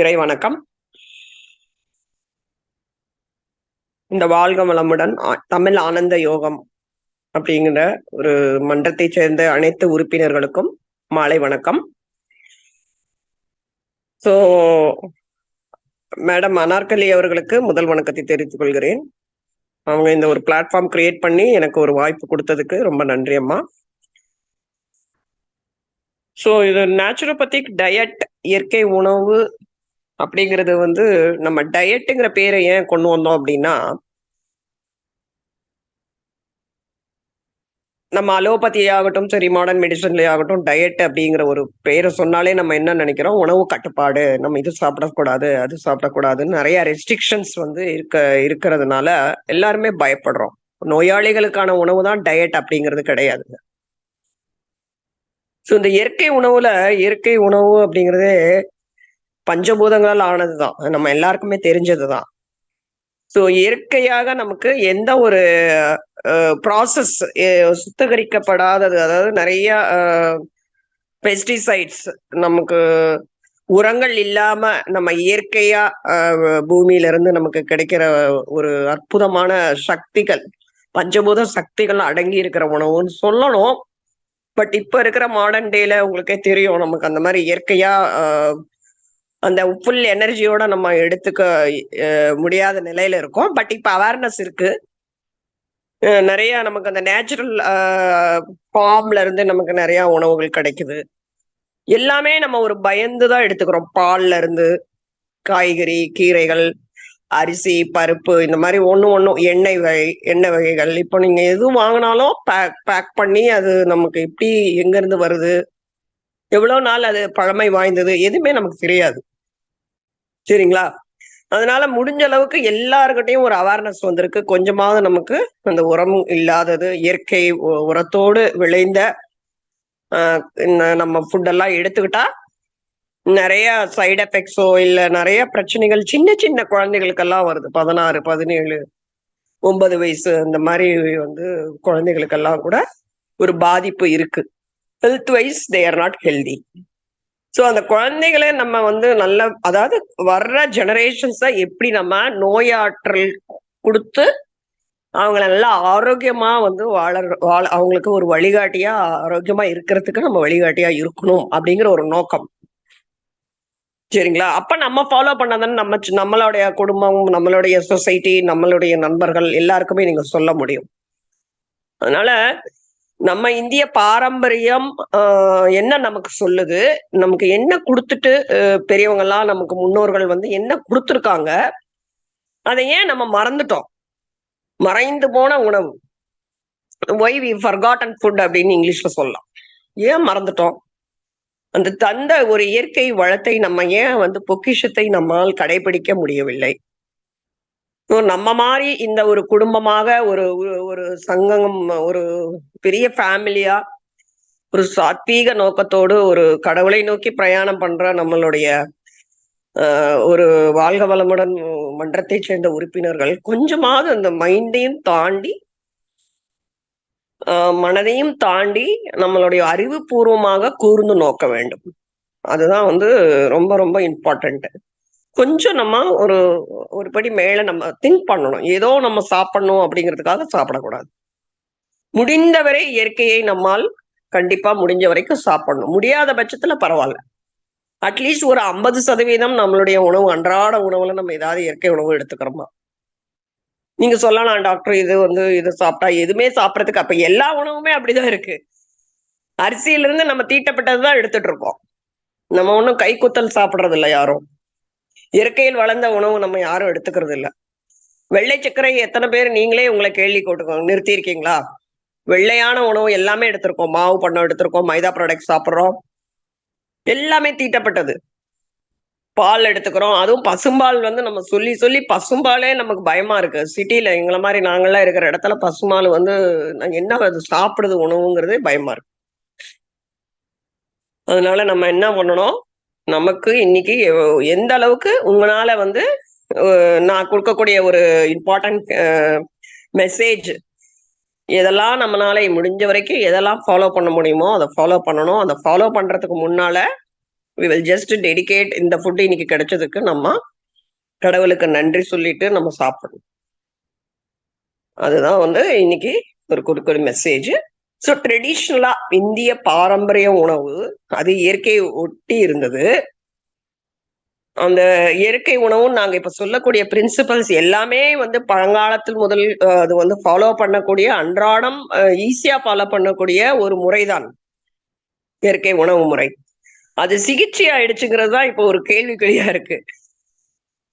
இறை வணக்கம். இந்த வாழ்க வளமுடன் தமிழ் ஆனந்த யோகம் அப்படிங்கிற ஒரு மன்றத்தை சேர்ந்த அனைத்து உறுப்பினர்களுக்கும் மாலை வணக்கம். ஸோ மேடம் அனார்கலி அவர்களுக்கு முதல் வணக்கத்தை தெரிவித்துக் கொள்கிறேன். அவங்க இந்த ஒரு பிளாட்ஃபார்ம் கிரியேட் பண்ணி எனக்கு ஒரு வாய்ப்பு கொடுத்ததுக்கு ரொம்ப நன்றி அம்மா. ஸோ இது நேச்சுரோபதிக் டயட், இயற்கை உணவு அப்படிங்கிறது வந்து நம்ம டயட்டுங்கிற பேரை ஏன் கொண்டு வந்தோம் அப்படின்னா, நம்ம அலோபதி ஆகட்டும் சரி, மாடர்ன் மெடிசன்ல ஆகட்டும், டயட் அப்படிங்கிற ஒரு பேரை சொன்னாலே நம்ம என்ன நினைக்கிறோம், உணவு கட்டுப்பாடு, நம்ம இது சாப்பிடக்கூடாது அது சாப்பிடக்கூடாதுன்னு நிறைய ரெஸ்ட்ரிக்ஷன்ஸ் வந்து இருக்கிறதுனால எல்லாருமே பயப்படுறோம். நோயாளிகளுக்கான உணவு தான் டயட் அப்படிங்கிறது கிடையாதுங்க. ஸோ இந்த இயற்கை உணவு அப்படிங்கிறதே பஞ்சபூதங்களால் ஆனதுதான், நம்ம எல்லாருக்குமே தெரிஞ்சதுதான். ஸோ இயற்கையாக நமக்கு எந்த ஒரு ப்ராசஸ் சுத்திகரிக்கப்படாதது, அதாவது நிறைய பெஸ்டிசைட்ஸ், நமக்கு உரங்கள் இல்லாம நம்ம இயற்கையா பூமியில இருந்து நமக்கு கிடைக்கிற ஒரு அற்புதமான சக்திகள், பஞ்சபூத சக்திகள் அடங்கி இருக்கிற உணவுன்னு சொல்லணும். பட் இப்ப இருக்கிற மாடர்ன் டேல உங்களுக்கே தெரியும், நமக்கு அந்த மாதிரி இயற்கையா அந்த ஃபுல் எனர்ஜியோட நம்ம எடுத்துக்க முடியாத நிலையில இருக்கும். பட் இப்ப அவேர்னஸ் இருக்கு. நிறைய நமக்கு அந்த நேச்சுரல் ஃபார்ம்ல இருந்து நமக்கு நிறைய உணவுகள் கிடைக்குது. எல்லாமே நம்ம ஒரு பயந்துதான் எடுத்துக்கிறோம். பால்ல இருந்து காய்கறி, கீரைகள், அரிசி, பருப்பு, இந்த மாதிரி ஒண்ணும் எண்ணெய் வகைகள். இப்போ நீங்க எது வாங்கினாலும் பேக் பண்ணி அது நமக்கு எப்படி எங்க இருந்து வருது, எவ்வளவு நாள் அது பழமை வாய்ந்தது, எதுவுமே நமக்கு தெரியாது. சரிங்களா? அதனால முடிஞ்ச அளவுக்கு எல்லாருக்கிட்டையும் ஒரு அவேர்னஸ் வந்திருக்கு. கொஞ்சமாவது நமக்கு அந்த உரம் இல்லாதது, இயற்கை உரத்தோடு விளைந்த நம்ம ஃபுட்டெல்லாம் எடுத்துக்கிட்டா நிறைய சைடு எஃபெக்ட்ஸோ இல்ல நிறைய பிரச்சனைகள் சின்ன சின்ன குழந்தைகளுக்கெல்லாம் வருது. 16, 17, 9 வயசு இந்த மாதிரி வந்து குழந்தைகளுக்கெல்லாம் கூட ஒரு பாதிப்பு இருக்கு. Health wise they are not healthy. So அந்த குழந்தைகளை நம்ம வந்து நல்ல, அதாவது வர்ற ஜெனரேஷன்ஸை எப்படி நம்ம நோயாற்றல் கொடுத்து அவங்கள நல்லா ஆரோக்கியமா வந்து அவங்களுக்கு ஒரு வழிகாட்டியா, ஆரோக்கியமா இருக்கிறதுக்கு நம்ம வழிகாட்டியா இருக்கணும் அப்படிங்கிற ஒரு நோக்கம். சரிங்களா? அப்ப நம்ம ஃபாலோ பண்ணாதானே நம்மளுடைய குடும்பம், நம்மளுடைய சொசைட்டி, நம்மளுடைய நண்பர்கள் எல்லாருக்குமே நீங்க சொல்ல முடியும். அதனால நம்ம இந்திய பாரம்பரியம் என்ன நமக்கு சொல்லுது, நமக்கு என்ன கொடுத்துட்டு பெரியவங்க எல்லாம், நமக்கு முன்னோர்கள் வந்து என்ன கொடுத்துருக்காங்க, அதை ஏன் நம்ம மறந்துட்டோம்? மறைந்து போன உணவு, ஒய் வி ஃபர்காட்டன் ஃபுட் அப்படின்னு இங்கிலீஷ்ல சொல்லலாம். ஏன் மறந்துட்டோம்? அந்த தந்த ஒரு இயற்கை வளத்தை நம்ம ஏன் வந்து பொக்கிஷத்தை நம்மால் கடைபிடிக்க முடியவில்லை? நம்ம மாதிரி இந்த ஒரு குடும்பமாக ஒரு ஒரு சங்கம், ஒரு பெரிய ஃபேமிலியா, ஒரு சாத்வீக நோக்கத்தோடு ஒரு கடவுளை நோக்கி பிரயாணம் பண்ற நம்மளுடைய ஒரு வாழ்க வளமுடன் மன்றத்தை சேர்ந்த உறுப்பினர்கள் கொஞ்சமாவது அந்த மைண்டையும் தாண்டி, மனதையும் தாண்டி நம்மளுடைய அறிவுபூர்வமாக கூர்ந்து நோக்க வேண்டும். அதுதான் வந்து ரொம்ப ரொம்ப இம்பார்ட்டன்ட். கொஞ்சம் நம்ம ஒரு படி மேல நம்ம திங்க் பண்ணணும். ஏதோ நம்ம சாப்பிடணும் அப்படிங்கிறதுக்காக சாப்பிடக்கூடாது. முடிந்தவரை இயற்கையை நம்மால் கண்டிப்பா முடிஞ்ச வரைக்கும் சாப்பிடணும். முடியாத பட்சத்துல பரவாயில்ல, அட்லீஸ்ட் ஒரு 50% நம்மளுடைய உணவு, அன்றாட உணவுல நம்ம ஏதாவது இயற்கை உணவு எடுத்துக்கிறோமா? நீங்க சொல்லலாம், டாக்டர் இது வந்து இது சாப்பிட்டா எதுவுமே சாப்பிடறதுக்கு, அப்ப எல்லா உணவுமே அப்படிதான் இருக்கு. அரிசியில இருந்து நம்ம தீட்டப்பட்டதுதான் எடுத்துட்டு இருக்கோம். நம்ம ஒண்ணும் கைக்குத்தல் சாப்பிடுறது இல்லை யாரும். இயற்கையில் வளர்ந்த உணவு நம்ம யாரும் எடுத்துக்கிறது இல்லை. வெள்ளை சர்க்கரை எத்தனை பேர் நீங்களே உங்களை கேள்வி போட்டுக்கோங்க, நிறுத்தி இருக்கீங்களா? வெள்ளையான உணவு எல்லாமே எடுத்திருக்கோம். மாவு பண்டம் எடுத்திருக்கோம், மைதா ப்ராடக்ட் சாப்பிட்றோம், எல்லாமே தீட்டப்பட்டது. பால் எடுத்துக்கிறோம், அதுவும் பசும்பால் வந்து நம்ம சொல்லி சொல்லி பசும்பாலே நமக்கு பயமா இருக்கு. சிட்டில எங்களை மாதிரி நாங்கள்லாம் இருக்கிற இடத்துல பசும்பால் வந்து என்ன அது சாப்பிடுறது உணவுங்கிறதே பயமா இருக்கு. அதனால நம்ம என்ன பண்ணணும், நமக்கு இன்னைக்கு எந்த அளவுக்கு உங்களால வந்து நான் கொடுக்கக்கூடிய ஒரு இம்பார்ட்டன்ட் மெசேஜ், எதெல்லாம் நம்மளால முடிஞ்ச வரைக்கும் எதெல்லாம் ஃபாலோ பண்ண முடியுமோ அதை ஃபாலோ பண்ணணும். அதை ஃபாலோ பண்றதுக்கு முன்னால we will just dedicate இந்த ஃபுட் இன்னைக்கு கிடைச்சதுக்கு நம்ம கடவுளுக்கு நன்றி சொல்லிட்டு நம்ம சாப்பிடணும். அதுதான் வந்து இன்னைக்கு ஒரு கொடுக்குற மெசேஜ். ஸோ ட்ரெடிஷ்னலா இந்திய பாரம்பரிய உணவு அது இயற்கையை ஒட்டி இருந்தது. அந்த இயற்கை உணவும் நாங்க இப்ப சொல்லக்கூடிய பிரின்சிபல்ஸ் எல்லாமே வந்து பழங்காலத்தில் முதல் அது வந்து ஃபாலோ பண்ணக்கூடிய அன்றாடம் ஈஸியா ஃபாலோ பண்ணக்கூடிய ஒரு முறைதான் இயற்கை உணவு முறை. அது சிகிச்சை ஆயிடுச்சுங்கிறது தான் இப்போ ஒரு கேள்விக்குறியா இருக்கு.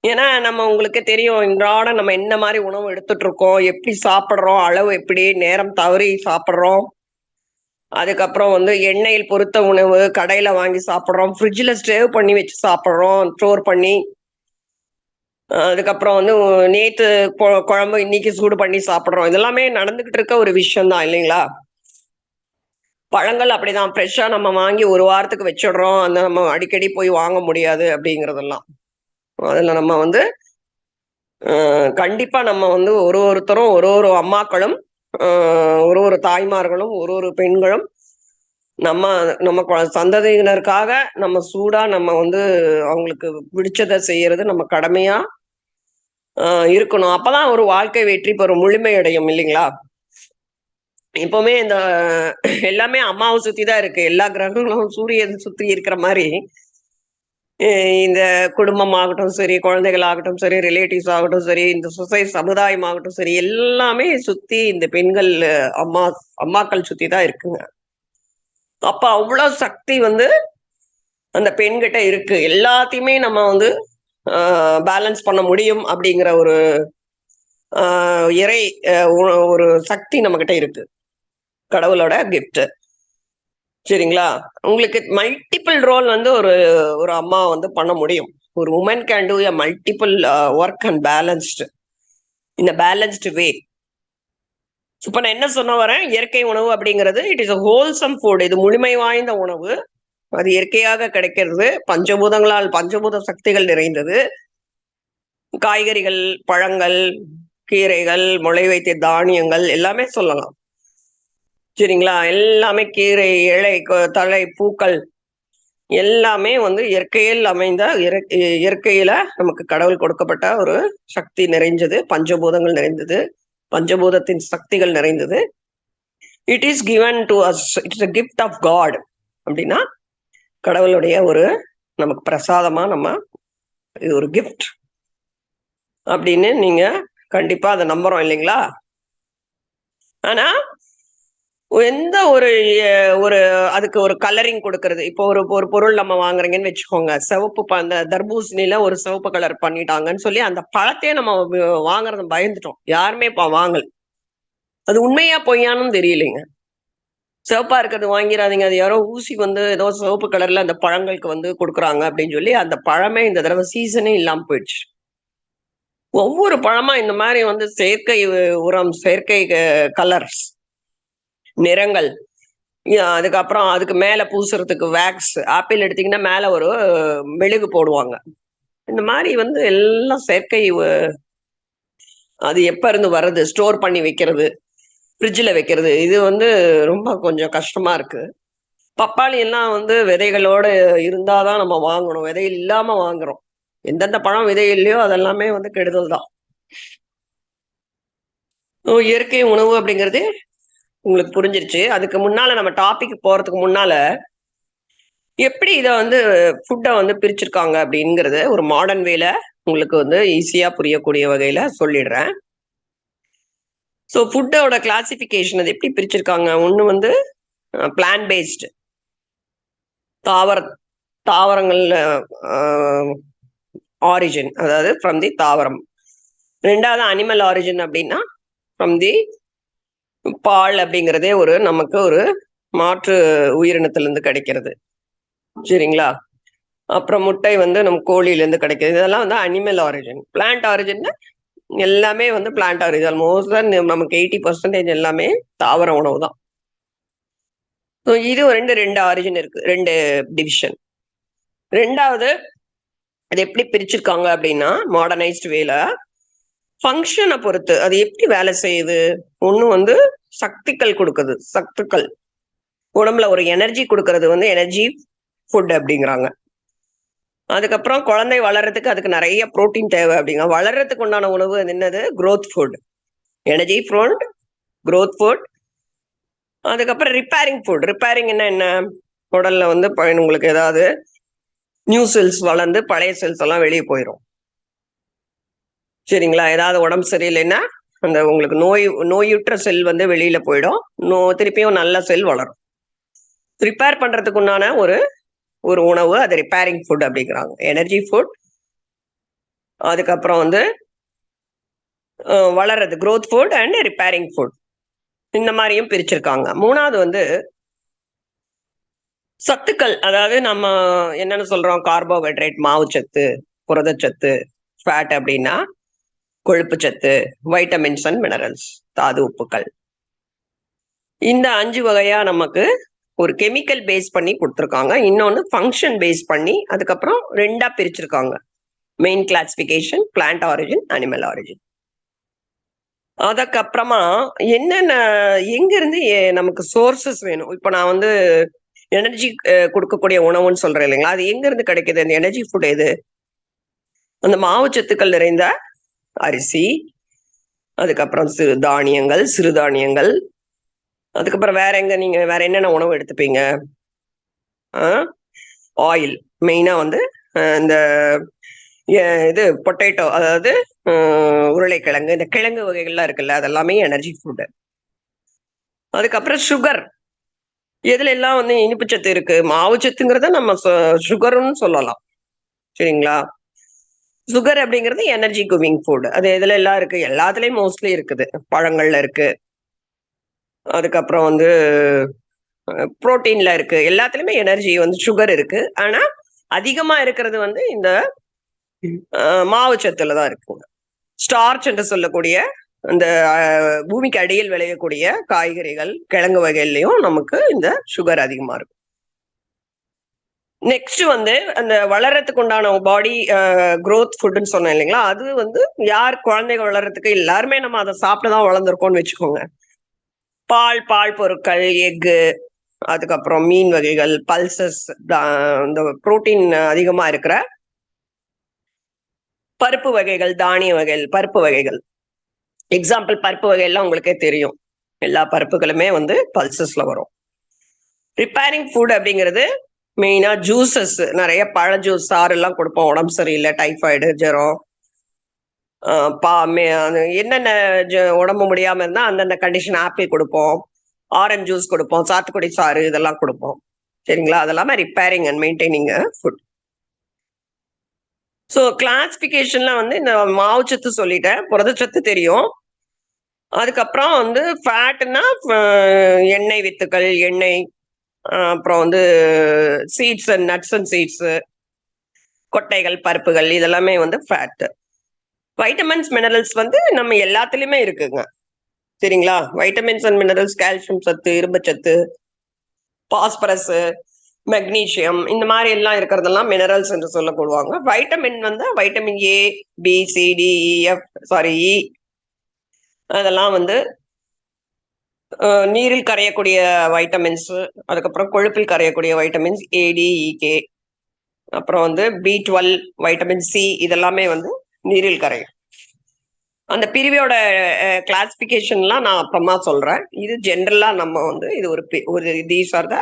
ஏன்னா நம்ம உங்களுக்கு தெரியும் இன்றாடம் நம்ம என்ன மாதிரி உணவு எடுத்துட்டு இருக்கோம், எப்படி சாப்பிடுறோம், அளவு எப்படி, நேரம் தவறி சாப்பிடுறோம். அதுக்கப்புறம் வந்து எண்ணெயில் பொருத்த உணவு கடையில வாங்கி சாப்பிடுறோம், ஃப்ரிட்ஜில் ஸ்டேவ் பண்ணி வச்சு சாப்பிடுறோம், ஸ்டோர் பண்ணி. அதுக்கப்புறம் வந்து நேத்து குழம்பு இன்னைக்கு சூடு பண்ணி சாப்பிடுறோம். இதெல்லாமே நடந்துகிட்டு இருக்க ஒரு விஷயம் தான் இல்லைங்களா? பழங்கள் அப்படிதான் ஃப்ரெஷ்ஷா நம்ம வாங்கி ஒரு வாரத்துக்கு வச்சிடுறோம். அந்த நம்ம அடிக்கடி போய் வாங்க முடியாது அப்படிங்கிறதெல்லாம். அதுல நம்ம வந்து கண்டிப்பா நம்ம வந்து ஒருத்தரும் ஒரு அம்மாக்களும் ஒரு தாய்மார்களும் ஒரு பெண்களும் நம்ம நம்ம சந்ததியினருக்காக நம்ம சூடா நம்ம வந்து அவங்களுக்கு பிடிச்சதை செய்யறது நம்ம கடமையா இருக்கணும். அப்பதான் ஒரு வாழ்க்கை வெற்றி பெறும், முழுமையடையும் இல்லைங்களா? இப்பவுமே இந்த எல்லாமே அம்மாவை சுத்தி தான் இருக்கு. எல்லா கிரகங்களும் சூரியன் சுத்தி இருக்கிற மாதிரி இந்த குடும்பம் ஆகட்டும் சரி, குழந்தைகள் ஆகட்டும் சரி, ரிலேட்டிவ்ஸ் ஆகட்டும் சரி, இந்த சமுதாயம் ஆகட்டும் சரி, எல்லாமே சுத்தி இந்த பெண்கள் அம்மாக்கள் சுத்தி தான் இருக்குங்க. அப்ப அவ்வளவு சக்தி வந்து அந்த பெண்கிட்ட இருக்கு. எல்லாத்தையுமே நம்ம வந்து பேலன்ஸ் பண்ண முடியும் அப்படிங்கிற ஒரு இறை ஒரு சக்தி நம்ம கிட்ட இருக்கு, கடவுளோட கிஃப்ட். சரிங்களா? உங்களுக்கு மல்டிபிள் ரோல் வந்து ஒரு அம்மா வந்து பண்ண முடியும். ஒரு woman can do a multiple work and balanced in a balanced way. இப்ப நான் என்ன சொன்ன வரேன், இயற்கை உணவு அப்படிங்கிறது it is a wholesome food. இது முழுமை வாய்ந்த உணவு. அது இயற்கையாக கிடைக்கிறது. பஞ்சபூதங்களால் பஞ்சபூத சக்திகள் நிறைந்தது. காய்கறிகள், பழங்கள், கீரைகள், முளை வைத்த தானியங்கள் எல்லாமே சொல்லலாம். சரிங்களா? எல்லாமே கீரை, இலை, தழை, பூக்கள் எல்லாமே வந்து இயற்கையில் அமைந்த இயற்கையில நமக்கு கடவுள் கொடுக்கப்பட்ட ஒரு சக்தி நிறைஞ்சது, பஞ்சபூதங்கள் நிறைந்தது, பஞ்சபூதத்தின் சக்திகள் நிறைந்தது. It is given to us, it's a gift of God. அப்படின்னா கடவுளுடைய ஒரு நமக்கு பிரசாதமா நம்ம இது ஒரு கிஃப்ட் அப்படின்னு நீங்க கண்டிப்பா அதை நம்புறோம் இல்லைங்களா? ஆனா எந்த ஒரு அதுக்கு ஒரு கலரிங் கொடுக்கறது. இப்போ ஒரு பொருள் நம்ம வாங்குறீங்கன்னு வச்சுக்கோங்க, சிவப்பு அந்த தர்பூசணியில ஒரு சிவப்பு கலர் பண்ணிட்டாங்கன்னு சொல்லி அந்த பழத்தையே நம்ம வாங்குறத பயந்துட்டோம். யாருமே வாங்கல. அது உண்மையா பொய்யானும் தெரியலைங்க. சிவப்பா இருக்கிறது வாங்கிடாதீங்க, அது யாரோ ஊசி வந்து ஏதோ சிவப்பு கலர்ல அந்த பழங்களுக்கு வந்து கொடுக்குறாங்க அப்படின்னு சொல்லி அந்த பழமே இந்த தடவை சீசனே இல்லாம போயிடுச்சு. ஒவ்வொரு பழமா இந்த மாதிரி வந்து செயற்கை உரம், செயற்கை கலர்ஸ், நிறங்கள், அதுக்கப்புறம் அதுக்கு மேல பூசுறதுக்கு வேக்ஸ். ஆப்பிள் எடுத்தீங்கன்னா மேல ஒரு மெழுகு போடுவாங்க. இந்த மாதிரி வந்து எல்லாம் செயற்கை. அது எப்ப இருந்து வர்றது, ஸ்டோர் பண்ணி வைக்கிறது, ஃப்ரிட்ஜில் வைக்கிறது, இது வந்து ரொம்ப கொஞ்சம் கஷ்டமா இருக்கு. பப்பாளி எல்லாம் வந்து விதைகளோட இருந்தாதான் நம்ம வாங்கணும், விதை இல்லாம வாங்குறோம். எந்தெந்த பழம் விதை இல்லையோ அதெல்லாமே வந்து கெடுதல் தான். இயற்கை உணவு அப்படிங்கிறது உங்களுக்கு புரிஞ்சிருச்சு. அதுக்கு முன்னால நம்ம டாபிக் போறதுக்கு முன்னால எப்படி இதை வந்து ஃபுட்டை வந்து பிரிச்சிருக்காங்க அப்படிங்கிறது ஒரு மாடர்ன் வேல உங்களுக்கு வந்து ஈஸியா புரியக்கூடிய வகையில சொல்லிடுறேன். ஸோ ஃபுட்டோட கிளாசிபிகேஷன் அது எப்படி பிரிச்சிருக்காங்க. ஒன்று வந்து பிளான்ட் பேஸ்டு, தாவரங்கள்ல ஆரிஜின், அதாவது ஃப்ரம் தி தாவரம். ரெண்டாவது அனிமல் ஆரிஜின் அப்படின்னா ஃப்ரம் தி பால் அப்படிங்கிறதே ஒரு நமக்கு ஒரு மாற்று உயிரினத்திலிருந்து கிடைக்கிறது. சரிங்களா? அப்புறம் முட்டை வந்து நம்ம கோழியிலேருந்து கிடைக்கிறது. இதெல்லாம் வந்து அனிமல் ஆரிஜின். பிளான்ட் ஆரிஜின் எல்லாமே வந்து பிளான்ட் ஆரிஜின். மோஸ்ட் தான் நமக்கு 80% எல்லாமே தாவர உணவு தான். இது ரெண்டு ஆரிஜின் இருக்கு, ரெண்டு டிவிஷன். ரெண்டாவது அது எப்படி பிரிச்சிருக்காங்க அப்படின்னா மாடர்னைஸ்டு வேல ஃபங்க்ஷனை பொறுத்து அது எப்படி வேலை செய்யுது. ஒண்ணு வந்து சக்திகள் கொடுக்குது, சத்துக்கள் உடம்புல ஒரு எனர்ஜி கொடுக்கறது வந்து எனர்ஜி ஃபுட் அப்படிங்கிறாங்க. அதுக்கப்புறம் குழந்தை வளர்றதுக்கு அதுக்கு நிறைய புரோட்டீன் தேவை அப்படிங்க. வளர்றதுக்கு உண்டான உணவு என்னது? growth food, energy food, growth food. அதுக்கப்புறம் ரிப்பேரிங் ஃபுட். ரிப்பேரிங் என்ன? உடல்ல வந்து உங்களுக்கு ஏதாவது நியூ செல்ஸ் வளர்ந்து பழைய செல்ஸ் எல்லாம் வெளியே போயிடும். சரிங்களா? ஏதாவது உடம்பு சரியில்லைன்னா அந்த உங்களுக்கு நோயுற்ற செல் வந்து வெளியில போயிடும். திருப்பியும் நல்ல செல் வளரும். ரிப்பேர் பண்றதுக்கு உண்டான ஒரு உணவு, அது ரிப்பேரிங் ஃபுட் அப்படிங்கிறாங்க. எனர்ஜி ஃபுட், அதுக்கப்புறம் வந்து வளர்றது growth food and repairing food, இந்த மாதிரியும் பிரிச்சிருக்காங்க. மூணாவது வந்து சத்துக்கள். அதாவது நம்ம என்னன்னு சொல்றோம்? கார்போஹைட்ரேட், மாவுச்சத்து, புரதச்சத்து, ஃபேட் அப்படின்னா கொழுப்பு சத்து, வைட்டமின்ஸ் அண்ட் மினரல்ஸ், தாது உப்புக்கள். இந்த 5 வகையா நமக்கு ஒரு கெமிக்கல் பேஸ் பண்ணி கொடுத்துருக்காங்க. இன்னொன்னு ஃபங்க்ஷன் பேஸ் பண்ணி அதுக்கப்புறம் 2ஆ பிரிச்சிருக்காங்க. Main classification, plant origin, animal origin. அதுக்கப்புறமா என்னென்ன எங்க இருந்து நமக்கு சோர்சஸ் வேணும்? இப்ப நான் வந்து எனர்ஜி கொடுக்கக்கூடிய உணவுன்னு சொல்றேன் இல்லைங்களா? அது எங்க இருந்து கிடைக்குது? அந்த எனர்ஜி ஃபுட் எது? அந்த மாவுச்சத்துக்கள் நிறைந்த அரிசி, அதுக்கப்புறம் தானியங்கள், சிறுதானியங்கள். அதுக்கப்புறம் வேற எங்க நீங்க வேற என்னென்ன உணவு எடுத்துப்பீங்க? ஆயில் மெயினா வந்து இந்த இது பொட்டேட்டோ, அதாவது உருளைக்கிழங்கு, இந்த கிழங்கு வகைகள்லாம் இருக்குல்ல, அதெல்லாமே எனர்ஜி ஃபுட். அதுக்கப்புறம் சுகர். எதுல எல்லாம் வந்து இனிப்பு சத்து இருக்கு? மாவுச்சத்துங்கிறத நம்ம சுகர்னு சொல்லலாம். சரிங்களா? சுகர் அப்படிங்கிறது எனர்ஜி கிவிங் ஃபுட். அது எதுல எல்லாம் இருக்கு? எல்லாத்துலயும் மோஸ்ட்லி இருக்குது. பழங்கள்ல இருக்கு, அதுக்கப்புறம் வந்து புரோட்டீன்ல இருக்கு. எல்லாத்துலயுமே எனர்ஜி வந்து சுகர் இருக்கு. ஆனா அதிகமா இருக்கிறது வந்து இந்த மாவுச்சத்துல தான் இருக்குங்க. ஸ்டார்ச் என்று சொல்லக்கூடிய அந்த பூமிக்கு அடியில் விளையக்கூடிய காய்கறிகள், கிழங்கு வகையிலையும் நமக்கு இந்த சுகர் அதிகமா இருக்கும். நெக்ஸ்ட் வந்து அந்த வளர்றதுக்கு உண்டான பாடி growth ஃபுட்னு சொன்னேன் இல்லைங்களா? அது வந்து யார் குழந்தைகள் வளர்றதுக்கு எல்லாருமே நம்ம அதை சாப்பிட்டுதான் வளர்ந்துருக்கோம்னு வச்சுக்கோங்க. பால் பொருட்கள், எக்கு, அதுக்கப்புறம் மீன் வகைகள், பல்சஸ், இந்த புரோட்டீன் அதிகமா இருக்கிற பருப்பு வகைகள், தானிய வகைகள், பருப்பு வகைகள். எக்ஸாம்பிள் பருப்பு வகையெல்லாம் உங்களுக்கே தெரியும். எல்லா பருப்புகளுமே வந்து பல்சஸ்ல வரும். ரிப்பேரிங் ஃபுட் அப்படிங்கிறது மெயினா ஜூசஸ், நிறைய பழ ஜூஸ், சாறு எல்லாம் கொடுப்போம். உடம்பு சரியில்லை, டைஃபாய்டு, ஜுரம், என்னென்ன உடம்பு முடியாம இருந்தா அந்தந்த கண்டிஷன் ஆப்பிள் கொடுப்போம், ஆரஞ்சு ஜூஸ் கொடுப்போம், சாத்துக்குடி சாறு இதெல்லாம் கொடுப்போம். சரிங்களா? அதெல்லாமே repairing and maintaining food. So கிளாசிபிகேஷன்ல வந்து இந்த மாவுச்சத்து சொல்லிட்டேன், புரதச்சத்து தெரியும். அதுக்கப்புறம் வந்து ஃபேட்னா எண்ணெய் வித்துக்கள், எண்ணெய், அப்புறம் வந்து seeds and nuts and seeds, கொட்டைகள், பருப்புகள், இதெல்லாமே வந்து ஃபேட். வைட்டமின்ஸ், மினரல்ஸ் வந்து நம்ம எல்லாத்துலயுமே இருக்குங்க. சரிங்களா? வைட்டமின்ஸ் அண்ட் மினரல்ஸ், கால்சியம் சத்து, இரும்பு சத்து, பாஸ்பரஸ், மெக்னீசியம், இந்த மாதிரி எல்லாம் இருக்கிறதெல்லாம் மினரல்ஸ் என்று சொல்லப்படுவாங்க. வைட்டமின் வந்து vitamin A, B, C, D, F, sorry E, அதெல்லாம் வந்து நீரில் கரையக்கூடிய வைட்டமின்ஸ், அதுக்கப்புறம் கொழுப்பில் கரையக்கூடிய வைட்டமின்ஸ் ஏடிஇகே, அப்புறம் வந்து B12, வைட்டமின் சி, இதெல்லாமே வந்து நீரில் கரையும். அந்த பிரிவோட கிளாசிபிகேஷன்லாம் நான் அப்புறமா சொல்றேன். இது ஜென்ரலா நம்ம வந்து இது ஒரு தீஸ் ஆர் த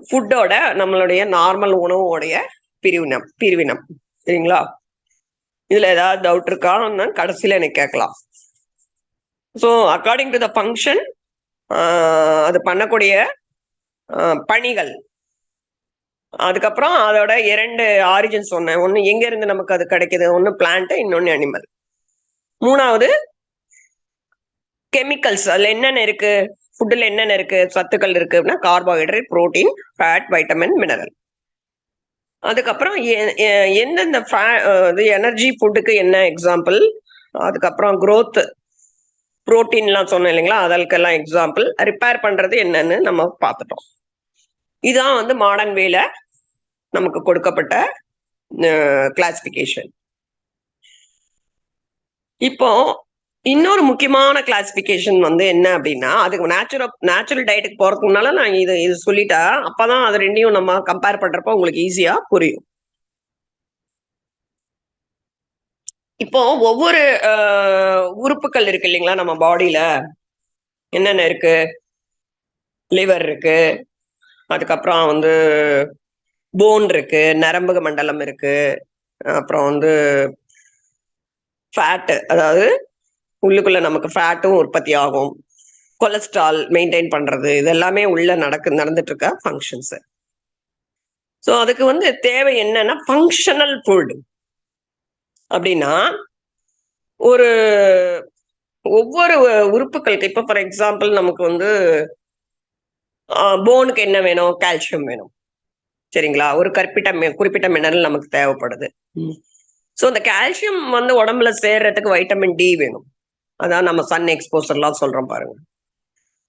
ஃபுட்டோட நம்மளுடைய நார்மல் உணவோடைய பிரிவினம். சரிங்களா? இதுல ஏதாவது டவுட் இருக்கான்னு கடைசியில எனக்கு கேட்கலாம். So according to the function, அது பண்ணக்கூடிய பணிகள், அதுக்கப்புறம் அதோட 2 ஆரிஜின் சொன்னேன். ஒன்னு எங்க இருந்து நமக்கு அது கிடைக்குது, ஒன்னு பிளான்ட், இன்னொன்னு அனிமல். மூணாவது கெமிக்கல்ஸ். அதுல என்னென்ன இருக்கு? ஃபுட்ல என்னென்ன இருக்கு? சத்துக்கள் இருக்கு அப்படின்னா carbohydrate, protein, fat, vitamin, mineral. அதுக்கப்புறம் எந்தெந்த எனர்ஜி ஃபுட்டுக்கு என்ன எக்ஸாம்பிள், அதுக்கப்புறம் growth புரோட்டீன்லாம் சொன்னேன் இல்லைங்களா? அதற்கெல்லாம் எக்ஸாம்பிள். ரிப்பேர் பண்றது என்னன்னு நம்ம பார்த்துட்டோம். இதான் வந்து மாடர்ன் வேல நமக்கு கொடுக்கப்பட்ட கிளாசிபிகேஷன். இப்போ இன்னொரு முக்கியமான கிளாசிபிகேஷன் வந்து என்ன அப்படின்னா, அதுக்கு நேச்சுரல் டயட்டுக்கு போறதுக்கு முன்னால நான் இது சொல்லிட்டா, அப்பதான் அது ரெண்டையும் நம்ம கம்பேர் பண்றப்ப உங்களுக்கு ஈஸியா புரியும். இப்போ ஒவ்வொரு உறுப்புகள் இருக்கு இல்லைங்களா நம்ம பாடியில, என்னென்ன இருக்கு? லிவர் இருக்கு, அதுக்கப்புறம் வந்து போன் இருக்கு, நரம்பு மண்டலம் இருக்கு, அப்புறம் வந்து ஃபேட், அதாவது உள்ளுக்குள்ள நமக்கு ஃபேட்டும் உற்பத்தி ஆகும். கொலஸ்ட்ரால் மெயின்டைன் பண்றது, இது எல்லாமே உள்ள நடந்துட்டு இருக்க ஃபங்க்ஷன்ஸ். ஸோ அதுக்கு வந்து தேவை என்னன்னா ஃபங்க்ஷனல் ஃபுட். அப்படின்னா ஒரு ஒவ்வொரு உறுப்புகளுக்கு, இப்ப ஃபார் எக்ஸாம்பிள் நமக்கு வந்து போனுக்கு என்ன வேணும்? கால்சியம் வேணும். சரிங்களா? ஒரு குறிப்பிட்ட மினரல் நமக்கு தேவைப்படுது. ஸோ அந்த கால்சியம் வந்து உடம்புல சேர்றதுக்கு வைட்டமின் டி வேணும். அதான் நம்ம சன் எக்ஸ்போசர்லாம் சொல்றோம் பாருங்க.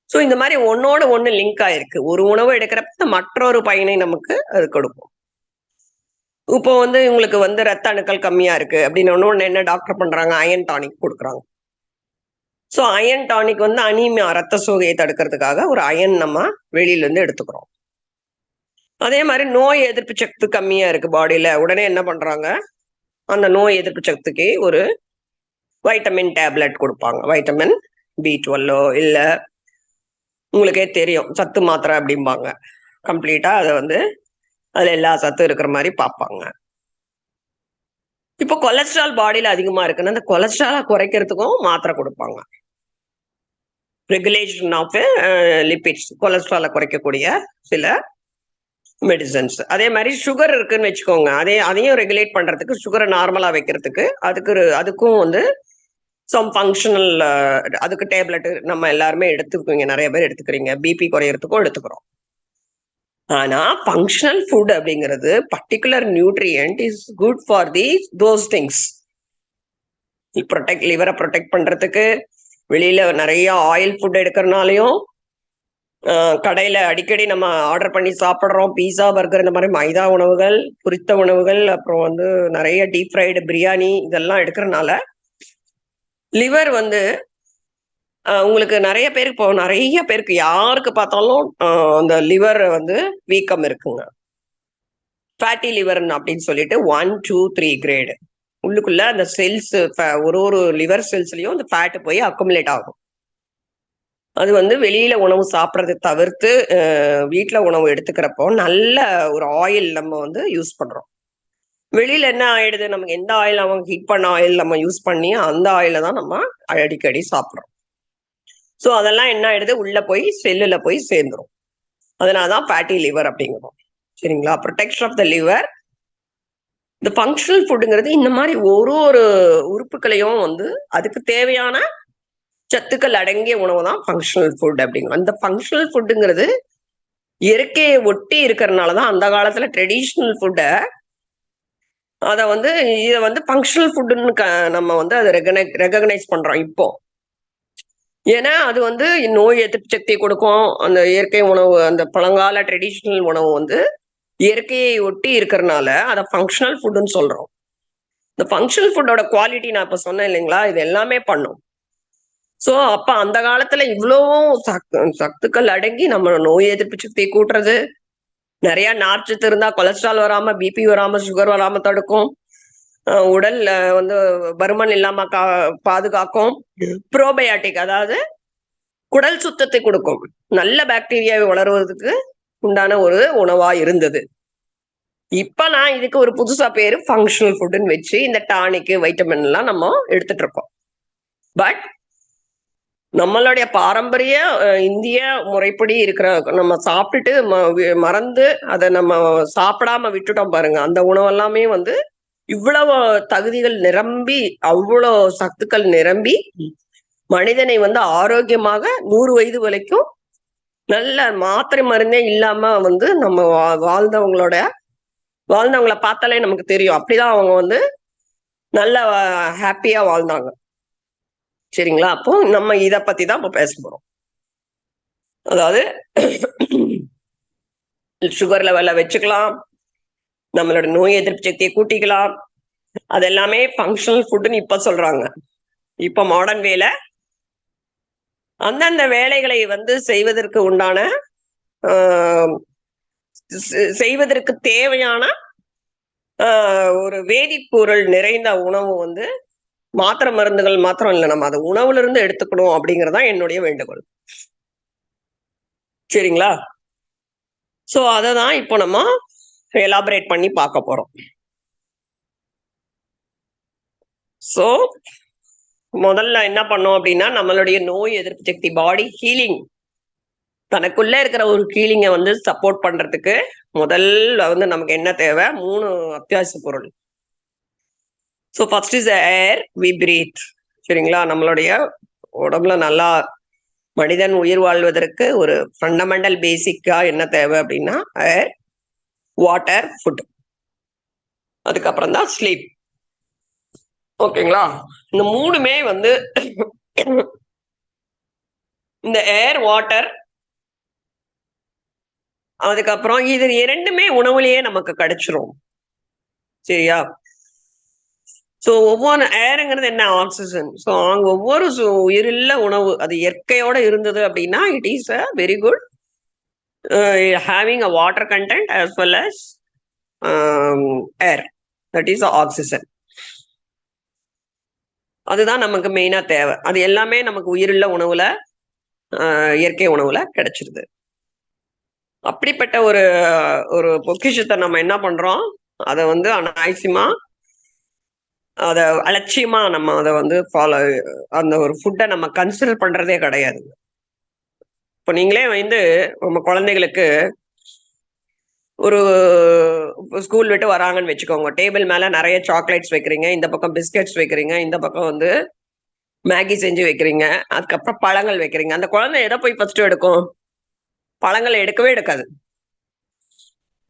ஸோ இந்த மாதிரி ஒன்னோட ஒண்ணு லிங்க் ஆயிருக்கு. ஒரு உணவு எடுக்கிறப்ப மற்றொரு பயனை நமக்கு அது கொடுக்கும். இப்போ வந்து உங்களுக்கு வந்து ரத்த அணுக்கள் கம்மியா இருக்கு அப்படின்னு என்ன டாக்டர் பண்றாங்க? அயன் டானிக் கொடுக்குறாங்க. ஸோ அயன் டானிக் வந்து அனீமியா, ரத்த சோகையை தடுக்கிறதுக்காக ஒரு அயன் நம்ம வெளியில இருந்து எடுத்துக்கிறோம். அதே மாதிரி நோய் எதிர்ப்பு சக்தி கம்மியா இருக்கு பாடியில, உடனே என்ன பண்றாங்க? அந்த நோய் எதிர்ப்பு சக்திக்கு ஒரு வைட்டமின் டேப்லெட் கொடுப்பாங்க. வைட்டமின் B12 இல்ல உங்களுக்கே தெரியும் சத்து மாத்திரை அப்படிம்பாங்க. கம்ப்ளீட்டா அதை வந்து அதுல எல்லா சத்தும் இருக்கிற மாதிரி பார்ப்பாங்க. இப்போ கொலஸ்ட்ரால் பாடியில அதிகமா இருக்குன்னா அந்த கொலஸ்ட்ராலை குறைக்கிறதுக்கும் மாத்திரை கொடுப்பாங்க. ரெகுலேஷன் ஆஃப் லிபிட்ஸ், கொலஸ்ட்ராலை குறைக்கக்கூடிய சில மெடிசன்ஸ். அதே மாதிரி சுகர் இருக்குன்னு வச்சுக்கோங்க, அதையும் ரெகுலேட் பண்றதுக்கு, சுகரை நார்மலா வைக்கிறதுக்கு அதுக்கும் வந்து சம் ஃபங்க்ஷனல், அதுக்கு டேப்லெட் நம்ம எல்லாருமே எடுத்துக்குவீங்க, நிறைய பேர் எடுத்துக்கிறீங்க. பிபி குறையறதுக்கும் எடுத்துக்கிறோம். ஆனா ஃபங்க்ஷனல் ஃபுட் அப்படிங்கிறது particular nutrient is good for those things. லிவரை ப்ரொடெக்ட் பண்றதுக்கு, வெளியில நிறைய ஆயில் ஃபுட் எடுக்கிறனாலையும், கடையில அடிக்கடி நம்ம ஆர்டர் பண்ணி சாப்பிட்றோம் பீஸா, பர்கர், இந்த மாதிரி மைதா உணவுகள், பொரித்த உணவுகள், அப்புறம் வந்து நிறைய டீப் ஃப்ரைடு பிரியாணி இதெல்லாம் எடுக்கிறனால லிவர் வந்து உங்களுக்கு நிறைய பேருக்கு யாருக்கு பார்த்தாலும் அந்த லிவர் வந்து வீக்கம் இருக்குங்க. ஃபேட்டி லிவர் அப்படின்னு சொல்லிட்டு 1, 2, 3 கிரேடு உள்ளுக்குள்ள அந்த செல்ஸ், ஒரு லிவர் செல்ஸ்லயும் அந்த ஃபேட் போய் அக்குமுலேட் ஆகும். அது வந்து வெளியில உணவு சாப்பிட்றதை தவிர்த்து வீட்டுல உணவு எடுத்துக்கிறப்போ நல்ல ஒரு ஆயில் நம்ம வந்து யூஸ் பண்றோம். வெளியில என்ன ஆயிடுது? நமக்கு எந்த ஆயில், அவங்க ஹீட் பண்ண ஆயில் நம்ம யூஸ் பண்ணி அந்த ஆயில தான் நம்ம அடிக்கடி சாப்பிட்றோம். ஸோ அதெல்லாம் என்ன ஆயிடுது? உள்ள போய் செல்லுல போய் சேர்ந்துரும். அதனாலதான் ஃபேட்டி லிவர் அப்படிங்கிறோம். சரிங்களா? Protection of the liver. இந்த ஃபங்க்ஷனல் ஃபுட்டுங்கிறது இந்த மாதிரி ஒரு உறுப்புகளையும் வந்து அதுக்கு தேவையான சத்துக்கள் அடங்கிய உணவு தான் ஃபங்க்ஷனல் ஃபுட் அப்படிங்கிறோம். அந்த ஃபங்க்ஷனல் ஃபுட்டுங்கிறது இயற்கையை ஒட்டி இருக்கிறதுனாலதான் அந்த காலத்துல ட்ரெடிஷ்னல் ஃபுட்டை இதை வந்து ஃபங்க்ஷனல் ஃபுட்டுன்னு நம்ம வந்து அதை ரெகக்னைஸ் பண்றோம் இப்போ. ஏன்னா அது வந்து நோய் எதிர்ப்பு சக்தி கொடுக்கும். அந்த இயற்கை உணவு, அந்த பழங்கால ட்ரெடிஷ்னல் உணவு வந்து இயற்கையை ஒட்டி இருக்கிறதுனால அதை ஃபங்க்ஷனல் ஃபுட்டுன்னு சொல்றோம். இந்த ஃபங்க்ஷனல் ஃபுட்டோட குவாலிட்டி நான் இப்ப சொன்னேன் இல்லைங்களா, இது எல்லாமே பண்ணும். ஸோ அப்ப அந்த காலத்துல இவ்வளவும் சத்துக்கள் அடங்கி நம்ம நோய் எதிர்ப்பு சக்தியை கூட்டுறது, நிறைய நார்ச்சத்து இருந்தா கொலஸ்ட்ரால் வராம, பிபி வராம, சுகர் வராம தடுக்கும், உடல்ல வந்து பருமன் இல்லாம பாதுகாக்கும், ப்ரோபயாட்டிக் அதாவது குடல் சுத்தத்தை கொடுக்கும், நல்ல பாக்டீரியாவை வளருவதற்கு உண்டான ஒரு உணவா இருந்தது. இப்ப நான் இதுக்கு ஒரு புதுசா பேரு ஃபங்க்ஷனல் ஃபுட்னு வச்சு இந்த டானிக், வைட்டமின் எல்லாம் நம்ம எடுத்துட்டு இருக்கோம். பட் நம்மளுடைய பாரம்பரிய இந்திய முறைப்படி இருக்கிற நம்ம சாப்பிட்டுட்டு மறந்து அதை நம்ம சாப்பிடாம விட்டுட்டோம் பாருங்க. அந்த உணவெல்லாமே வந்து இவ்வளவு தகுதிகள் நிரம்பி, அவ்வளவு சத்துக்கள் நிரம்பி மனிதனை வந்து ஆரோக்கியமாக 100 வயது வரைக்கும் நல்ல மாத்திரை மருந்தே இல்லாம வந்து நம்ம வாழ்ந்தவங்கள பார்த்தாலே நமக்கு தெரியும். அப்படிதான் அவங்க வந்து நல்ல ஹாப்பியா வாழ்ந்தாங்க. சரிங்களா? அப்போ நம்ம இத பத்தி தான் இப்ப பேச போறோம். அதாவது சுகர் லெவல்ல வச்சுக்கலாம், நம்மளோட நோய் எதிர்ப்பு சக்தியை கூட்டிக்கலாம். அது எல்லாமே ஃபங்க்ஷனல் ஃபுட்னு இப்ப சொல்றாங்க. இப்ப மாடர்ன் வேல அந்தந்த வேலைகளை வந்து செய்வதற்கு உண்டான செய்வதற்கு தேவையான ஒரு வேதிப்பொருள் நிறைந்த உணவு வந்து மாத்திரை மருந்துகள் மாத்திரம் இல்லை, நம்ம அதை உணவுல இருந்து எடுத்துக்கணும் அப்படிங்கறதா என்னுடைய வேண்டுகோள். சரிங்களா? சோ அததான் இப்போ நம்ம எலாபரேட் பண்ணி பார்க்க போறோம். சோ முதல்ல என்ன பண்ணோம் அப்படின்னா, நம்மளுடைய நோய் எதிர்ப்பு சக்தி, பாடி ஹீலிங், தனக்குள்ள இருக்கிற ஒரு ஹீலிங்கை வந்து சப்போர்ட் பண்றதுக்கு முதல்ல வந்து நமக்கு என்ன தேவை? 3 அத்தியாவசிய பொருள். So first is air we breathe. சரிங்களா? நம்மளுடைய உடம்புல நல்லா மனிதன் உயிர் வாழ்வதற்கு ஒரு ஃபண்டமெண்டல் பேசிக்கா என்ன தேவை அப்படின்னா ஏர், வாட்டர், ஃபுட். அதுக்கப்புறம் தான் ஸ்லீப். ஓகேங்களா? இந்த 3மே வந்து இந்த ஏர், வாட்டர், அதுக்கப்புறம் இது 2மே உணவுலயே நமக்கு கிடைச்சிரும். சரியா? சோ ஒவ்வொரு ஏருங்கிறது என்ன? ஆக்சிஜன். சோ அங்க ஒவ்வொரு உயிருள்ள உணவு அது இயற்கையோட இருந்தது அப்படின்னா it is a very good having a water content as well as air, that is oxygen. அதுதான் நமக்கு மெயினா தேவை. அது எல்லாமே நமக்கு உயிருள்ள உணவுல, இயற்கை உணவுல கிடைச்சிருது. அப்படிப்பட்ட ஒரு ஒரு பொக்கிஷத்தை நம்ம என்ன பண்றோம்? அதை வந்து அனாவசியமா, அத அலட்சியமா நம்ம அதை வந்து ஃபாலோ, அந்த ஒரு ஃபுட்டை நம்ம கன்சிடர் பண்றதே கிடையாது. இப்போ நீங்களே வந்து நம்ம குழந்தைகளுக்கு ஒரு ஸ்கூல் விட்டு வராங்கன்னு வச்சுக்கோங்க, டேபிள் மேல நிறைய சாக்லேட்ஸ் வைக்கிறீங்க, இந்த பக்கம் பிஸ்கெட்ஸ் வைக்கிறீங்க, இந்த பக்கம் வந்து மேகி செஞ்சு வைக்கிறீங்க, அதுக்கப்புறம் பழங்கள் வைக்கிறீங்க. அந்த குழந்தை எதை போய் ஃபர்ஸ்ட் எடுக்கும்? பழங்களை எடுக்கவே எடுக்காது.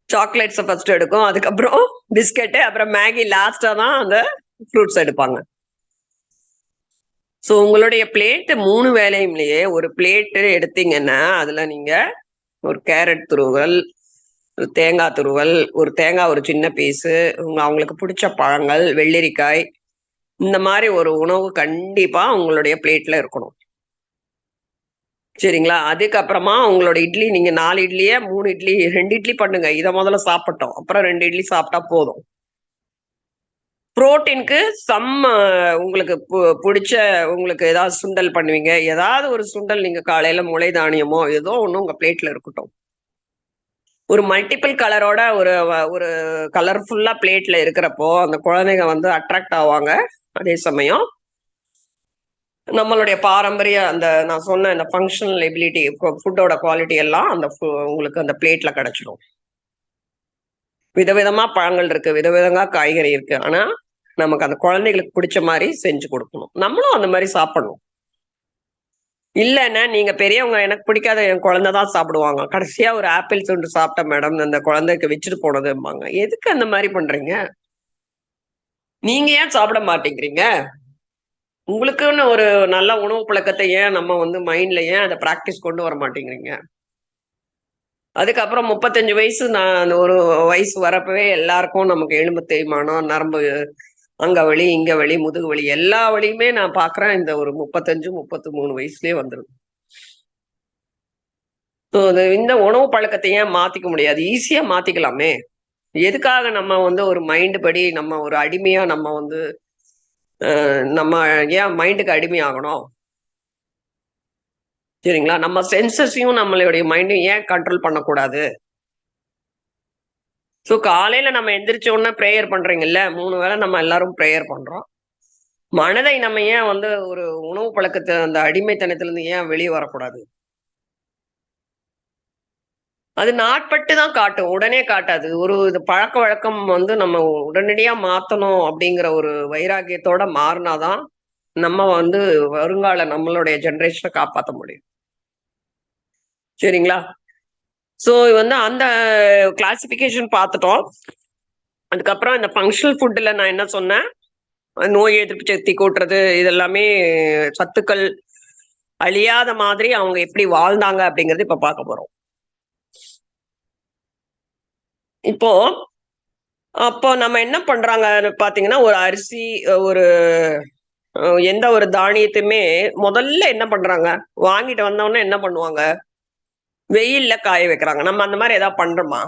சாக்லேட்ஸை ஃபர்ஸ்ட் எடுக்கும், அதுக்கப்புறம் பிஸ்கெட்டு, அப்புறம் மேகி, லாஸ்டா தான் அந்த ஃப்ரூட்ஸ் எடுப்பாங்க. ஸோ உங்களுடைய பிளேட் 3 வேலையும்லயே ஒரு பிளேட்டு எடுத்தீங்கன்னா அதுல நீங்க ஒரு கேரட் துருவல், ஒரு தேங்காய் துருவல், ஒரு தேங்காய் ஒரு சின்ன பீஸு, அவங்களுக்கு பிடிச்ச பழங்கள், வெள்ளரிக்காய், இந்த மாதிரி ஒரு உணவு கண்டிப்பா உங்களுடைய பிளேட்ல இருக்கணும். சரிங்களா? அதுக்கப்புறமா உங்களோட இட்லி, நீங்க 4 இட்லியே 3 இட்லி, 2 இட்லி பண்ணுங்க. இதை முதல்ல சாப்பிட்டோம், அப்புறம் 2 இட்லி சாப்பிட்டா போதும். புரோட்டீனுக்கு உங்களுக்கு பிடிச்ச, உங்களுக்கு ஏதாவது சுண்டல் பண்ணுவீங்க, ஏதாவது ஒரு சுண்டல் நீங்க காலையில முளை தானியமோ ஏதோ ஒண்ணு உங்க பிளேட்ல இருக்கட்டும். ஒரு மல்டிபிள் கலரோட ஒரு ஒரு கலர்ஃபுல்லா பிளேட்ல இருக்கிறப்போ அந்த குழந்தைங்க வந்து அட்ராக்ட் ஆவாங்க. அதே சமயம் நம்மளுடைய பாரம்பரிய அந்த நான் சொன்ன இந்த ஃபங்க்ஷனல் எபிலிட்டி, ஃபுட்டோட குவாலிட்டி எல்லாம் அந்த உங்களுக்கு அந்த பிளேட்ல கிடைச்சிடும். விதவிதமா பழங்கள் இருக்கு, விதவிதமா காய்கறி இருக்கு. ஆனா நமக்கு அந்த குழந்தைகளுக்கு பிடிச்ச மாதிரி செஞ்சு கொடுக்கணும். நம்மளும் அந்த மாதிரி சாப்பிடணும். இல்லைன்னா நீங்க பெரியவங்க, எனக்கு பிடிக்காத என் குழந்தை தான் சாப்பிடுவாங்க, கடைசியா ஒரு ஆப்பிள் துண்டு சாப்பிட்டேன் மேடம், அந்த குழந்தைக்கு வச்சுட்டு போனதும்பாங்க. எதுக்கு அந்த மாதிரி பண்றீங்க? நீங்க ஏன் சாப்பிட மாட்டேங்கிறீங்க? உங்களுக்குன்னு ஒரு நல்ல உணவு பழக்கத்தை ஏன் நம்ம வந்து மைண்ட்ல ஏன் அதை பிராக்டிஸ் கொண்டு வர மாட்டேங்கிறீங்க? அதுக்கப்புறம் 35 வயசு, நான் அந்த ஒரு வயசு வரப்பவே எல்லாருக்கும் நமக்கு எலும்பு தேய்மானம், நரம்பு, அங்க வலி, இங்க வலி, முதுகு வலி, எல்லா வலியுமே நான் பாக்குறேன் இந்த ஒரு 35, 33 வயசுலயே வந்துருது. இந்த உணவு பழக்கத்தை ஏன் மாத்திக்க முடியாது? ஈஸியா மாத்திக்கலாமே. எதுக்காக நம்ம வந்து ஒரு மைண்ட் படி நம்ம ஒரு அடிமையா நம்ம வந்து நம்ம ஏன் மைண்டுக்கு அடிமை ஆகணும்? சரிங்களா? நம்ம சென்சஸையும் நம்மளுடைய மைண்டையும் ஏன் கண்ட்ரோல் பண்ணக்கூடாது? ஸோ காலையில நம்ம எந்திரிச்ச உடனே ப்ரேயர் பண்றீங்கல்ல, 3 வேளை நம்ம எல்லாரும் ப்ரேயர் பண்றோம். மனதை நம்ம ஏன் வந்து ஒரு உணவு பழக்கத்தை அந்த அடிமைத்தனத்திலிருந்து ஏன் வெளியே வரக்கூடாது? அது நாட்பட்டு தான் காட்டும், உடனே காட்டாது. ஒரு இது பழக்கவழக்கம் வந்து நம்ம உடனடியா மாத்தணும் அப்படிங்கிற ஒரு வைராக்கியத்தோட மாறினாதான் நம்ம வந்து வருங்கால நம்மளுடைய ஜெனரேஷனை காப்பாத்த முடியும். சரிங்களா? சோ வந்து அந்த கிளாசிபிகேஷன் பார்த்துட்டோம். அதுக்கப்புறம் இந்த ஃபங்க்ஷனல் ஃபுட்ல நான் என்ன சொன்னேன்? நோய் எதிர்ப்பு சக்தி கூட்டுறது, இதெல்லாமே சத்துக்கள் அழியாத மாதிரி அவங்க எப்படி வாழ்ந்தாங்க அப்படிங்கறது இப்ப பார்க்க போறோம். இப்போ அப்போ நம்ம என்ன பண்றாங்க பாத்தீங்கன்னா, ஒரு அரிசி, ஒரு எந்த ஒரு தானியத்தையுமே முதல்ல என்ன பண்றாங்க? வாங்கிட்டு வந்தோடனே என்ன பண்ணுவாங்க? வெயில்ல காய வைக்கிறாங்க. நம்ம அந்த மாதிரி ஏதாவது பண்றோமா?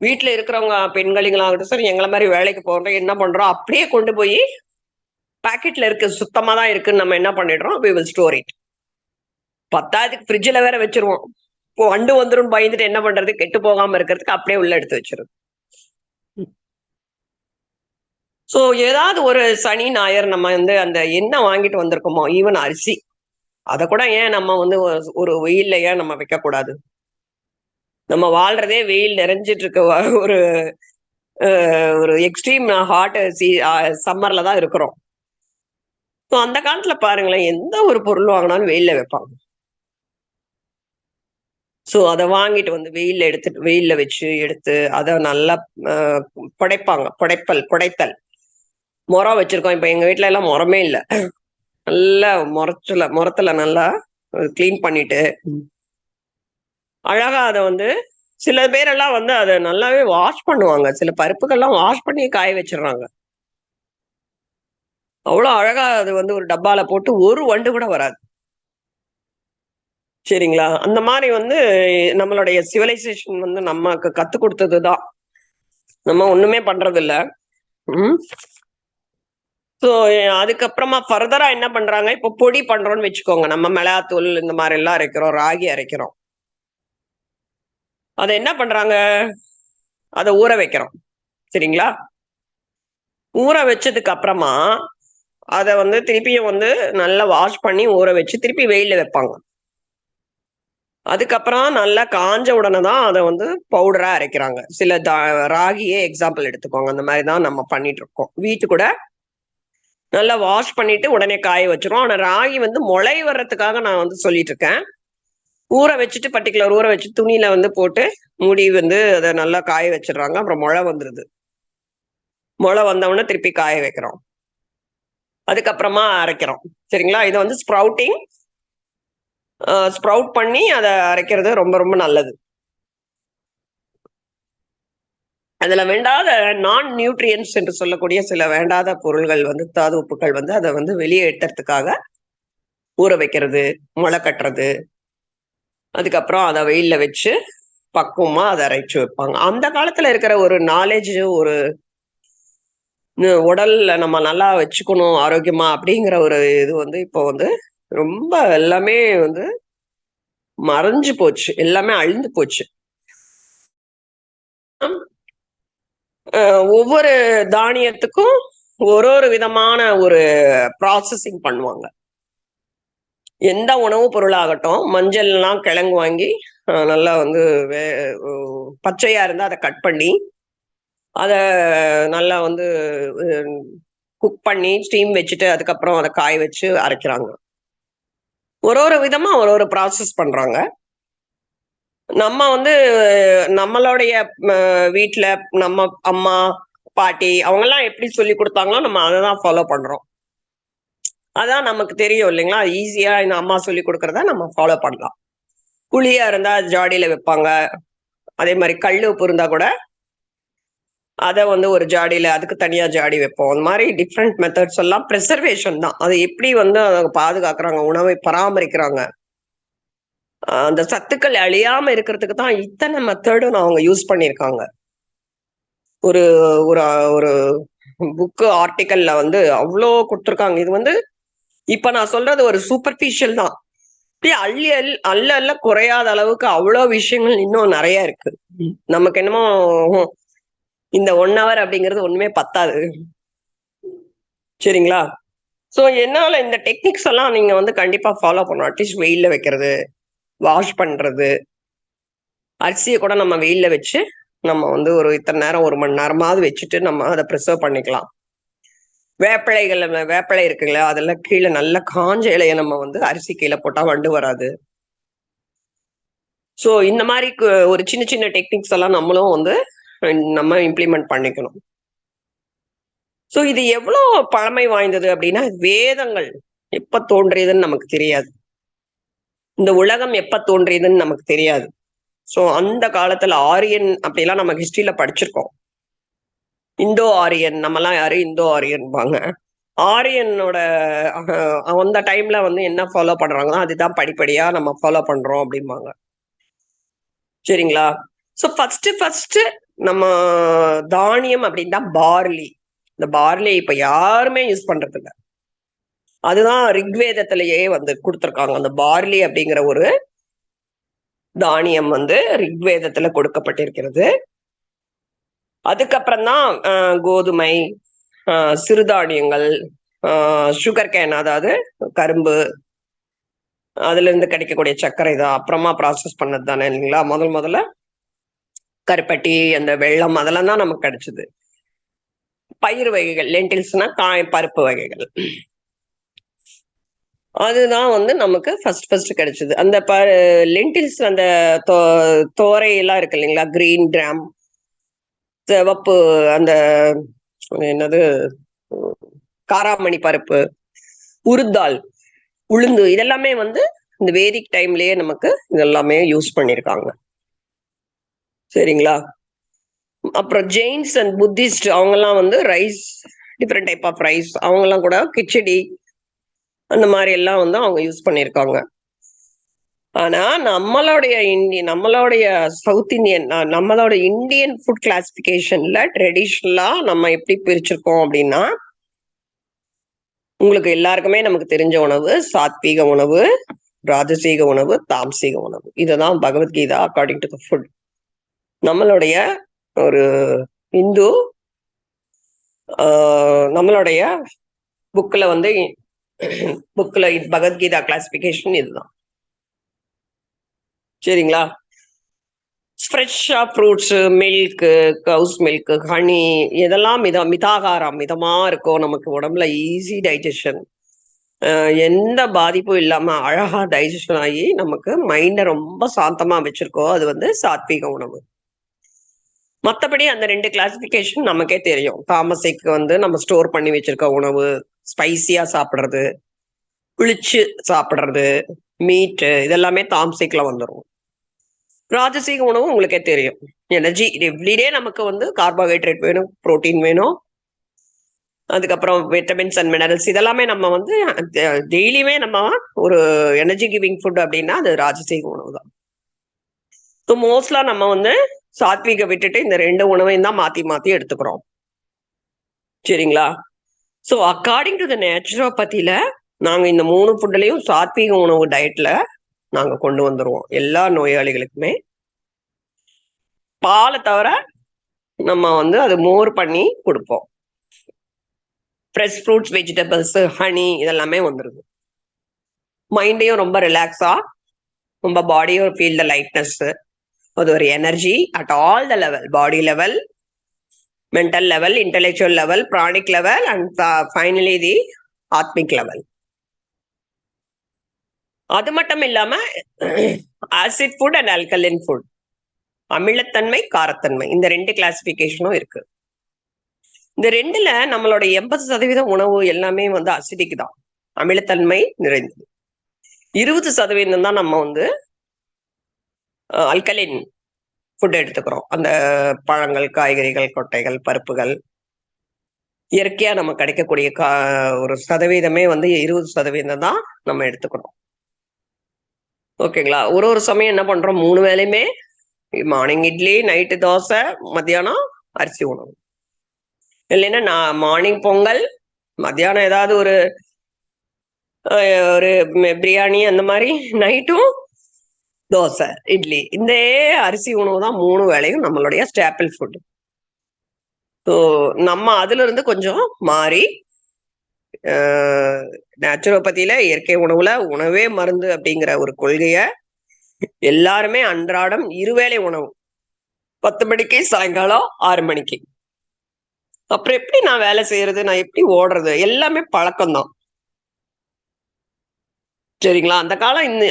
வீட்டுல இருக்கிறவங்க பெண்களுங்களாகட்டும் சரி, எங்களை மாதிரி வேலைக்கு போறோம் என்ன பண்றோம், அப்படியே கொண்டு போய் பாக்கெட்ல இருக்கு, சுத்தமா தான் இருக்குன்னு நம்ம என்ன பண்ணிடுறோம், we will store it. பத்தாவதுக்கு ஃப்ரிட்ஜில் வேற வச்சிருவோம். இப்போ வண்டு வந்துரும் பயந்துட்டு என்ன பண்றது, கெட்டு போகாம இருக்கிறதுக்கு அப்படியே உள்ள எடுத்து வச்சிருது. சோ ஏதாவது ஒரு சனி ஞாயிறு நம்ம வந்து அந்த என்ன வாங்கிட்டு வந்திருக்கோமோ, ஈவன் அரிசி, அத கூட ஏன் நம்ம வந்து ஒரு வெயில்ல ஏன் நம்ம வைக்க கூடாது? நம்ம வாழ்றதே வெயில் நிறைஞ்சிட்டு இருக்க ஒரு ஒரு எக்ஸ்ட்ரீம் ஹாட் சம்மர்ல தான் இருக்கிறோம். ஸோ அந்த காலத்துல பாருங்களேன், எந்த ஒரு பொருள் வாங்கினாலும் வெயில்ல வைப்பாங்க. ஸோ அத வாங்கிட்டு வந்து வெயில்ல எடுத்துட்டு வெயில்ல வச்சு எடுத்து அத நல்லா புடைப்பாங்க. புடைத்தல். முறம் வச்சிருக்கோம். இப்ப எங்க வீட்ல எல்லாம் முறமே இல்ல. நல்லா முறத்துல நல்லா கிளீன் பண்ணிட்டு அழகா அத வந்து சில பேரெல்லாம் வந்து அத நல்லாவே வாஷ் பண்ணுவாங்க. சில பருப்புகள்லாம் வாஷ் பண்ணி காய வச்சுடுறாங்க. அவ்வளோ அழகா அது வந்து ஒரு டப்பால போட்டு ஒரு வண்டு கூட வராது. சரிங்களா? அந்த மாரி வந்து நம்மளுடைய சிவிலைசேஷன் வந்து நமக்கு கத்துக் குடுத்தது தான். நம்ம ஒண்ணுமே பண்றதில்ல. ம். ஸோ அதுக்கப்புறமா ஃபர்தரா என்ன பண்றாங்க, இப்போ பொடி பண்றோம்னு வச்சுக்கோங்க. நம்ம மிளகாத்தூள் இந்த மாரிலாம் அரைக்கிறோம், ராகி அரைக்கிறோம். அத என்ன பண்றாங்க, அத ஊற வைக்கிறோம். சரிங்களா? ஊற வச்சதுக்கு அப்புறமா, அத வந்து திருப்பியும் வந்து நல்லா வாஷ் பண்ணி ஊற வச்சு, திருப்பி வெயில்ல வைப்பாங்க. அதுக்கப்புறம் நல்லா காஞ்ச உடனே தான் அத வந்து பவுடரா அரைக்கிறாங்க. சில ராகியே எக்ஸாம்பிள் எடுத்துக்கோங்க. அந்த மாரி தான் நம்ம பண்ணிட்டு இருக்கோம். வீட்டு கூட நல்லா வாஷ் பண்ணிட்டு உடனே காய வச்சுருவோம். ஆனா ராகி வந்து முளை வர்றதுக்காக நான் வந்து சொல்லிட்டு இருக்கேன். ஊற வச்சுட்டு பர்ட்டிகுலர் ஊற வச்சு துணியில வந்து போட்டு மூடி வந்து அத நல்லா காய வச்சுடுறாங்க. அப்புறம் முளை வந்துருது. முளை வந்தவுடனே திருப்பி காய வைக்கிறோம். அதுக்கப்புறமா அரைக்கிறோம். சரிங்களா? இது வந்து ஸ்ப்ரவுட் பண்ணி அத அரைக்கிறது ரொம்ப ரொம்ப நல்லது. அதுல வேண்டாத நான் நியூட்ரியன்ஸ் என்று சொல்லக்கூடிய சில வேண்டாத பொருள்கள் வந்து தாது உப்புக்கள் வந்து அத வந்து வெளியேற்றத்துக்காக ஊற வைக்கிறது, முளை கட்டுறது, அதுக்கப்புறம் அத வெயில்ல வச்சு பக்குவமா அத அரைச்சு வைப்பாங்க. அந்த காலத்துல இருக்கிற ஒரு நாலேட்ஜ், ஒரு உடல்ல நம்ம நல்லா வச்சுக்கணும் ஆரோக்கியமா அப்படிங்கிற ஒரு இது வந்து இப்போ வந்து ரொம்ப எல்லாமே வந்து மறைஞ்சு போச்சு. எல்லாமே அழிந்து போச்சு. ஒவ்வொரு தானியத்துக்கும் ஒரு விதமான ஒரு ப்ராசஸிங் பண்ணுவாங்க. எந்த உணவு பொருளாகட்டும், மஞ்சள்லாம் கிழங்கு வாங்கி நல்லா வந்து வே உ பச்சையா இருந்தா அத கட் பண்ணி, அத நல்லா வந்து அ குக் பண்ணி, ஸ்டீம் வச்சுட்டு, அதுக்கப்புறம் அத காய வச்சு அரைக்கிறாங்க. ஒரு விதமா ஒரு ப்ராசஸ் பண்றாங்க. நம்ம வந்து நம்மளுடைய ம வீட்ல நம்ம அம்மா, பாட்டி அவங்கலாம் எப்படி சொல்லிக் குடுத்தாங்களோ, நம்ம அத தான் ஃபாலோ பண்றோம். அதான் நமக்கு தெரியும் இல்லைங்களா? ஈஸியா இந்த அம்மா சொல்லிக் குடுக்கிறத நம்ம ஃபாலோ பண்ணலாம். புளியா இருந்தா ஜாடியில வைப்பாங்க. அதே மாரி கல் உப்பு இருந்தா கூட, அத வந்து ஒரு ஜாடியில அதுக்கு தனியா ஜாடி வைப்போம். அந்த மாரி டிஃபரெண்ட் மெத்தட்ஸ் எல்லாம் பிரிசர்வேஷன் தான். அத எப்படி வந்து அத பாதுகாக்குறாங்க, உணவை பராமரிக்கிறாங்க. அந்த சத்துக்கள் அழியாம இருக்கிறதுக்கு தான் இத்தன மெத்தடும் அவங்க யூஸ் பண்ணியிருக்காங்க. ஒரு ஒரு ஒரு புக் ஆர்டிக்கல்ல வந்து அவ்ளோ குடுத்துருக்காங்க. இது வந்து இப்ப நான் சொல்றது ஒரு சூப்பர்ஃபிஷியல் தான். அப்படியே அள்ள அள்ள குறையாத அளவுக்கு அவ்ளோ விஷயங்கள் இன்னும் நெறைய இருக்கு. நமக்கு என்னமோ இந்த 1 ஹவர் அப்படிங்கிறது ஒண்ணுமே பத்தாது. சரிங்களா? சோ என்னால இந்த டெக்னிக்ஸ் எல்லாம் நீங்க வந்து கண்டிப்பா ஃபாலோ பண்ணணும். அட்லீஸ்ட் வெயில்ல வைக்கிறது, வாஷ் பண்றது, அரிசிய கூட நம்ம வெயில்ல வச்சு, நம்ம வந்து ஒரு இத்தன நேரம் 1 மணி நேரமாவது வச்சுட்டு நம்ம அத பிரிசர்வ் பண்ணிக்கலாம். வேப்பிலை இருக்குல்ல, அதெல்லாம் கீழ நல்லா காஞ்ச இலைய நம்ம வந்து அரிசி கீழ போட்டா வண்டு வராது. சோ இந்த மாரி ஒரு சின்ன சின்ன டெக்னிக்ஸ் எல்லாம் நம்மளும் வந்து நம்ம இம்ப்ளிமெண்ட் பண்ணிக்கணும். சோ இது எவ்ளோ பழமை வாய்ந்தது அப்டின்னா, வேதங்கள் எப்ப தோன்றியதுன்னு நமக்கு தெரியாது. இந்த உலகம் எப்ப தோன்றியதுன்னு நமக்கு தெரியாது. சோ அந்த காலத்துல ஆரியன் அப்படிலாம் நம்ம ஹிஸ்டரியில படிச்சிருக்கோம். இந்தோ ஆரியன் நம்மலாம் யாரு இந்தோ ஆரியன்பாங்க. ஆரியனோட அந்த டைம்ல வந்து என்ன ஃபாலோ பண்றாங்களோ, அதுதான் படிப்படியா நம்ம ஃபாலோ பண்றோம் அப்டிம்பாங்க. சரிங்களா? சோ ஃபர்ஸ்ட்டு நம்ம தானியம் அப்படின்னா பார்லி. இந்த பார்லி இப்ப யாருமே யூஸ் பண்றது இல்ல. அதுதான் ரிக்வேதத்திலேயே வந்து கொடுத்திருக்காங்க. அந்த பார்லி அப்படிங்கிற ஒரு தானியம் வந்து ரிக்வேதத்துல கொடுக்கப்பட்டிருக்கிறது. அதுக்கப்புறம் தான் கோதுமை, சிறுதானியங்கள், சுகர் கேன், அதாவது கரும்பு, அதுல இருந்து கிடைக்கக்கூடிய சர்க்கரை தான் அப்புறமா ப்ராசஸ் பண்ணது தானே இல்லைங்களா. முதல்ல கருப்பட்டி, அந்த வெள்ளம், அதெல்லாம் தான் நமக்கு கிடைச்சது. பயிர் வகைகள், லென்டில்ஸ்னா பருப்பு வகைகள், அதுதான் வந்து நமக்கு ஃபர்ஸ்ட் கிடைச்சது. அந்த லென்டில்ஸ், அந்த தோரை எல்லாம் இருக்கு இல்லைங்களா, கிரீன் கிராம், சிவப்பு, அந்த என்னது, காராமணி பருப்பு, உருத்தால், உளுந்து, இதெல்லாமே வந்து இந்த வேதிக் டைம்லயே நமக்கு இதெல்லாமே யூஸ் பண்ணிருக்காங்க. சரிங்களா. அப்புறம் ஜெயின்ஸ் அண்ட் புத்திஸ்ட் அவங்கெல்லாம் வந்து rice, different type of rice, அவங்கெல்லாம் கூட கிச்சடி அந்த மாதிரி எல்லாம் வந்து அவங்க யூஸ் பண்ணியிருக்காங்க. ஆனா நம்மளுடைய சவுத் இந்தியன், நம்மளோட இந்தியன் ஃபுட் கிளாசிபிகேஷன்ல ட்ரெடிஷ்னலா நம்ம எப்படி பிரிச்சிருக்கோம் அப்படின்னா, உங்களுக்கு எல்லாருக்குமே நமக்கு தெரிஞ்ச உணவு சாத்வீக உணவு, ராஜசீக உணவு, தாம்சீக உணவு. இதுதான் Bhagavad Gita according to the food. நம்மளுடைய ஒரு இந்து நம்மளுடைய புக்ல வந்து பகவத்கீதா கிளாசிபிகேஷன் இதுதான். சரிங்களா. ஃப்ரெஷ்ஷா ஃப்ரூட்ஸ், மில்க், கவுஸ் மில்க், ஹனி, இதெல்லாம் மிதாகாரம், மிதமா இருக்கும். நமக்கு உடம்புல ஈஸி டைஜஷன், எந்த பாதிப்பும் இல்லாம அழகா டைஜஷன் ஆகி நமக்கு மைண்டை ரொம்ப சாந்தமா வச்சிருக்கோம். அது வந்து சாத்வீக உணவு. மற்றபடி அந்த 2 கிளாசிபிகேஷன் நமக்கே தெரியும். தாமசிக்கு வந்து நம்ம ஸ்டோர் பண்ணி வச்சிருக்க உணவு, ஸ்பைசியா சாப்பிடுறது, குளிச்சு சாப்பிடுறது, மீட்டு, இதெல்லாமே தாம்சிக்ல வந்துடும். ராஜசீக உணவு உங்களுக்கே தெரியும். எனர்ஜி எவ்ரிடே நமக்கு வந்து கார்போஹைட்ரேட் வேணும், புரோட்டீன் வேணும், அதுக்கப்புறம் விட்டமின்ஸ் அண்ட் மினரல்ஸ், இதெல்லாமே நம்ம வந்து டெய்லியுமே நம்ம ஒரு எனர்ஜி கிவிங் ஃபுட் அப்படின்னா அது ராஜசீக உணவு தான். ஸோ மோஸ்ட்லா நம்ம வந்து சாத்வீக விட்டுட்டு இந்த 2 உணவையும் தான் மாத்தி மாத்தி எடுத்துக்கிறோம். சரிங்களா. ஸோ அக்கார்டிங் டு த நேச்சுரோபதியில நாங்க இந்த 3 ஃபுட்லயும் சாத்வீக உணவு டயட்ல நாங்க கொண்டு வந்துருவோம் எல்லா நோயாளிகளுக்குமே. பாலை தவிர நம்ம வந்து அது மோர் பண்ணி கொடுப்போம். ஃப்ரெஷ் ஃப்ரூட்ஸ், வெஜிடபிள்ஸ், ஹனி, இதெல்லாமே வந்துருது. மைண்டையும் ரொம்ப ரிலாக்ஸா, ரொம்ப பாடியும் ஃபீல் த லைட்னஸ், அது ஒரு energy at all the level, body level, mental level, intellectual level, pranic level, and finally the atmic level. அது மட்டும் இல்லாம acid food and alkaline food, அமிலத்தன்மை, காரத்தன்மை, இந்த 2 கிளாசிபிகேஷனும் இருக்கு. இந்த 2ல நம்மளோட 80% உணவு எல்லாமே வந்து அசிடிக் தான், அமிலத்தன்மை நிறைந்தது. 20% தான் நம்ம வந்து அல்கலின் ஃபுட் எடுத்துக்கிறோம். அந்த பழங்கள், காய்கறிகள், கொட்டைகள், பருப்புகள், இயற்கையா நம்ம கிடைக்கக்கூடிய ஒரு சதவீதமே வந்து 20% தான் நம்ம எடுத்துக்கிறோம். ஓகேங்களா. ஒரு சமயம் என்ன பண்றோம், 3 வேளையுமே மார்னிங் இட்லி, நைட்டு தோசை, மத்தியானம் அரிசி உணவு, இல்லைன்னா நான் மார்னிங் பொங்கல், மத்தியானம் ஏதாவது ஒரு பிரியாணி, அந்த மாதிரி, நைட்டும் தோசை, இட்லி. இந்த அரிசி உணவு தான் 3 வேளையும் நம்மளுடைய ஸ்டாப்பிள் ஃபுட். ஸோ நம்ம அதுல இருந்து கொஞ்சம் மாறி நேச்சுரோபதியில இயற்கை உணவுல உணவே மருந்து அப்படிங்கிற ஒரு கொள்கைய எல்லாருமே அன்றாடம் 2 வேளை உணவு, 10 மணிக்கு, சாயங்காலம் 6 மணிக்கு. அப்புறம் எப்படி நான் வேலை செய்யறது, நான் எப்படி ஓடுறது, எல்லாமே பழக்கம்தான். சரிங்களா.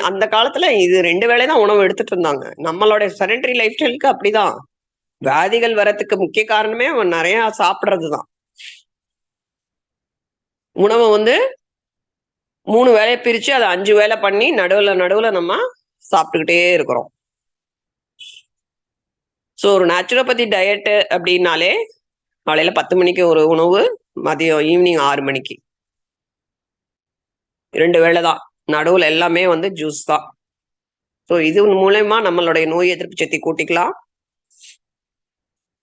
அந்த காலத்துல இது 2 வேளை தான் உணவு எடுத்துட்டு இருந்தாங்க. நம்மளோட செடன்டரி லைஃப் ஸ்டைலுக்கு அப்படிதான் வியாதிகள் வரத்துக்கு முக்கிய காரணமே நிறைய சாப்பிடுறதுதான். உணவை வந்து 3 வேளையை பிரிச்சு அதை 5 வேளை பண்ணி நடுவுல நம்ம சாப்பிட்டுக்கிட்டே இருக்கிறோம். ஸோ ஒரு நேச்சுரோபதி டயட் அப்படின்னாலே காலையில 10 மணிக்கு ஒரு உணவு, மதியம் ஈவினிங் 6 மணிக்கு 2 வேளை தான். நடுவுல எல்லாமே வந்து ஜூஸ் தான். ஸோ இது மூலயமா நம்மளுடைய நோய் எதிர்ப்பு சக்தி கூட்டிக்கலாம்.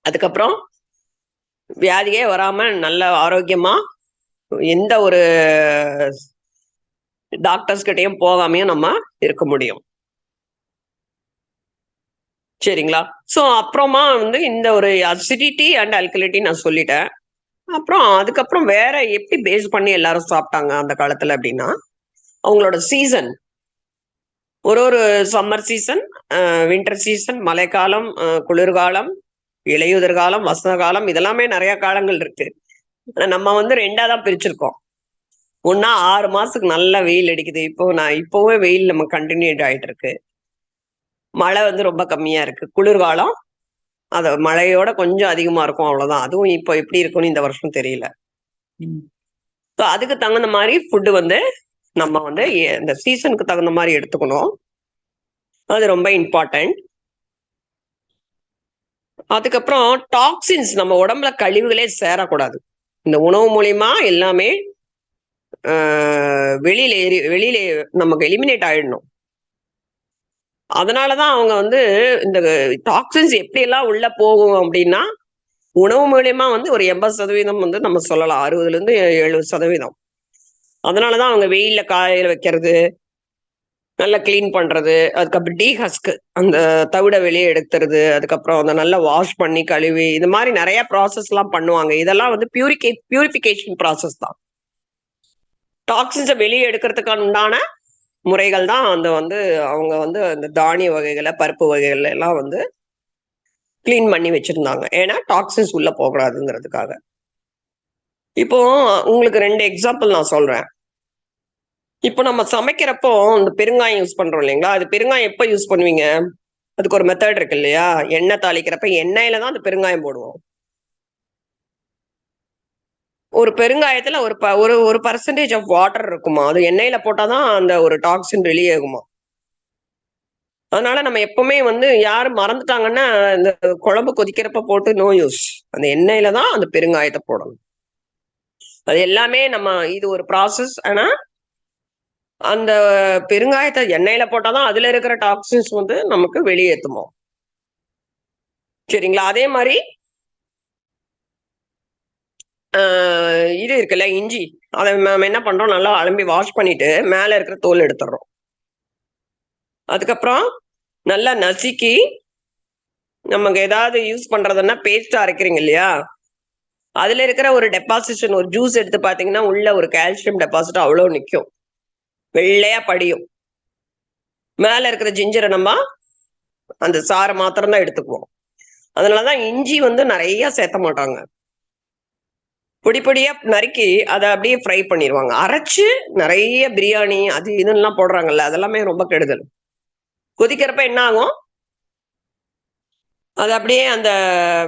அதுக்கப்புறம் வியாதியே வராம நல்ல ஆரோக்கியமா எந்த ஒரு டாக்டர்ஸ் கிட்டயும் போகாமையும் நம்ம இருக்க முடியும். சரிங்களா? ஸோ அப்புறமா வந்து இந்த ஒரு அசிடிட்டி அண்ட் அல்கலிட்டி நான் சொல்லிட்டேன். அப்புறம் அதுக்கப்புறம் வேற எப்படி பேஸ் பண்ணி எல்லாரும் சாப்பிட்டாங்க அந்த காலத்துல அப்படின்னா, அவங்களோட சீசன் ஒரு சம்மர் சீசன், வின்டர் சீசன், மழைக்காலம், குளிர்காலம், இலையுதிர் காலம், வசந்த காலம் இதெல்லாமே நிறைய காலங்கள் இருக்கு. நம்ம வந்து 2ஆ தான் பிரிச்சிருக்கோம். ஒண்ணா 6 மாசத்துக்கு நல்லா வெயில் அடிக்குது. இப்பவே வெயில் நம்ம கன்டினியூட் ஆயிட்டு இருக்கு. மழை வந்து ரொம்ப கம்மியா இருக்கு. குளிர்காலம் மழையோட கொஞ்சம் அதிகமா இருக்கும் அவ்வளவுதான். அதுவும் இப்போ எப்படி இருக்கும்னு இந்த வருஷம் தெரியல. ஸோ அதுக்கு தகுந்த மாதிரி ஃபுட்டு வந்து நம்ம வந்து இந்த சீசனுக்கு தகுந்த மாதிரி எடுத்துக்கணும். அது ரொம்ப இம்பார்ட்டன்ட். அதுக்கப்புறம் டாக்ஸின்ஸ் நம்ம உடம்புல கழிவுகளே சேரக்கூடாது. இந்த உணவு மூலியமா எல்லாமே வெளியில நமக்கு எலிமினேட் ஆயிடணும். அதனாலதான் அவங்க வந்து இந்த டாக்ஸின்ஸ் எப்படி எல்லாம் உள்ள போகும் அப்படின்னா, உணவு மூலியமா வந்து ஒரு 80% வந்து நம்ம சொல்லலாம். 60ல இருந்து 70%. அதனாலதான் அவங்க வெயில்ல காய வைக்கிறது, நல்லா கிளீன் பண்றது, அதுக்கப்புறம் டீஹஸ்க் அந்த தவிட வெளியே எடுத்துறது, அதுக்கப்புறம் அந்த நல்லா வாஷ் பண்ணி கழுவி இது மாதிரி நிறைய ப்ராசஸ் எல்லாம் பண்ணுவாங்க. இதெல்லாம் வந்து பியூரிஃபிகேஷன் ப்ராசஸ் தான். டாக்ஸின்ஸை வெளியே எடுக்கிறதுக்கான உண்டான முறைகள் தான் அந்த வந்து அவங்க வந்து அந்த தானிய வகைகளை, பருப்பு வகைகள் எல்லாம் வந்து கிளீன் பண்ணி வச்சிருந்தாங்க. ஏன்னா டாக்ஸின்ஸ் உள்ள போகக்கூடாதுங்கிறதுக்காக. இப்போ உங்களுக்கு 2 எக்ஸாம்பிள் நான் சொல்றேன். இப்போ நம்ம சமைக்கிறப்போ இந்த பெருங்காயம் யூஸ் பண்றோம் இல்லைங்களா? அது பெருங்காயம் எப்ப யூஸ் பண்ணுவீங்க? அதுக்கு ஒரு மெத்தட் இருக்கு இல்லையா? எண்ணெய் தாளிக்கிறப்ப எண்ணெயில தான் அந்த பெருங்காயம் போடுவோம். ஒரு பெருங்காயத்துல ஒரு பர்சன்டேஜ் ஆஃப் வாட்டர் இருக்குமா? அது எண்ணெயில போட்டாதான் அந்த ஒரு டாக்ஸின் வெளியேகுமா. அதனால நம்ம எப்பவுமே வந்து யாரு மறந்துட்டாங்கன்னா, இந்த குழம்பு கொதிக்கிறப்ப போட்டு நோ யூஸ். அந்த எண்ணெயில தான் அந்த பெருங்காயத்தை போடணும். அது எல்லாமே இது ஒரு ப்ராசஸ். ஆனா அந்த பெருங்காயத்தை எண்ணெயில போட்டாதான் அதுல இருக்கிற டாக்ஸின்ஸ் வந்து நமக்கு வெளியேற்றுமோ. சரிங்களா? அதே மாதிரி இது இருக்குல்ல இஞ்சி, அதை நம்ம என்ன பண்றோம், நல்லா அலம்பி வாஷ் பண்ணிட்டு மேல இருக்கிற தோல் எடுத்துடுறோம். அதுக்கப்புறம் நல்லா நசுக்கி நமக்கு ஏதாவது யூஸ் பண்றதுன்னா பேஸ்டா அரைக்கிறீங்க இல்லையா? அதுல இருக்கிற ஒரு டெபாசிஷன், ஒரு ஜூஸ் எடுத்து பாத்தீங்கன்னா உள்ள ஒரு கால்சியம் டெபாசிட் அவ்வளவு நிக்கும், வெள்ளையா படியும். மேல இருக்கிற ஜிஞ்சரை நம்ம அந்த சாரை மாத்திரம் தான் எடுத்துக்குவோம். அதனாலதான் இஞ்சி வந்து நிறைய சேர்த்த மாட்டாங்க. பொடி பொடியா நறுக்கி அதை அப்படியே ஃப்ரை பண்ணிடுவாங்க. அரைச்சு நிறைய பிரியாணி அது இதெல்லாம் போடுறாங்கல்ல, அதெல்லாமே ரொம்ப கெடுதல். கொதிக்கிறப்ப என்ன ஆகும், அது அப்படியே அந்த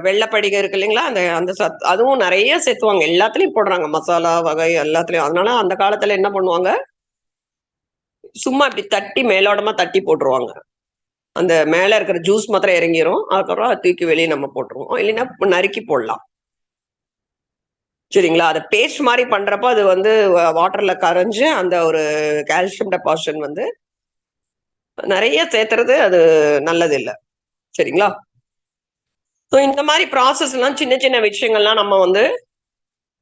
வெள்ளைப்படிகை இருக்கு இல்லைங்களா, அந்த அந்த அதுவும் நிறைய சேர்த்துவாங்க. எல்லாத்துலயும் போடுறாங்க, மசாலா வகை எல்லாத்துலயும். அதனால அந்த காலத்துல என்ன பண்ணுவாங்க, சும்மா இப்படி தட்டி மேலோடமா தட்டி போட்டுருவாங்க. அந்த மேல இருக்கிற ஜூஸ் மாத்திரம் இறங்கிரும். அதுக்கப்புறம் தூக்கி வெளியே நம்ம போட்டுருவோம், இல்லைன்னா நறுக்கி போடலாம். சரிங்களா? அதை பேஸ்ட் மாதிரி பண்றப்போ அது வந்து வாட்டர்ல கரைஞ்சு அந்த ஒரு கால்சியம் டெபாசிஷன் வந்து நிறைய சேர்த்துறது அது நல்லது இல்லை. சரிங்களா? ஸோ இந்த மாதிரி ப்ராசஸ் எல்லாம் சின்ன சின்ன விஷயங்கள்லாம் நம்ம வந்து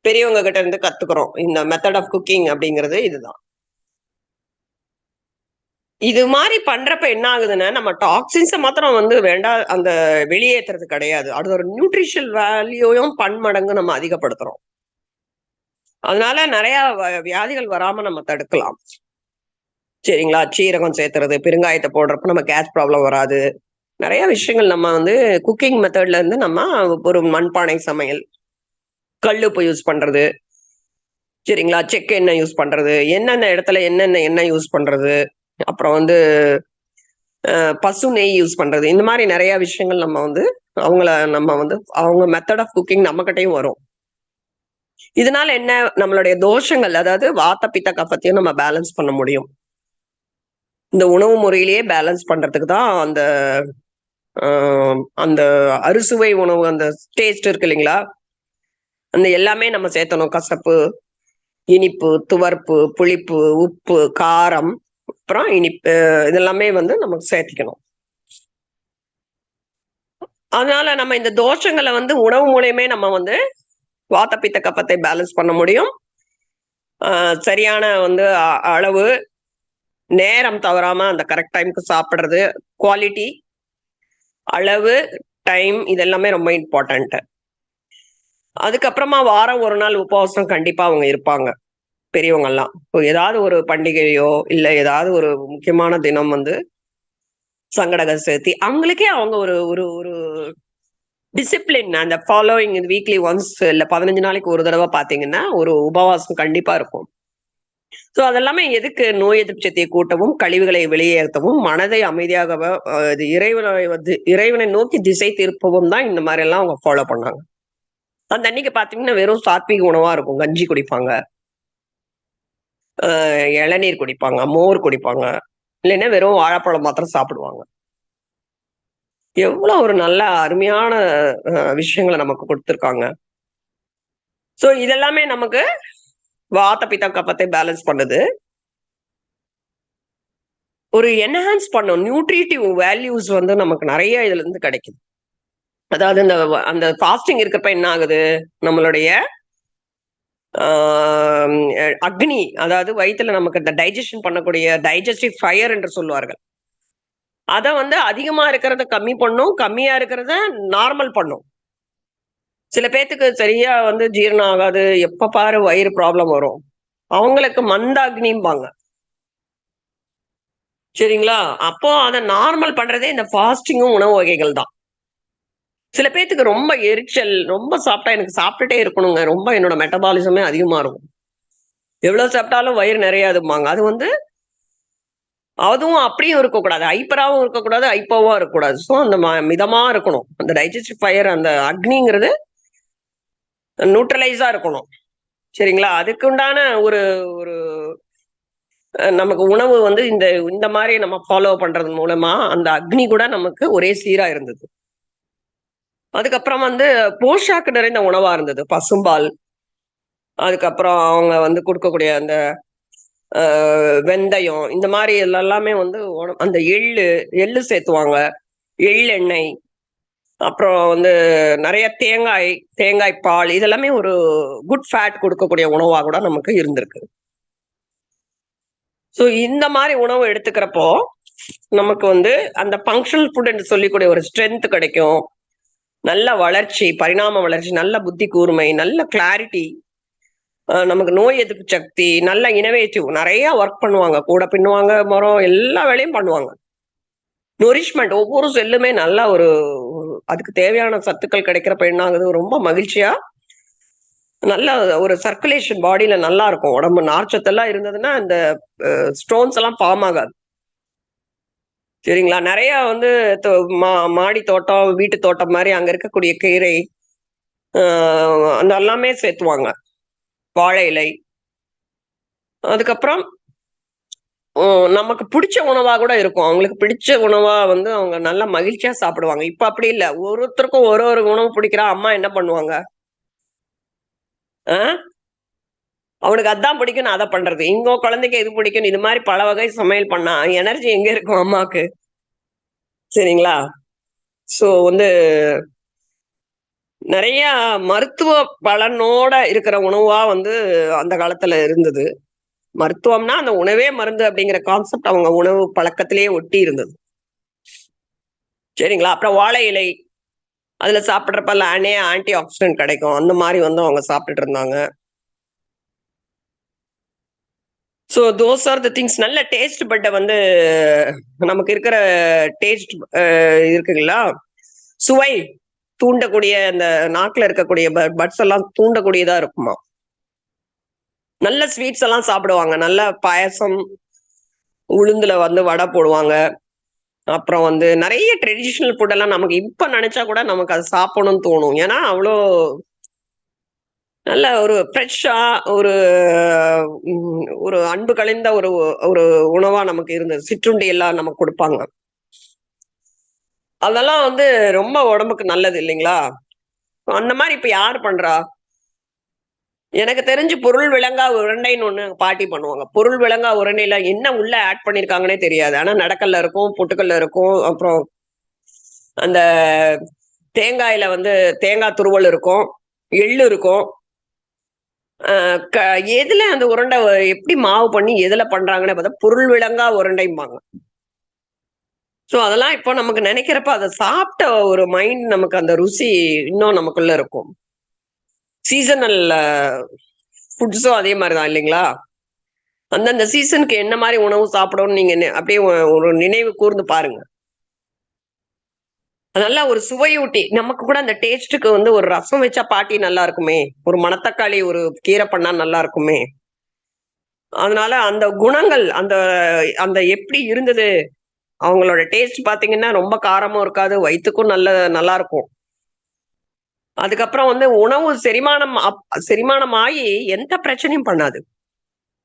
பெரியவங்க கிட்ட இருந்து கத்துக்கிறோம். இந்த மெத்தட் ஆஃப் குக்கிங் அப்படிங்கிறது இதுதான். இது மாதிரி பண்றப்ப என்ன ஆகுதுன்னா, நம்ம டாக்ஸின்ஸை மாத்திரம் வந்து வேண்டாம் அந்த வெளியேற்றுறது கிடையாது, அது ஒரு நியூட்ரிஷன் வேல்யூயும் பன்மடங்கு நம்ம அதிகப்படுத்துறோம். அதனால நிறைய வியாதிகள் வராம நம்ம தடுக்கலாம். சரிங்களா? சீரகம் சேர்த்துறது, பெருங்காயத்தை போடுறப்ப நம்ம கேஸ் ப்ராப்ளம் வராது. நிறைய விஷயங்கள் நம்ம வந்து குக்கிங் மெத்தட்ல இருந்து நம்ம ஒரு மண்பானை சமையல், கல்லுப்பு யூஸ் பண்றது, சரிங்களா, செக்கு எண்ணெய் யூஸ் பண்றது, என்னென்ன இடத்துல என்னென்ன எண்ணெய் யூஸ் பண்றது, அப்புறம் வந்து பசு நெய் யூஸ் பண்றது, இந்த மாதிரி நிறைய விஷயங்கள் நம்ம வந்து அவங்க மெத்தட் ஆஃப் குக்கிங் நம்ம கிட்டையும் வரும். இதனால என்ன, நம்மளுடைய தோஷங்கள், அதாவது வாத்த பித்த கஃபத்தையும் நம்ம பேலன்ஸ் பண்ண முடியும். இந்த உணவு முறையிலேயே பேலன்ஸ் பண்றதுக்கு தான் அந்த அந்த அறுசுவை உணவு, அந்த டேஸ்ட் இருக்கு இல்லைங்களா, அந்த எல்லாமே நம்ம சேர்த்தணும். கசப்பு, இனிப்பு, துவர்ப்பு, புளிப்பு, உப்பு, காரம், அப்புறம் இனிப்பு, இதெல்லாமே வந்து நமக்கு சேர்த்திக்கணும். அதனால நம்ம இந்த தோஷங்களை வந்து உணவு மூலியமே நம்ம வந்து வாத பித்த கபத்தை பேலன்ஸ் பண்ண முடியும். சரியான வந்து அளவு, நேரம் தவறாம அந்த கரெக்ட் டைம்க்கு சாப்பிடுறது, குவாலிட்டி, அளவு, டைம் இது எல்லாமே ரொம்ப இம்பார்ட்டன்ட். அதுக்கப்புறமா வாரம் ஒரு நாள் உபவாசம் கண்டிப்பா அவங்க இருப்பாங்க, பெரியவங்க எல்லாம். ஏதாவது ஒரு பண்டிகையோ இல்ல ஏதாவது ஒரு முக்கியமான தினம் வந்து சங்கடக சதுர்த்தி அவங்களுக்கே அவங்க ஒரு ஒரு ஒரு டிசிப்ளின் அந்த ஃபாலோயிங் வீக்லி ஒன்ஸ் இல்ல 15 நாளைக்கு ஒரு தடவை பாத்தீங்கன்னா ஒரு உபவாசம் கண்டிப்பா இருக்கும். சோ அதெல்லாமே எதுக்கு? நோய் எதிர்ப்பு சக்தியை கூட்டவும், கழிவுகளை வெளியேற்றவும், மனதை அமைதியாக இது இறைவனை வந்து இறைவனை நோக்கி திசை திருப்பவும் தான் இந்த மாதிரி எல்லாம் அவங்க ஃபாலோ பண்ணாங்க. அந்த அன்னைக்கு பாத்தீங்கன்னா வெறும் சாத்விக உணவா இருக்கும். கஞ்சி குடிப்பாங்க, இளநீர் குடிப்பாங்க, மோர் குடிப்பாங்க, இல்லைன்னா வெறும் வாழைப்பழம் மாத்திரம் சாப்பிடுவாங்க. எவ்வளவு ஒரு நல்ல அருமையான விஷயங்களை நமக்கு கொடுத்திருக்காங்க. சோ இதெல்லாமே நமக்கு வாத பித்த கபத்தை பேலன்ஸ் பண்ணுது. ஒரு என்ஹான்ஸ் பண்ணும் நியூட்ரிட்டிவ் வேல்யூஸ் வந்து நமக்கு நிறைய இதுல இருந்து கிடைக்குது. அதாவது அந்த ஃபாஸ்டிங் இருக்கிறப்ப என்ன ஆகுது? நம்மளுடைய அக்னி, அதாவது வயிற்றுல நமக்கு இந்த டைஜஷன் பண்ணக்கூடிய டைஜஸ்டிவ் ஃபயர் என்று சொல்லுவார்கள். அத வந்து அதிகமா இருக்கிறத கம்மி பண்ணும், கம்மியா இருக்கிறத நார்மல் பண்ணும். சில பேத்துக்கு சரியா வந்து ஜீரணம் ஆகாது, எப்ப பாரு வயிறு ப்ராப்ளம் வரும். அவங்களுக்கு மந்தாக்னிம்பாங்க. சரிங்களா? அப்போ அத நார்மல் பண்றதே இந்த ஃபாஸ்டிங்கும் உணவு வகைகள் தான். சில பேத்துக்கு ரொம்ப எரிச்சல், ரொம்ப சாப்பிட்டா எனக்கு சாப்பிட்டுட்டே இருக்கணுங்க. ரொம்ப என்னோட மெட்டபாலிசமே அதிகமா இருக்கும். எவ்வளவு சாப்பிட்டாலும் வயிறு நிறையாதும்பாங்க. அது வந்து அதுவும் அப்படியும் இருக்கக்கூடாது. ஹைப்பராவும் இருக்கக்கூடாது, ஹைப்போவா இருக்கக்கூடாது. ஸோ அந்த மிதமா இருக்கணும். அந்த டைஜஸ்டிவ் ஃபயர் அந்த அக்னிங்கிறது நியூட்ரலைஸா இருக்கணும். சரிங்களா? அதுக்கு உண்டான ஒரு ஒரு நமக்கு உணவு வந்து இந்த இந்த மாரி நம்ம ஃபாலோ பண்றது மூலமா அந்த அக்னி கூட நமக்கு ஒரே சீரா இருந்தது. அதுக்கப்புறம் வந்து போஷாக்கு நிறைந்த உணவா இருந்தது. பசும்பால், அதுக்கப்புறம் அவங்க வந்து குடுக்கக்கூடிய அந்த வெந்தயம் இந்த மாரி எல்லாமே வந்து அந்த எள்ளு சேர்த்துவாங்க. எள்ளெண்ணெய், அப்புறம் வந்து நெறைய தேங்காய், தேங்காய் பால் இதெல்லாமே ஒரு குட் ஃபேட் குடுக்கக்கூடிய உணவா கூட நமக்கு இருந்திருக்கு. ஸோ இந்த மாரி உணவு எடுத்துக்கிறப்போ, நமக்கு வந்து அந்த ஃபங்ஷனல் ஃபுட் என்று சொல்லிக்கூடிய ஒரு ஸ்ட்ரென்த் கிடைக்கும். நல்ல வளர்ச்சி, பரிணாம வளர்ச்சி, நல்ல புத்தி கூர்மை, நல்ல கிளாரிட்டி, நமக்கு நோய் எதிர்ப்பு சக்தி, நல்ல இனோவேட்டிவ் நெறைய ஒர்க் பண்ணுவாங்க. கூட பின்னுவாங்க, மரம் எல்லா வேலையும் பண்ணுவாங்க. நொரிஷ்மென்ட் ஒவ்வொரு செல்லுமே நல்லா ஒரு அதுக்கு தேவையான சத்துக்கள் கிடைக்கிறப்ப என்ன ஆகுது? ரொம்ப மகிழ்ச்சியா, நல்ல ஒரு சர்க்குலேஷன் பாடியில நல்லா இருக்கும். உடம்பு நார்ச்சத்தெல்லாம் இருந்ததுன்னா, இந்த ஸ்டோன்ஸ் எல்லாம் ஃபார்ம் ஆகாது. சரிங்களா? நெறைய வந்து தோ மா மாடி தோட்டம், வீட்டு தோட்டம் மாரி அங்க இருக்கக்கூடிய கீரை, அ அதெல்லாமே சேர்த்துவாங்க. வாழை இலை. அதுக்கப்புறம் நமக்கு பிடிச்ச உணவா கூட இருக்கும். அவங்களுக்கு பிடிச்ச உணவா வந்து அவங்க நல்லா மகிழ்ச்சியா சாப்பிடுவாங்க. இப்ப அப்படி இல்ல. ஒருத்தருக்கும் ஒரு ஒரு உணவு பிடிக்கிறா. அம்மா என்ன பண்ணுவாங்க? ஆ அவனுக்கு அதான் பிடிக்கும்னு அத பண்றது. இங்க குழந்தைக்கு எது பிடிக்கும்? இது மாரி பல வகை சமையல் பண்ணா எனர்ஜி எங்க இருக்கும் அம்மாக்கு? சரிங்களா? சோ வந்து நெறைய மருத்துவ பலனோட இருக்கிற உணவா வந்து அந்த காலத்துல இருந்தது. மருத்துவம்னா அந்த உணவே மருந்து அப்படிங்கிற கான்செப்ட் அவங்க உணவு பழக்கத்திலேயே ஒட்டி இருந்தது. சரிங்களா? அப்புறம் வாழை இலை, அதுல சாப்பிடுறப்ப ஆன்டி ஆக்ஸிடென்ட் கிடைக்கும். அந்த மாரி வந்து அவங்க சாப்பிட்டுட்டு இருந்தாங்க. So those are the things. நல்ல டேஸ்ட் பட்ட வந்து நமக்கு இருக்கிற டேஸ்ட் இருக்குங்களா? சுவை தூண்டக்கூடிய அந்த நாக்குல இருக்கக்கூடிய பட்ஸ் எல்லாம் தூண்டக்கூடியதா இருக்குமா. நல்ல ஸ்வீட்ஸ் எல்லாம் சாப்பிடுவாங்க. நல்ல பாயாசம், உளுந்துல வந்து வடை போடுவாங்க. அப்புறம் வந்து நெறைய ட்ரெடிஷனல் ஃபுட் எல்லாம் நமக்கு இப்ப நெனச்சா கூட நமக்கு அது சாப்பிடணும்னு தோணும். ஏன்னா, அவ்ளோ நல்ல ஒரு ஃப்ரெஷ்ஷா ஒரு ஒரு அன்பு கலந்த ஒரு ஒரு உணவா நமக்கு இருந்தது. சிற்றுண்டி எல்லாம் நமக்கு குடுப்பாங்க. அதெல்லாம் வந்து ரொம்ப உடம்புக்கு நல்லது இல்லைங்களா? அந்த மாரி இப்ப யாரு பண்றா? எனக்கு தெரிஞ்சு பொருள் விளங்கா உருண்டைன்னு ஒண்ணு பாட்டி பண்ணுவாங்க. பொருள் விளங்கா உருண்டையில என்ன உள்ள ஆட் பண்ணியிருக்காங்கன்னே தெரியாது. ஆனா நடக்கல்ல இருக்கும், பொட்டுக்கல்ல இருக்கும். அப்புறம் அந்த தேங்காயில வந்து தேங்காய் துருவல் இருக்கும், எள்ளு இருக்கும். அ க எதுல அந்த உருண்டை எப்படி மாவு பண்ணி எதுல பண்றாங்கன்னு பார்த்தா, பொருள் விளங்கா உருண்டைம்பாங்க. ஸோ அதெல்லாம் இப்போ நமக்கு நெனைக்கிறப்ப அத சாப்ட்ட ஒரு மைண்ட் நமக்கு அந்த ருசி இன்னும் நமக்குள்ள இருக்கும். சீசனல் ஃபுட்ஸும் அதே மாரி தான் இல்லைங்களா? அந்தந்த சீசனுக்கு என்ன மாரி உணவு சாப்பிடணும்னு நீங்க அப்படியே ஒரு நினைவு கூர்ந்து பாருங்க. நல்லா ஒரு சுவையூட்டி நமக்கு கூட அந்த டேஸ்ட்டுக்கு வந்து ஒரு ரசம் வச்சா பாட்டி நல்லா இருக்குமே! ஒரு மணத்தக்காளி ஒரு கீரை பண்ணா நல்லா இருக்குமே! அதனால அந்த குணங்கள் அந்த அந்த எப்படி இருந்தது? அவங்களோட டேஸ்ட் பார்த்தீங்கன்னா, ரொம்ப காரமும் இருக்காது. வயித்துக்கும் நல்லாருக்கும். அதுக்கப்புறம் வந்து உணவு செரிமானம் ஆயி எந்த பிரச்சனையும் பண்ணாது.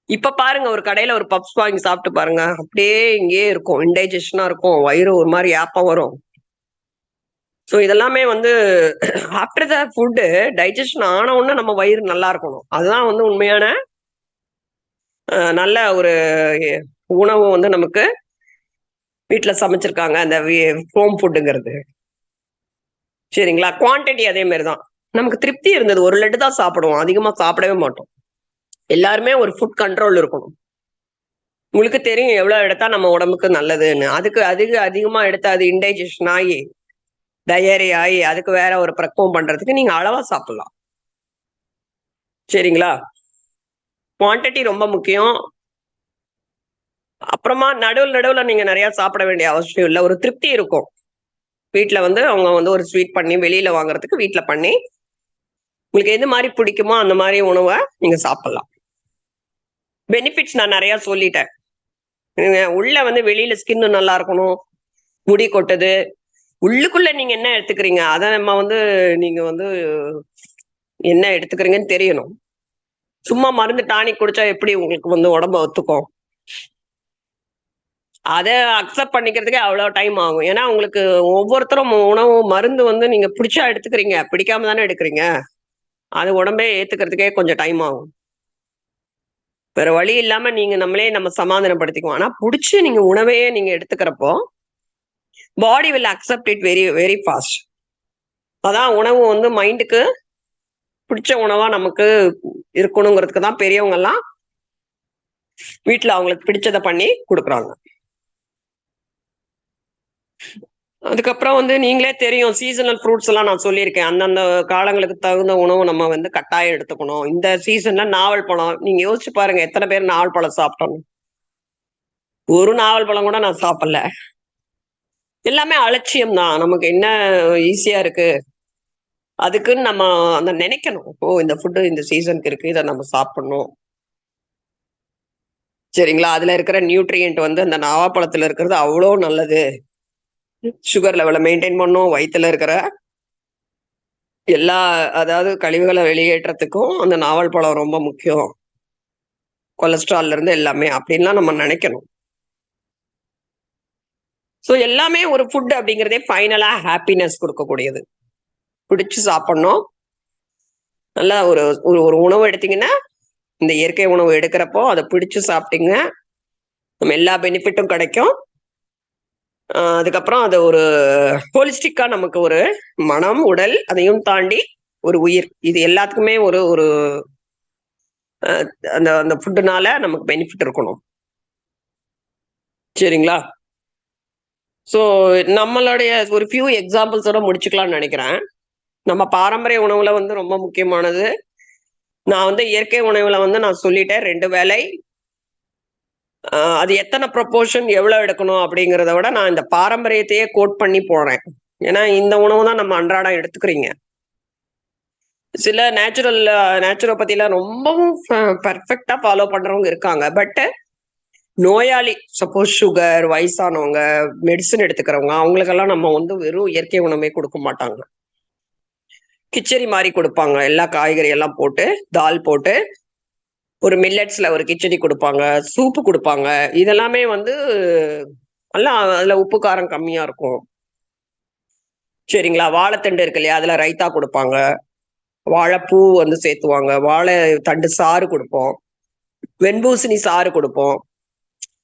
இப்ப பாருங்க ஒரு கடையில ஒரு பப்ஸ் வாங்கி சாப்பிட்டு பாருங்க. அப்படியே இங்கேயே இருக்கும். இன்டைஜஷனா இருக்கும். வயிறு ஒரு மாரி ஏப்பம் வரும். ஸோ இதெல்லாமே வந்து ஆஃப்டர் த ஃபுட்டு டைஜஷன் ஆன உடனே நம்ம வயிறு நல்லா இருக்கணும். அதுதான் வந்து உண்மையான நல்ல ஒரு எ உணவு வந்து நமக்கு வீட்ல சமைச்சிருக்காங்க. அந்த ஹோம் ஃபுட்டுங்கிறது. சரிங்களா? குவான்டிட்டி அதே மாரி தான். நமக்கு திருப்தி இருந்தது. 1 லட்டு தான் சாப்பிடுவோம். அதிகமா சாப்பிடவே மாட்டோம். எல்லாருமே ஒரு ஃபுட் கண்ட்ரோல் இருக்கணும். உங்களுக்கு தெரியும் எவ்வளோ எடுத்தா நம்ம உடம்புக்கு நல்லதுன்னு. அதுக்கு அதிகமா எடுத்தா அது இன்டைஜஷன் ஆயி, டயரி ஆயி, அதுக்கு வேற ஒரு பக்குவம் பண்றதுக்கு நீங்க அளவா சாப்பிடலாம். சரிங்களா? குவான்டிட்டி ரொம்ப முக்கியம். அப்புறமா நடுவுல நீங்க நெறைய சாப்பிட வேண்டிய அவசியம் இல்ல. ஒரு திருப்தி இருக்கும். வீட்ல வந்து அவங்க வந்து ஒரு ஸ்வீட் பண்ணி வெளியில வாங்குறதுக்கு வீட்ல பண்ணி, உங்களுக்கு எது மாரி பிடிக்குமோ அந்த மாரி உணவ நீங்க சாப்பிடலாம். பெனிஃபிட்ஸ் நான் நெறைய சொல்லிட்டேன். உள்ள வந்து வெளியில ஸ்கின் நல்லா இருக்கணும். முடி கொட்டுது. உள்ளுக்குள்ள நீங்க என்ன எடுத்துக்கிறீங்க? அத நம்ம வந்து நீங்க வந்து என்ன எடுத்துக்கிறீங்கன்னு தெரியணும். சும்மா மருந்து டானிக் குடிச்சா எப்படி உங்களுக்கு வந்து உடம்பு ஒத்துக்கும்? அத அக்செப்ட் பண்ணிக்கிறதுக்கே அவ்வளோ டைம் ஆகும். ஏன்னா, உங்களுக்கு ஒவ்வொருத்தரும் உணவு மருந்து வந்து நீங்க பிடிச்சா எடுத்துக்கிறீங்க. பிடிக்காம தானே எடுக்கிறீங்க. அது உடம்பே ஏத்துக்கிறதுக்கே கொஞ்சம் டைம் ஆகும். வேற வழி இல்லாம நீங்க நம்ம சமாதானப்படுத்திக்குவோம். ஆனா, புடிச்சு நீங்க உணவையே நீங்க எடுத்துக்கிறப்போ, body will accept it very very fast. அதான் உணவு வந்து மைண்டுக்கு பிடிச்ச உணவா நமக்கு இருக்கணுங்கிறதுக்கு தான் பெரியவங்கலாம் வீட்ல அவங்களுக்கு பிடிச்சத பண்ணி குடுக்குறாங்க. அதுக்கப்புறம் வந்து நீங்களே தெரியும் சீசனல் ஃப்ரூட்ஸ் எல்லாம் நான் சொல்லியிருக்கேன். அந்தந்த காலங்களுக்கு தகுந்த உணவு நம்ம வந்து கட்டாயம் எடுத்துக்கணும். இந்த சீசன்ல நாவல் பழம். நீங்க யோசிச்சு பாருங்க எத்தன பேர் நாவல் பழம் சாப்பிட்டோம்னு. ஒரு நாவல் பழம் கூட நான் சாப்பிடல. எல்லாமே அலட்சியம் தான். நமக்கு என்ன ஈஸியா இருக்கு. அதுக்குன்னு நம்ம அந்த நெனைக்கணும். ஓ! இந்த ஃபுட் இந்த சீசனுக்கு இருக்கு. இத நம்ம சாப்பிடணும். சரிங்களா? அதுல இருக்கிற நியூட்ரியன்ட் வந்து அந்த நாவாப்பழத்துல இருக்கிறது அவ்ளோ நல்லது. சுகர் லெவல மெயின்டெயின் பண்ணும். வயித்துல இருக்கிற எல்லா அதாவது கழிவுகள வெளியேற்றத்துக்கும் அந்த நாவல் பழம் ரொம்ப முக்கியம். கொலஸ்ட்ரால்ல இருந்து எல்லாமே அப்டின்லாம் நம்ம நெனைக்கணும். ஸோ எல்லாமே ஒரு ஃபுட் அப்படிங்கிறதே ஃபைனலா ஹாப்பினஸ் குடுக்கக்கூடியது. பிடிச்சு சாப்பிடணும். நல்லா ஒரு ஒரு ஒரு உணவு எடுத்தீங்கன்னா, இந்த இயற்கை உணவு எடுக்கிறப்போ அத பிடிச்சு சாப்பிட்டீங்க. நம்ம எல்லா பெனிஃபிட்டும் கிடைக்கும். அதுக்கப்புறம் அத ஒரு ஹோலிஸ்டிக்கா நமக்கு ஒரு மனம், உடல் அதையும் தாண்டி ஒரு உயிர். இது எல்லாத்துக்குமே ஒரு ஒரு அ அந்த அந்த ஃபுட்டுனால நமக்கு பெனிஃபிட் இருக்கணும். சரிங்களா? ஸோ நம்மளுடைய ஒரு ஃபியூ எக்ஸாம்பிள்ஸோட முடிச்சுக்கலாம்னு நெனைக்கிறேன். நம்ம பாரம்பரிய உணவுல வந்து ரொம்ப முக்கியமானது, நான் வந்து இயற்கை உணவுல வந்து நான் சொல்லிட்டேன் 2 வேளை. அது எத்தன ப்ரொபோர்ஷன் எவ்வளோ எடுக்கணும் அப்படிங்கிறத விட, நான் இந்த பாரம்பரியத்தையே கோட் பண்ணி போறேன். ஏன்னா, இந்த உணவு தான் நம்ம அன்றாடம் எடுத்துக்கிறீங்க. சில நேச்சுரோபதிலாம் ரொம்பவும் பெர்ஃபெக்ட்டா ஃபாலோ பண்றவங்க இருக்காங்க. பட் நோயாளி சப்போஸ் சுகர், வயசானவங்க, மெடிசின் எடுத்துக்கிறவங்க, அவங்களுக்கெல்லாம் நம்ம வந்து வெறும் இயற்கை உணவே குடுக்க மாட்டாங்க. கிச்சடி மாரி குடுப்பாங்க. எல்லா காய்கறி எல்லாம் போட்டு, தால் போட்டு, ஒரு மில்லட்ஸ்ல ஒரு கிச்சடி குடுப்பாங்க. சூப்பு குடுப்பாங்க. இதெல்லாமே வந்து நல்லா அதுல உப்பு, காரம் கம்மியா இருக்கும். சரிங்களா? வாழைத்தண்டு இருக்கு இல்லையா? அதுல ரைத்தா குடுப்பாங்க. வாழைப்பூ வந்து சேத்துவாங்க. வாழை தண்டு சாறு குடுப்போம். வெண்பூசணி சாறு குடுப்போம்.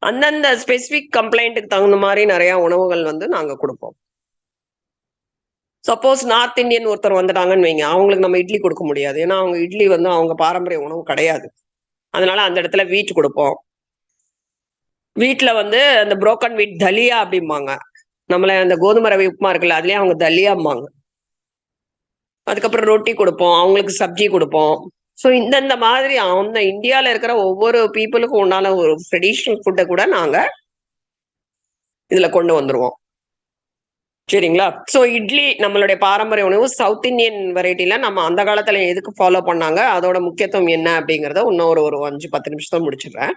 அந்தந்த ஸ்பெசிஃபிக் கம்ப்ளைண்ட்க்கு தகுந்த மாரி நெறைய உணவுகள் வந்து நாங்க குடுப்போம். சப்போஸ் நார்த் இந்தியன் ஒருத்தர் வந்துட்டாங்கன்னு வைங்க, அவங்களுக்கு நம்ம இட்லி கொடுக்க முடியாது. ஏன்னா அவங்க இட்லி வந்து அவங்க பாரம்பரிய உணவு கிடையாது. அதனால அந்த இடத்துல வீட் கொடுப்போம். வீட்ல வந்து அந்த புரோக்கன் வீட் தலியா அப்படிம்பாங்க. நம்மள அந்த கோதுமை ரவை உப்புமா இருக்குல்ல, அதுலயே அவங்க தலியாம்பாங்க. அதுக்கப்புறம் ரொட்டி குடுப்போம். அவங்களுக்கு சப்ஜி குடுப்போம். ஸோ இந்தந்த மாதிரி அந்த இந்தியால இருக்கிற ஒவ்வொரு பீப்பிளுக்கும் உண்டான ஒரு ட்ரெடிஷனல் ஃபுட்ட கூட நாங்க இதுல கொண்டு வந்துருவோம். சரிங்களா? ஸோ இட்லி நம்மளுடைய பாரம்பரிய உணவு. சவுத் இந்தியன் வெரைட்டில நம்ம அந்த காலத்துல எதுக்கு ஃபாலோ பண்ணாங்க? அதோட முக்கியத்துவம் என்ன? அப்படிங்கிறத இன்னும் ஒரு 5, 10 நிமிஷத்துல முடிச்சுடுறேன்.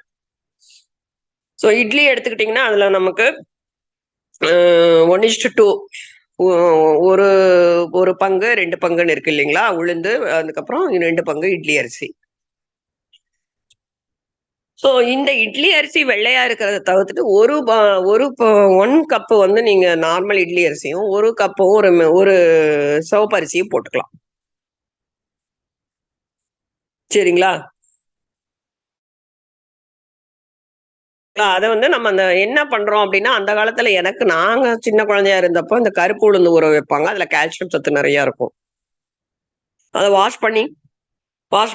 ஸோ இட்லி எடுத்துக்கிட்டீங்கன்னா, அதுல நமக்கு 1:2 ஒரு ஒரு பங்கு, 2 பங்குன்னு இருக்கு இல்லைங்களா? உளுந்து, அதுக்கப்புறம் 2 பங்கு இட்லி அரிசி. ஸோ இந்த இட்லி அரிசி வெள்ளையா இருக்கிறத தவிர்த்துட்டு, ஒரு 1 கப்பு வந்து நீங்க நார்மல் இட்லி அரிசியும், 1 கப்பு ஒரு சிவப்பு அரிசியும் போட்டுக்கலாம். சரிங்களா? அத வந்து நம்ம என்ன பண்றோம் அப்டின்னா, அந்த காலத்துல நாங்க சின்ன குழந்தையா இருந்தப்போ, இந்த கருப்பு உளுந்து ஊற வைப்பாங்க. அதுல கால்சியம் சத்து நெறைய இருக்கும். அத வாஷ்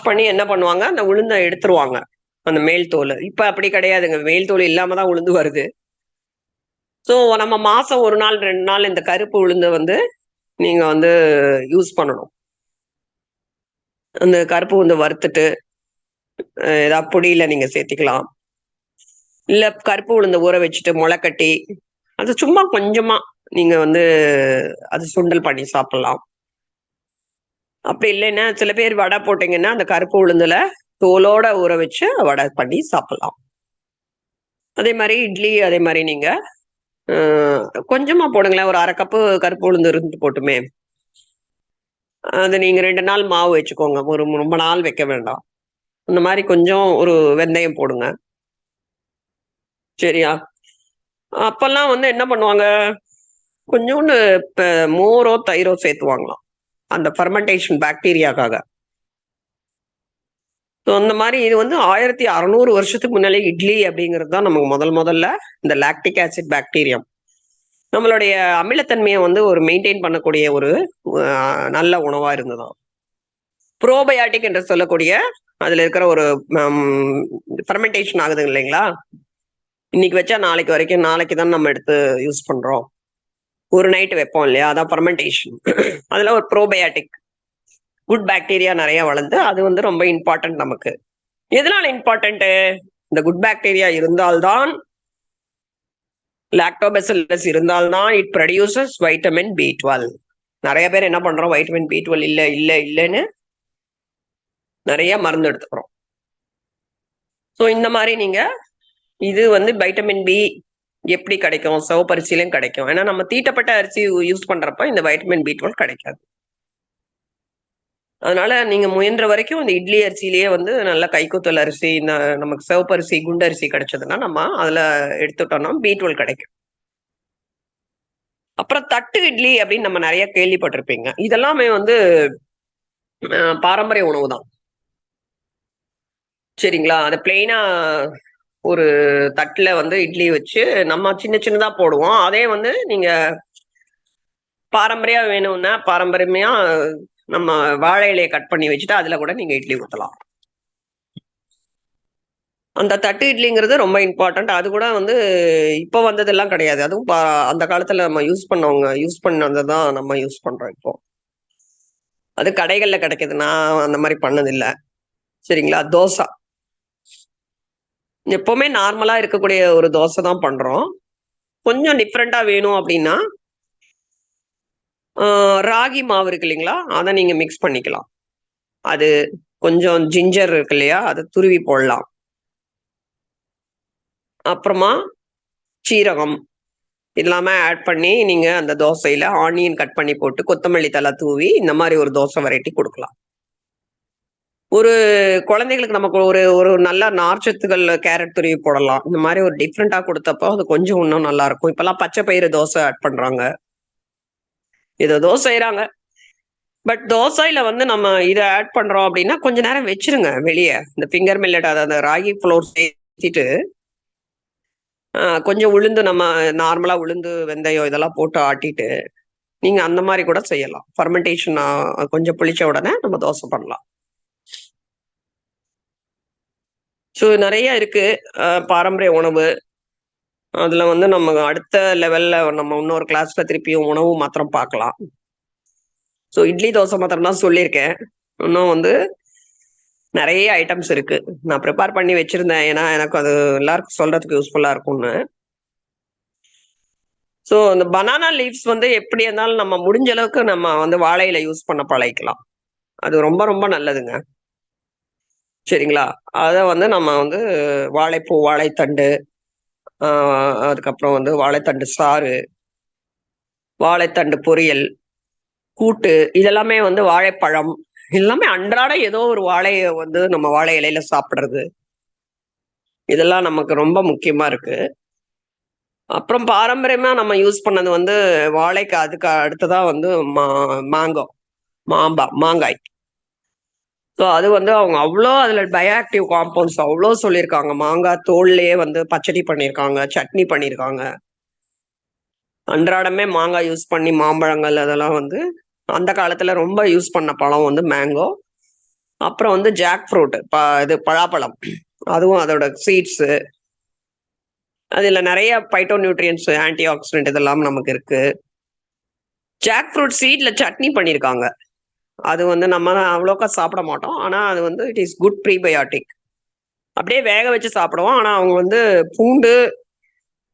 பண்ணி என்ன பண்ணுவாங்க, அந்த உளுந்த எடுத்துருவாங்க. அந்த மேல் தோலு. இப்ப அப்படி கிடையாதுங்க. மேல் தோல் இல்லாம தான் உளுந்து வருது. ஸோ நம்ம மாசம் 1 நாள், 2 நாள் இந்த கருப்பு உளுந்த வந்து நீங்க வந்து யூஸ் பண்ணணும். அந்த கருப்பு உளுந்த வறுத்துட்டு, ஏதாவது பொடியில நீங்க சேர்த்துக்கலாம். இல்ல கருப்பு உளுந்த ஊற வச்சுட்டு மொள கட்டி, அது சும்மா கொஞ்சமா நீங்க வந்து அது சுண்டல் பண்ணி சாப்பிடலாம். அப்படி இல்லைன்னா, சில பேர் வடை போட்டீங்கன்னா, அந்த கருப்பு உளுந்துல தோலோட ஊற வச்சு வடை பண்ணி சாப்பிடலாம். அதே மாரி இட்லி அதே மாரி நீங்க அ கொஞ்சமா போடுங்களேன். ஒரு 1/2 கப்பு கருப்பு உளுந்து இருந்து போட்டுமே. அது நீங்க 2 நாள் மாவு வச்சுக்கோங்க. ரொம்ப நாள் வைக்க வேண்டாம். அந்த மாரி கொஞ்சம் ஒரு வெந்தயம் போடுங்க. சரியா? அப்பல்லாம் வந்து என்ன பண்ணுவாங்க, கொஞ்சோண்டு இப்ப மோரோ, தயிரோ சேர்த்துவாங்களாம். அந்த ஃபெர்மென்டேஷன் பாக்டீரியாக்காக. ஸோ அந்த மாரி இது வந்து 1600 வருஷத்துக்கு முன்னாலே இட்லி அப்படிங்கிறது தான் நமக்கு முதல்ல இந்த லாக்டிக் ஆசிட் பாக்டீரியம். நம்மளுடைய அமிலத்தன்மைய வந்து ஒரு மெயின்டெயின் பண்ணக்கூடிய ஒரு நல்ல உணவா இருந்ததாம். புரோபயாட்டிக் என்று சொல்லக்கூடிய அதுல இருக்கிற ஒரு ஃபெர்மென்டேஷன் ஆகுது இல்லைங்களா? இன்னைக்கு வச்சா நாளைக்கு வரைக்கும் நாளைக்கு தான் நம்ம எடுத்து யூஸ் பண்றோம். ஒரு நைட் வைப்போம் இல்லையா? அதான் ஃபெர்மென்டேஷன். அதுல ஒரு புரோபயாட்டிக் குட் பாக்டீரியா நெறைய வளர்ந்து, அது வந்து ரொம்ப இம்பார்ட்டன்ட் நமக்கு. எதனால இம்பார்ட்டன்ட்டு? இந்த குட் பாக்டீரியா இருந்தால் தான் லாக்டோபெசில்லஸ் இருந்தால் தான் இட் ப்ரொடியூசஸ் வைட்டமின் B12. நெறைய பேர் என்ன பண்றோம்? வைட்டமின் B12 இல்லன்னு நெறைய மருந்து எடுத்துக்கிறோம். ஸோ இந்த மாரி நீங்க இது வந்து வைட்டமின் பி எப்படி கிடைக்கும்? சிவப்பரிசியிலும் கிடைக்கும். ஏன்னா நம்ம தீட்டப்பட்ட அரிசி யூஸ் பண்றப்ப இந்த வைட்டமின் B12 கிடைக்காது. அதனால நீங்க முயன்ற வரைக்கும் இந்த இட்லி அரிசியிலேயே வந்து நல்ல கைக்குத்தல் அரிசி, நமக்கு சிவப்பரிசி, குண்டரிசி கிடைச்சதுன்னா, நம்ம அதுல எடுத்துட்டோம்னா B12 கிடைக்கும். அப்புறம் தட்டு இட்லி அப்படின்னு நம்ம நெறைய கேள்விப்பட்டிருப்பீங்க. இதெல்லாமே வந்து பாரம்பரிய உணவு தான். சரிங்களா? அத பிளெயினா ஒரு தட்டுல வந்து இட்லி வச்சு நம்ம சின்ன சின்னதா போடுவோம். அதே வந்து நீங்க பாரம்பரியா வேணும்னா, பாரம்பரியமா நம்ம வாழை இலைய கட் பண்ணி வச்சுட்டு, அதுல கூட நீங்க இட்லி ஊத்தலாம். அந்த தட்டு இட்லிங்கிறது ரொம்ப இம்பார்ட்டன்ட். அது கூட வந்து இப்ப வந்ததெல்லாம் கிடையாது. அதுவும் அந்த காலத்துல நம்ம யூஸ் பண்ணத தான் நம்ம யூஸ் பண்றோம் இப்போ. அது கடைகள்ல கிடைக்குது. நான் அந்த மாரி பண்ணதில்ல. சரிங்களா? தோசை. எப்பவுமே நார்மலா இருக்கக்கூடிய ஒரு தோசை தான் பண்றோம். கொஞ்சம் டிஃபரெண்ட்டா வேணும் அப்டின்னா, ஆ ராகி மாவு இருக்கு இல்லைங்களா? அத நீங்க மிக்ஸ் பண்ணிக்கலாம். அது கொஞ்சம் ஜிஞ்சர் இருக்கு இல்லையா? அத துருவி போடலாம். அப்புறமா சீரகம் எல்லாமே ஆட் பண்ணி, நீங்க அந்த தோசையில ஆனியன் கட் பண்ணி போட்டு, கொத்தமல்லி தழ தூவி, இந்த மாரி ஒரு தோசை வெரைட்டி குடுக்கலாம். ஒரு குழந்தைகளுக்கு நமக்கு ஒரு ஒரு நல்ல நார்ச்சத்துகள் கேரட் துருவி போடலாம். இந்த மாரி ஒரு டிஃபரெண்ட்டா குடுத்தப்போ, அது கொஞ்சம் இன்னும் நல்லாருக்கும். இப்பலாம் பச்சை பயிறு தோசை ஆட் பண்றாங்க. ஏதேதோ செய்றாங்க. பட் தோசையில வந்து நம்ம இத ஆட் பண்றோம் அப்டின்னா, கொஞ்ச நேரம் வச்சுருங்க வெளிய. இந்த ஃபிங்கர் மில்லட் அந்த ராகி ஃப்ளோர் சேர்த்திட்டு, கொஞ்சம் உளுந்து நம்ம நார்மலா உளுந்து, வெந்தயம் இதெல்லாம் போட்டு ஆட்டிட்டு, நீங்க அந்த மாதிரி கூட செய்யலாம். ஃபர்மெண்டேஷன் கொஞ்சம் புளிச்ச உடனே நம்ம தோசை பண்ணலாம். ஸோ நிறைய இருக்கு பாரம்பரிய உணவு. அதுல வந்து நம்ம அடுத்த லெவல்ல நம்ம இன்னொரு கிளாஸ்ல திருப்பியும் உணவு மாத்திரம் பார்க்கலாம். ஸோ இட்லி தோசை மாத்திரம் தான் சொல்லியிருக்கேன். இன்னும் வந்து நிறைய ஐட்டம்ஸ் இருக்கு. நான் ப்ரிப்பேர் பண்ணி வச்சிருந்தேன். ஏன்னா எனக்கு அது எல்லாருக்கும் சொல்றதுக்கு யூஸ்ஃபுல்லா இருக்கும்னு. ஸோ அந்த பனானா லீவ்ஸ் வந்து எப்படி இருந்தாலும் நம்ம முடிஞ்ச அளவுக்கு நம்ம வந்து வாழை இலை யூஸ் பண்ண பழகிக்கலாம். அது ரொம்ப ரொம்ப நல்லதுங்க. சரிங்களா? அத வந்து நம்ம வந்து வாழைப்பூ, வாழைத்தண்டு, ஆ அதுக்கப்புறம் வந்து வாழைத்தண்டு சாறு, வாழைத்தண்டு பொரியல், கூட்டு இதெல்லாமே வந்து வாழைப்பழம், எல்லாமே அன்றாட ஏதோ ஒரு வாழைய வந்து நம்ம வாழை இலையில சாப்பிடுறது. இதெல்லாம் நமக்கு ரொம்ப முக்கியமா இருக்கு. அப்புறம் பாரம்பரியமா நம்ம யூஸ் பண்ணது வந்து வாழைக்கு அதுக்கு அடுத்ததா வந்து மேங்கோ, மாங்காய். ஸோ அது வந்து அவங்க அவ்ளோ அதுல பயோஆக்டிவ் காம்பவுண்ட்ஸ் அவ்ளோ சொல்லியிருக்காங்க. மாங்காய் தோல்லயே வந்து பச்சடி பண்ணியிருக்காங்க, சட்னி பண்ணியிருக்காங்க. அன்றாடமே மாங்காய் யூஸ் பண்ணி மாம்பழங்கள் அதெல்லாம் வந்து அந்த காலத்துல ரொம்ப யூஸ் பண்ண பழம் வந்து மேங்கோ. அப்புறம் வந்து ஜாக் ஃப்ரூட் இது பலாப்பழம். அதுவும் அதோட சீட்ஸு. அதுல நெறைய பைட்டோ நியூட்ரியன்ட்ஸ், ஆன்டி ஆக்ஸிடென்ட் இதெல்லாம் நமக்கு இருக்கு. ஜாக் ஃப்ரூட் சீட்ல சட்னி பண்ணியிருக்காங்க. அது வந்து நம்ம அவ்வளோக்கா சாப்பிட மாட்டோம். ஆனா அது வந்து இட் இஸ் குட் ப்ரீபயாட்டிக். அப்படியே வேக வச்சு சாப்பிடுவோம். ஆனா அவங்க வந்து பூண்டு,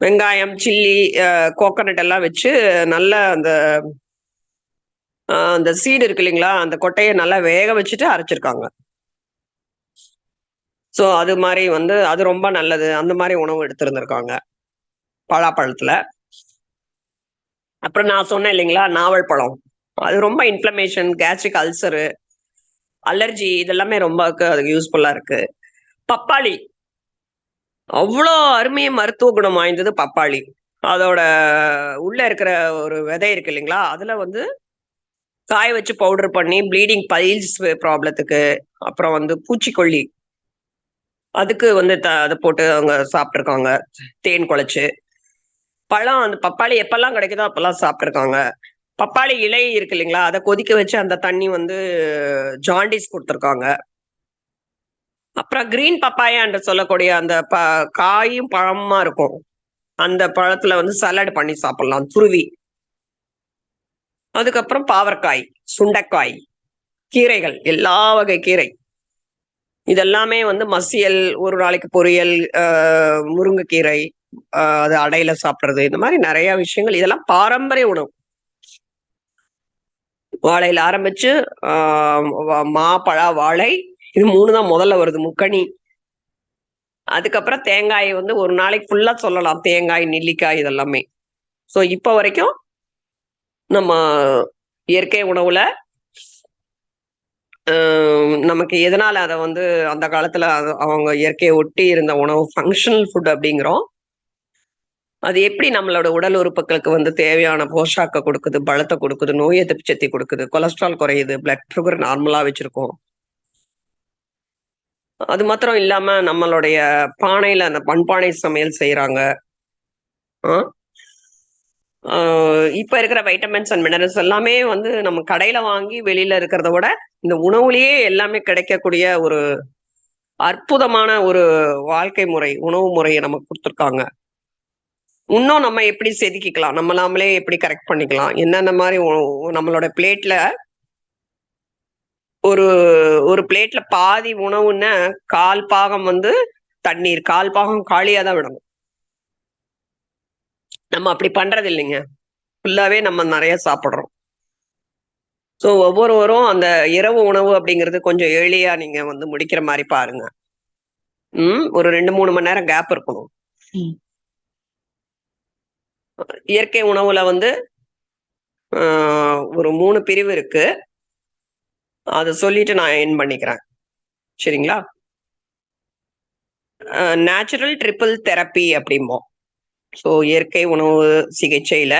வெங்காயம், சில்லி, கோகனட் எல்லாம் வச்சு நல்லா அந்த சீடு இருக்கு இல்லைங்களா? அந்த கொட்டைய நல்லா வேக வச்சுட்டு அரைச்சிருக்காங்க. ஸோ அது மாரி வந்து அது ரொம்ப நல்லது. அந்த மாரி உணவு எடுத்திருந்திருக்காங்க. பலாப்பழத்துல. அப்புறம் நான் சொன்னேன் இல்லைங்களா? நாவல் பழம். அது ரொம்ப இன்ஃப்ளமேஷன், கேஸ்ட்ரிக் அல்சரு, அலர்ஜி இதெல்லாமே ரொம்ப அதுக்கு யூஸ்ஃபுல்லா இருக்கு. பப்பாளி. அவ்ளோ அருமைய மருத்துவ குணம் வாய்ந்தது பப்பாளி. அதோட உள்ள இருக்கிற ஒரு விதை இருக்கு இல்லைங்களா? அதுல வந்து காய வச்சு பவுடர் பண்ணி ப்ளீடிங் பைல்ஸ் ப்ராப்ளத்துக்கு, அப்புறம் வந்து பூச்சிக்கொல்லி அதுக்கு வந்து அத போட்டு அவங்க சாப்ட்டுருக்காங்க. தேன் குழச்சு. பழம் அந்த பப்பாளி எப்பல்லாம் கிடைக்குதோ அப்பல்லாம் சாப்ட்டுருக்காங்க. பப்பாளி இலை இருக்கு இல்லைங்களா? அத கொதிக்க வச்சு அந்த தண்ணி வந்து ஜாண்டிஸ் குடுத்துருக்காங்க. அப்புறம் கிரீன் பப்பாயா என்று சொல்லக்கூடிய அந்த காயும் பழமா இருக்கும். அந்த பழத்துல வந்து சலாட் பண்ணி சாப்பிடலாம் துருவி. அதுக்கப்புறம் பாவற்காய், சுண்டைக்காய், கீரைகள் எல்லா வகை கீரை. இதெல்லாமே வந்து மசியல், ஒரு நாளைக்கு பொரியல், முருங்கைக்கீரை, அது அடையில சாப்பிடுறது. இந்த மாரி நெறைய விஷயங்கள். இதெல்லாம் பாரம்பரிய உணவு. வாழையில ஆரம்பிச்சு, ஆ மா, பழா, வாழை இது 3 தான் முதல்ல வருது. முக்கனி. அதுக்கப்புறம் தேங்காய் வந்து ஒரு நாளைக்கு ஃபுல்லா சொல்லலாம். தேங்காய், நெல்லிக்காய் இதெல்லாமே. ஸோ இப்ப வரைக்கும் நம்ம இயற்கை உணவுல அ நமக்கு எதனால அத வந்து அந்த காலத்துல அவங்க இயற்கைய ஒட்டி இருந்த உணவு ஃபங்ஷனல் ஃபுட் அப்படிங்கிறோம். அது எப்படி நம்மளோட உடல் உறுப்புகளுக்கு வந்து தேவையான போஷாக்க குடுக்குது, பலத்த குடுக்குது, நோய் எதிர்ப்பு சக்தி குடுக்குது, கொலஸ்ட்ரால் குறையுது, பிளட் சுகர் நார்மலா வச்சிருக்கோம். அது மாத்திரம் இல்லாம நம்மளுடைய பானையில அந்த மண்பானை சமையல் செய்றாங்க. ஆ. ஆ இப்ப இருக்கிற வைட்டமின்ஸ் அண்ட் மினரல்ஸ் எல்லாமே வந்து நம்ம கடையில வாங்கி வெளியில இருக்கிறத விட, இந்த உணவுலயே எல்லாமே கிடைக்கக்கூடிய ஒரு அற்புதமான ஒரு வாழ்க்கை முறை, உணவு முறைய நமக்கு குடுத்துருக்காங்க. இன்னும் நம்ம எப்படி செதுக்கிக்கலாம்? நம்ம நாமளே எப்படி கரெக்ட் பண்ணிக்கலாம்? என்னென்ன மாரி நம்மளோட பிளேட்ல ஒரு ஒரு பிளேட்ல பாதி உணவுன்னா, 1/4 பாகம் வந்து தண்ணீர், 1/4 பாகம் காலியா தான் விடணும். நம்ம அப்படி பண்றது இல்லைங்க. ஃபுல்லாவே நம்ம நெறைய சாப்பிடுறோம். ஸோ ஒவ்வொருவரும் அந்த இரவு உணவு அப்படிங்கிறது கொஞ்சம் ஏர்லியா நீங்க வந்து முடிக்கிற மாரி பாருங்க. ஒரு 2, 3 மணி நேரம் கேப் இருக்கணும். ம். இயற்கை உணவுல வந்து அ ஒரு 3 பிரிவு இருக்கு. அத சொல்லிட்டு நான் எண்ட் பண்ணிக்கிறேன். சரிங்களா? நேச்சுரல் ட்ரிபிள் தெரப்பி அப்படிம்போம். ஸோ இயற்கை உணவு சிகிச்சையில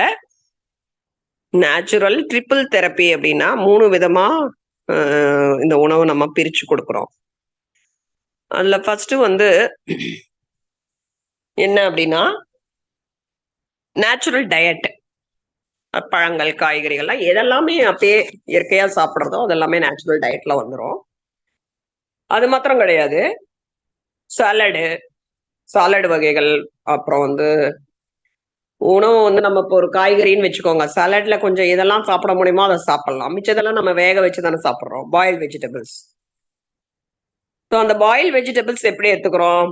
நேச்சுரல் ட்ரிபிள் தெரப்பி அப்படின்னா 3 விதமா அ இந்த உணவ நம்ம பிரிச்சு குடுக்குறோம். அதுல ஃபர்ஸ்ட்டு வந்து என்ன அப்படின்னா, நேச்சுரல் டயட். பழங்கள், காய்கறிகள்லாம் எதெல்லாமே அப்படியே இயற்கையா சாப்பிடுறதோ அதெல்லாமே நேச்சுரல் டயட்ல வந்துரும். அது மாத்திரம் கிடையாது. சாலடு, சாலட் வகைகள், அப்புறம் வந்து உணவு வந்து நம்ம இப்போ ஒரு காய்கறின்னு வச்சுக்கோங்க. சாலட்ல கொஞ்சம் எதெல்லாம் சாப்பிட முடியுமோ அத சாப்பிடலாம். மிச்சதெல்லாம் நம்ம வேக வச்சு தானே சாப்பிடுறோம். Boil vegetables. ஸோ அந்த பாயில் வெஜிடபிள்ஸ் எப்படி எடுத்துக்கிறோம்?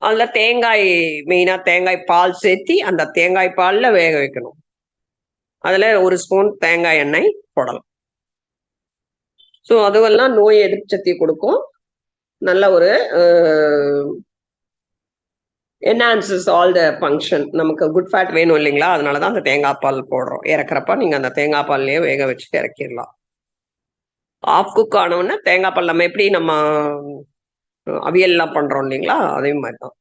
அதுல தேங்காய், மெயினா தேங்காய் பால் சேர்த்தி அந்த தேங்காய் பால்ல வேக வைக்கணும். அதுல 1 ஸ்பூன் தேங்காய் எண்ணெய் போடலாம். ஸோ அதுவெல்லாம் நோய் எதிர்ப்பு சக்தி கொடுக்கும். நல்ல ஒரு என்ஹான்சஸ் ஆல் த ஃபங்க்ஷன். நமக்கு குட் ஃபேட் வேணும் இல்லைங்களா? அதனால தான் அந்த தேங்காய் பால் போடுறோம். இறக்குறப்ப நீங்க அந்த தேங்காய் பால்லயே வேக வச்சுட்டு இறக்கிடலாம். ஆஃப் குக் ஆனவுடனே தேங்காய் பால் நம்ம எப்படி நம்ம அவியல்லாம் பண்றோம் இல்லைங்களா? அதே மாதிரி தான்.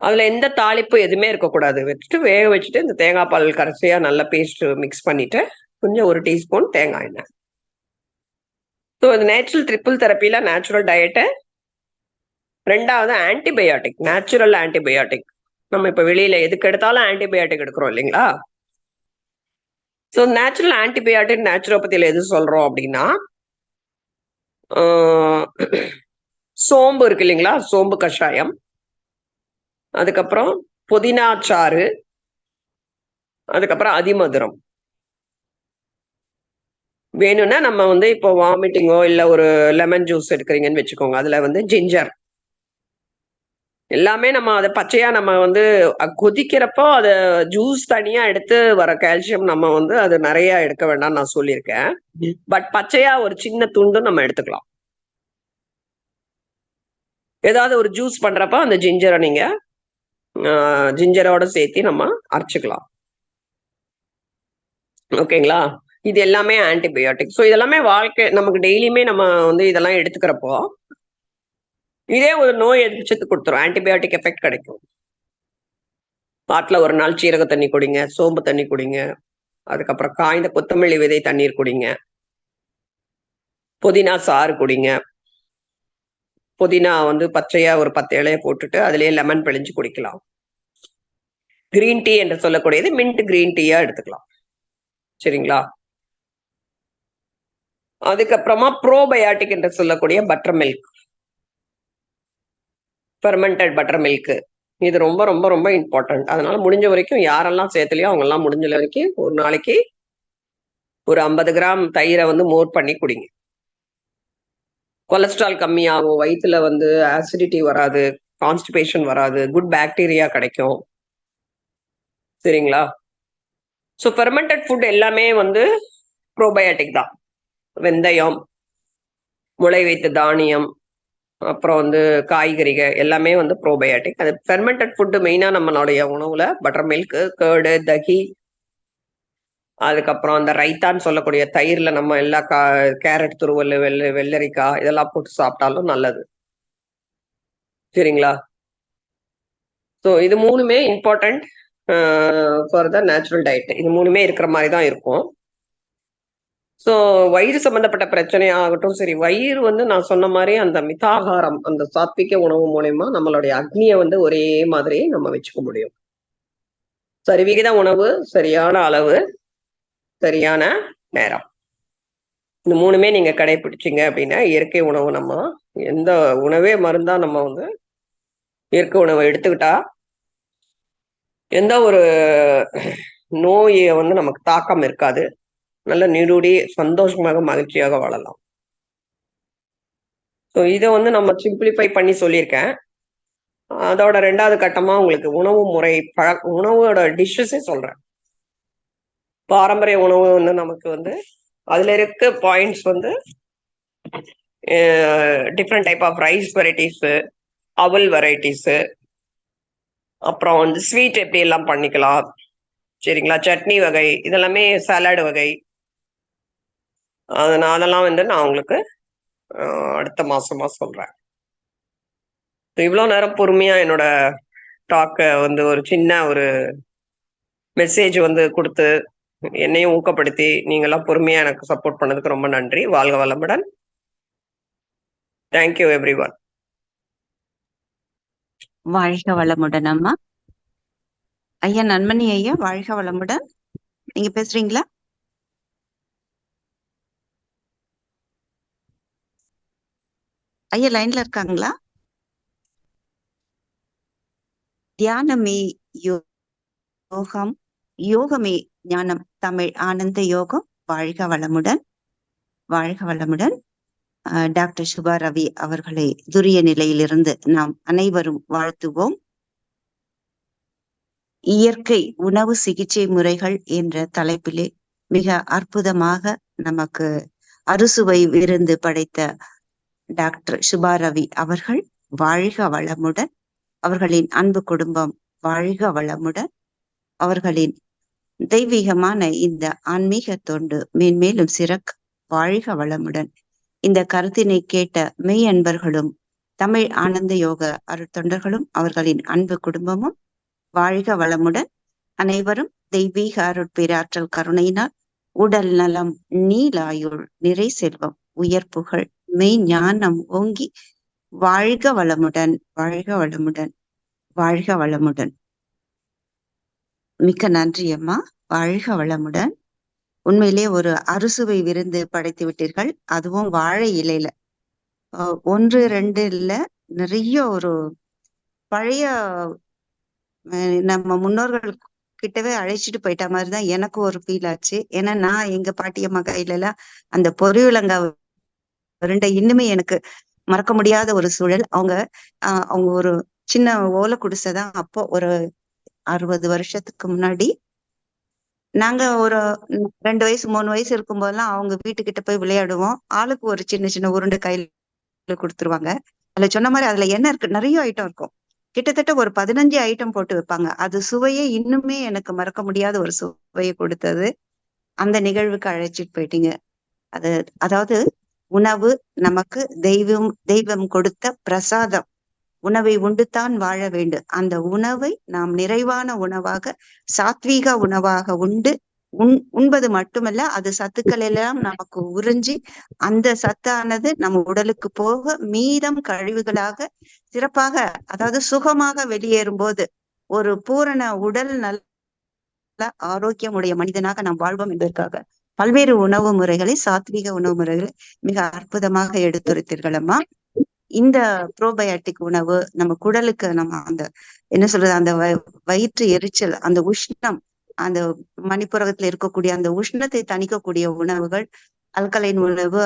அதுல எந்த தாளிப்பு எதுவுமே இருக்கக்கூடாது. வச்சுட்டு வேக வச்சுட்டு இந்த தேங்காய் பால் கடைசியா நல்ல பேஸ்ட் மிக்ஸ் பண்ணிட்டு கொஞ்சம் 1 டீஸ்பூன் தேங்காய் எண்ணெய். ஸோ இந்த நேச்சுரல் ட்ரிபிள் தெரப்பில நேச்சுரல் டயட்டு. 2வது ஆன்டிபயாட்டிக், நேச்சுரல் ஆன்டிபயாட்டிக். நம்ம இப்ப வெளியில எதுக்கு எடுத்தாலும் ஆன்டிபயாட்டிக் எடுக்கிறோம் இல்லைங்களா? ஸோ நேச்சுரல் ஆன்டிபயாட்டிக் நேச்சுரோபதியில எது சொல்றோம் அப்படின்னா, சோம்பு இருக்கு இல்லைங்களா? சோம்பு கஷாயம். அதுக்கப்புறம் புதினா சாறு. அதுக்கப்புறம் அதிமதுரம். வேணும்னா நம்ம வந்து இப்போ வாமிட்டிங்கோ இல்ல ஒரு லெமன் ஜூஸ் எடுக்கிறீங்கன்னு வச்சுக்கோங்க. அதுல வந்து ஜிஞ்சர். எல்லாமே நம்ம அத பச்சையா நம்ம வந்து கொதிக்கிறப்போ அத ஜூஸ் தனியா எடுத்து வர கால்சியம் நம்ம வந்து அது நெறைய எடுக்க வேண்டாம்னு நான் சொல்லியிருக்கேன். பட் பச்சையா ஒரு சின்ன துண்டு நம்ம எடுத்துக்கலாம். ஏதாவது ஒரு ஜூஸ் பண்றப்ப அந்த ஜிஞ்சர நீங்க ஜிஞ்சரோட சேர்த்து நம்ம அரைச்சுக்கலாம். ஓகேங்களா? இது எல்லாமே ஆன்டிபயோட்டிக். ஸோ இதெல்லாமே வாழ்க்கை நமக்கு டெய்லியுமே நம்ம வந்து இதெல்லாம் எடுத்துக்கிறப்போ, இதே ஒரு நோய் எதிர்ப்பு சக்தி குடுத்துரும். ஆன்டிபயோட்டிக் எஃபெக்ட் கிடைக்கும். வாரத்துல 1 நாள் சீரக தண்ணி குடிங்க, சோம்பு தண்ணி குடிங்க. அதுக்கப்புறம் காய்ந்த கொத்தமல்லி விதை தண்ணீர் குடிங்க. புதினா சாறு குடிங்க. புதினா வந்து பச்சையா ஒரு 10 இலைய போட்டுட்டு, அதிலேயே லெமன் பிழிஞ்சு குடிக்கலாம். கிரீன் டீ என்று சொல்லக்கூடியது மின்ட் கிரீன் டீயா எடுத்துக்கலாம். சரிங்களா? அதுக்கப்புறமா ப்ரோபயாட்டிக் என்று சொல்லக்கூடிய buttermilk. Fermented buttermilk. இது ரொம்ப ரொம்ப ரொம்ப இம்பார்ட்டன்ட். அதனால முடிஞ்ச வரைக்கும் யாரெல்லாம் சேர்த்தலையோ அவங்கெல்லாம் முடிஞ்ச வரைக்கும் ஒரு நாளைக்கு ஒரு 50 கிராம் தயிர வந்து மோர் பண்ணி குடிங்க. கொலஸ்ட்ரால் கம்மியாகும். வயித்துல வந்து அசிடிட்டி வராது. கான்ஸ்டிபேஷன் வராது. குட் பாக்டீரியா கிடைக்கும். சரிங்களா? ஸோ ஃபெர்மென்டட் ஃபுட் எல்லாமே வந்து ப்ரோபயாட்டிக் தான். வெந்தயம், முளை வைத்த தானியம், அப்புறம் வந்து காய்கறிகள் எல்லாமே வந்து ப்ரோபயாட்டிக். அது ஃபெர்மென்டட் ஃபுட் மெயினா நம்மளுடைய உணவுல பட்டர் மில்க், கர்டு, தகி, அதுக்கப்புறம் அந்த ரைத்தான்னு சொல்லக்கூடிய தயிர்ல நம்ம எல்லா கேரட் துருவல், வெள்ளரிக்காய் இதெல்லாம் போட்டு சாப்பிட்டாலும் நல்லது. சரிங்களா? ஸோ இது 3மே important for the natural diet. இது 3மே இருக்கிற மாதிரி தான் இருக்கும். ஸோ வயிறு சம்பந்தப்பட்ட பிரச்சனை ஆகட்டும் சரி, வயிறு வந்து நான் சொன்ன மாதிரி அந்த மிதாகாரம், அந்த சாத்விக உணவு மூலயமா நம்மளுடைய அக்னியை வந்து ஒரே மாதிரி நம்ம வச்சுக்க முடியும். சரிவிகித உணவு, சரியான அளவு, சரியான நேரம். இந்த 3மே நீங்க கடைபிடிச்சீங்க அப்படின்னா இயற்கை உணவு நம்ம எந்த உணவே மருந்தா நம்ம வந்து இயற்கை உணவை எடுத்துக்கிட்டா எந்த ஒரு நோயை வந்து நமக்கு தாக்கம் இருக்காது. நல்ல நீடூடி சந்தோஷமாக மகிழ்ச்சியாக வாழலாம். ஸோ இதை வந்து நம்ம சிம்பிளிஃபை பண்ணி சொல்லியிருக்கேன். அதோட 2வது கட்டமா உங்களுக்கு உணவு முறை உணவோட டிஷ்ஷஸே சொல்றேன். பாரம்பரிய உணவு வந்து நமக்கு வந்து அதுல இருக்க பாயிண்ட்ஸ் வந்து different type of rice varieties, அவல் வெரைட்டிஸ், அப்புறம் வந்து ஸ்வீட் எப்படி எல்லாம் பண்ணிக்கலாம். சரிங்களா? சட்னி வகை இதெல்லாமே சாலட் வகை. அதெல்லாம் வந்து நான் உங்களுக்கு அடுத்த மாசமா சொல்றேன். இவ்வளவு நேரம் பொறுமையா என்னோட டாக்க வந்து ஒரு சின்ன ஒரு மெசேஜ் வந்து கொடுத்து என்னையும் ஊக்கப்படுத்தி நீங்கெல்லாம் பொறுமையா எனக்கு சப்போர்ட் பண்ணதுக்கு ரொம்ப நன்றி. வாழ்க வளமுடன். Thank you every one. வாழ்க வளமுடன் அம்மா. ஐயா நன்மணி ஐயா, வாழ்க வளமுடன். நீங்க பேசுறீங்களா? ஐயா லைன்ல இருக்காங்களா? தியானமே யோகம், யோகமே ஞானம், தமிழ் ஆனந்த யோகம். வாழ்க வளமுடன், வாழ்க வளமுடன். டாக்டர் சுபா ரவி அவர்களை துரிய நிலையிலிருந்து நாம் அனைவரும் வாழ்த்துவோம். இயற்கை உணவு சிகிச்சை முறைகள் என்ற தலைப்பிலே மிக அற்புதமாக நமக்கு அறுசுவை விருந்து படைத்த டாக்டர் சுபா ரவி அவர்கள் வாழ்க வளமுடன். அவர்களின் அன்பு குடும்பம் வாழ்க வளமுடன். அவர்களின் தெய்வீகமான இந்த ஆன்மீக தொண்டு மேன்மேலும் சிறக்க வாழ்க வளமுடன். இந்த கருத்தினை கேட்ட மெய் அன்பர்களும் தமிழ் ஆனந்த யோக அருட்தொண்டர்களும் அவர்களின் அன்பு குடும்பமும் வாழ்க வளமுடன். அனைவரும் தெய்வீக அருட்பேராற்றல் கருணையினால் உடல் நலம், நீலாயுள், நிறை செல்வம், உயர் புகழ், மெய் ஞானம் ஓங்கி வாழ்க வளமுடன், வாழ்க வளமுடன், வாழ்க வளமுடன். மிக்க நன்றி அம்மா, வாழ்க வளமுடன். உண்மையிலே ஒரு அறுசுவை விருந்து படைத்து விட்டீர்கள், அதுவும் வாழை இலையில. ஒன்று ரெண்டு இல்ல, நிறைய ஒரு பழைய நம்ம முன்னோர்கள் கிட்டவே அழைச்சிட்டு போயிட்ட மாதிரிதான் எனக்கு ஒரு ஃபீல் ஆச்சு. ஏன்னா நான் எங்க பாட்டியம்மா கையில எல்லாம் அந்த பொரியலங்கா உருண்டை இன்னுமே எனக்கு மறக்க முடியாத ஒரு சூழல். அவங்க ஒரு சின்ன ஓலை குடிசைதான். அப்போ ஒரு 60 வருஷத்துக்கு முன்னாடி நாங்க ஒரு 2 வயசு 3 வயசு இருக்கும் போதெல்லாம் அவங்க வீட்டுக்கிட்ட போய் விளையாடுவோம். ஆளுக்கு ஒரு சின்ன சின்ன உருண்டை கையில கொடுத்துருவாங்க. அதுல சொன்ன மாதிரி அதுல என்ன இருக்கு, நிறைய ஐட்டம் இருக்கும். கிட்டத்தட்ட ஒரு 15 ஐட்டம் போட்டு வைப்பாங்க. அது சுவையே இன்னுமே எனக்கு மறக்க முடியாத ஒரு சுவையை கொடுத்தது. அந்த நிகழ்வுக்கு அழைச்சிட்டு போயிட்டீங்க. அதாவது உணவு நமக்கு தெய்வம் கொடுத்த பிரசாதம். உணவை உண்டுத்தான் வாழ வேண்டும். அந்த உணவை நாம் நிறைவான உணவாக, சாத்வீக உணவாக உண்பது மட்டுமல்ல, அது சத்துக்கள் எல்லாம் நமக்கு உறிஞ்சி அந்த சத்தானது நம்ம உடலுக்கு போக மீதம் கழிவுகளாக சிறப்பாக, அதாவது சுகமாக வெளியேறும் போது ஒரு பூரண உடல் நல்ல ஆரோக்கியமுடைய மனிதனாக நாம் வாழ்வோம் என்பதற்காக பல்வேறு உணவு முறைகளை, சாத்வீக உணவு முறைகளை மிக அற்புதமாக எடுத்துரைத்தீர்கள் அம்மா. இந்த ப்ரோபயாட்டிக் உணவு நம்ம குடலுக்கு, நம்ம அந்த என்ன சொல்றது, அந்த வயிற்று எரிச்சல், அந்த உஷ்ணம், அந்த மணிப்புரகத்துல இருக்கக்கூடிய அந்த உஷ்ணத்தை தணிக்கக்கூடிய உணவுகள், அல்கலைன் உணவு,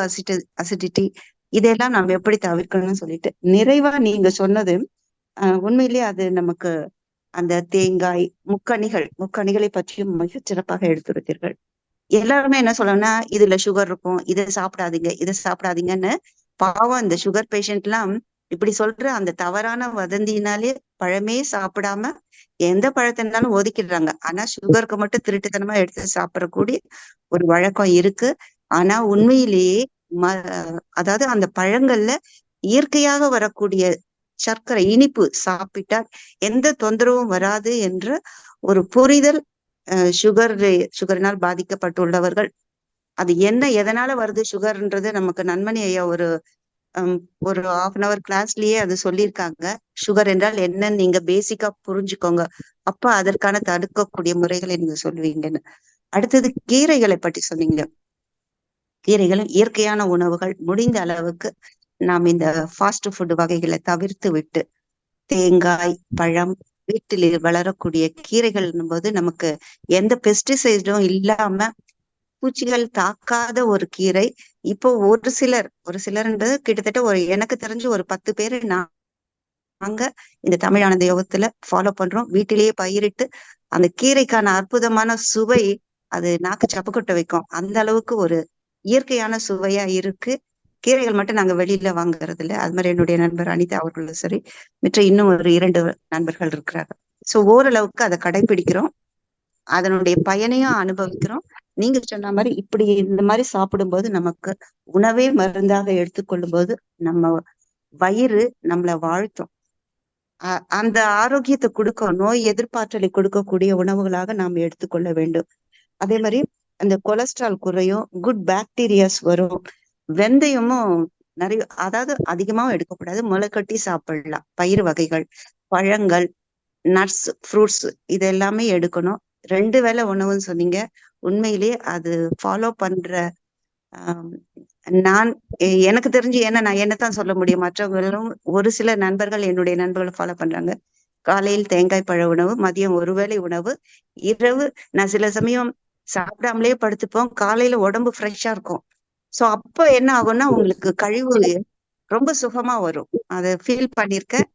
அசிடிட்டி, இதெல்லாம் நாம் எப்படி தவிர்க்கணும்னு சொல்லிட்டு நிறைவா நீங்க சொன்னது உண்மையிலேயே அது நமக்கு அந்த தேங்காய், முக்கணிகளை பற்றியும் மிகச் சிறப்பாக எடுத்துரைத்தீர்கள். எல்லாருமே என்ன சொல்லணும்னா, இதுல சுகர் இருக்கும், இதை சாப்பிடாதீங்கன்னு. பாவம் இந்த சுகர் பேஷண்ட் எல்லாம் இப்படி சொல்ற அந்த தவறான வதந்தினாலே பழமே சாப்பிடாம எந்த பழத்தினாலும் ஒதுக்கிடுறாங்க. ஆனா சுகருக்கு மட்டும் திருட்டுத்தனமா எடுத்து சாப்பிடக்கூடிய ஒரு வழக்கம் இருக்கு. ஆனா உண்மையிலேயே அதாவது அந்த பழங்கள்ல இயற்கையாக வரக்கூடிய சர்க்கரை, இனிப்பு சாப்பிட்டால் எந்த தொந்தரவும் வராது என்ற ஒரு புரிதல் சுகரினால் பாதிக்கப்பட்டுள்ளவர்கள், அது என்ன எதனால வருது சுகர்ன்றது நமக்கு நன்மணி ஐயா ஒரு 1/2 கிளாஸ்லயே அது சொல்லியிருக்காங்க. சுகர் என்றால் என்னன்னு நீங்க பேசிக்கா புரிஞ்சுக்கோங்க, அப்ப அதற்கான தடுக்கக்கூடிய முறைகளை நீங்க சொல்லுவீங்கன்னு. அடுத்தது கீரைகளை பற்றி சொன்னீங்க. கீரைகளும் இயற்கையான உணவுகள். முடிந்த அளவுக்கு நாம் இந்த ஃபாஸ்ட் ஃபுட் வகைகளை தவிர்த்து விட்டு தேங்காய், பழம், வீட்டில் வளரக்கூடிய கீரைகள் போது நமக்கு எந்த பெஸ்டிசைடும் இல்லாம பூச்சிகள் தாக்காத ஒரு கீரை. இப்போ ஒரு சிலர்ன்றது கிட்டத்தட்ட எனக்கு தெரிஞ்சு ஒரு 10 பேரு நாங்க இந்த தமிழ் ஆனந்த யோகத்துல ஃபாலோ பண்றோம். வீட்டிலேயே பயிரிட்டு அந்த கீரைக்கான அற்புதமான சுவை அது நாக்கு சப்புக்கொட்ட வைக்கும். அந்த அளவுக்கு ஒரு இயற்கையான சுவையா இருக்கு. கீரைகள் மட்டும் நாங்க வெளியில வாங்குறது இல்லை. அது மாதிரி என்னுடைய நண்பர் அனிதா அவர்களும் சரி, மற்ற இன்னும் ஒரு 2 நண்பர்கள் இருக்கிறாங்க. சோ ஓரளவுக்கு அதை கடைபிடிக்கிறோம், அதனுடைய பயனையும் அனுபவிக்கிறோம். நீங்க சொன்ன மாதிரி இப்படி இந்த மாதிரி சாப்பிடும்போது நமக்கு உணவே மருந்தாக எடுத்துக்கொள்ளும் போது நம்ம வயிறு நம்மளை வாழ்த்தும். அந்த ஆரோக்கியத்தை கொடுக்க, நோய் எதிர்ப்பாற்றலை கொடுக்கக்கூடிய உணவுகளாக நாம் எடுத்துக்கொள்ள வேண்டும். அதே மாதிரி அந்த கொலஸ்ட்ரால் குறையும், குட் பாக்டீரியாஸ் வரும். வெந்தயமும் நிறைய, அதாவது அதிகமாவும் எடுக்கக்கூடாது, முளைக்கட்டி சாப்பிடலாம். பயிர் வகைகள், பழங்கள், நட்ஸ், ஃப்ரூட்ஸ் இது எல்லாமே எடுக்கணும். 2 வேளை உணவுன்னு சொன்னீங்க. உண்மையிலேயே அது ஃபாலோ பண்ற ஆம், நான் எனக்கு தெரிஞ்சு ஏன்னா நான் என்னத்தான் சொல்ல முடியும். மற்றவங்களும் ஒரு சில நண்பர்கள் என்னுடைய நண்பர்கள் ஃபாலோ பண்றாங்க. காலையில் தேங்காய் பழ உணவு, மதியம் ஒரு வேளை உணவு, இரவு நான் சில சமயம் சாப்பிடாமலே படுத்துப்போம். காலையில உடம்பு ஃப்ரெஷ்ஷா இருக்கும். சோ அப்ப என்ன ஆகும்னா உங்களுக்கு கழிவு ரொம்ப சுகமா வரும். அத ஃபீல் பண்ணியிருக்கேன்.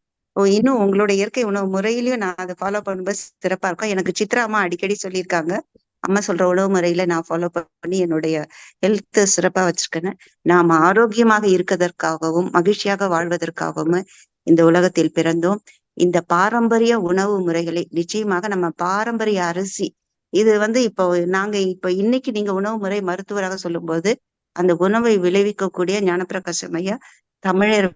இன்னும் உங்களோட இயற்கை உணவு முறையிலயும் நான் அதை ஃபாலோ பண்ணும்போது சிறப்பா இருக்கும். எனக்கு சித்ரா அம்மா அடிக்கடி சொல்லியிருக்காங்க. அம்மா சொல்ற உணவு முறையில நான் ஃபாலோ பண்ணி என்னுடைய ஹெல்த் சிறப்பா வச்சிருக்கேன்னு. நாம் ஆரோக்கியமாக இருக்கதற்காகவும் மகிழ்ச்சியாக வாழ்வதற்காகவும் இந்த உலகத்தில் பிறந்தோம். இந்த பாரம்பரிய உணவு முறைகளை நிச்சயமாக நம்ம பாரம்பரிய அரிசி இது இப்போ இப்ப இன்னைக்கு நீங்க உணவு முறை மருத்துவராக சொல்லும்போது அந்த உணவை விளைவிக்கக்கூடிய ஞானப்பிரகாசம் ஐயா தமிழர்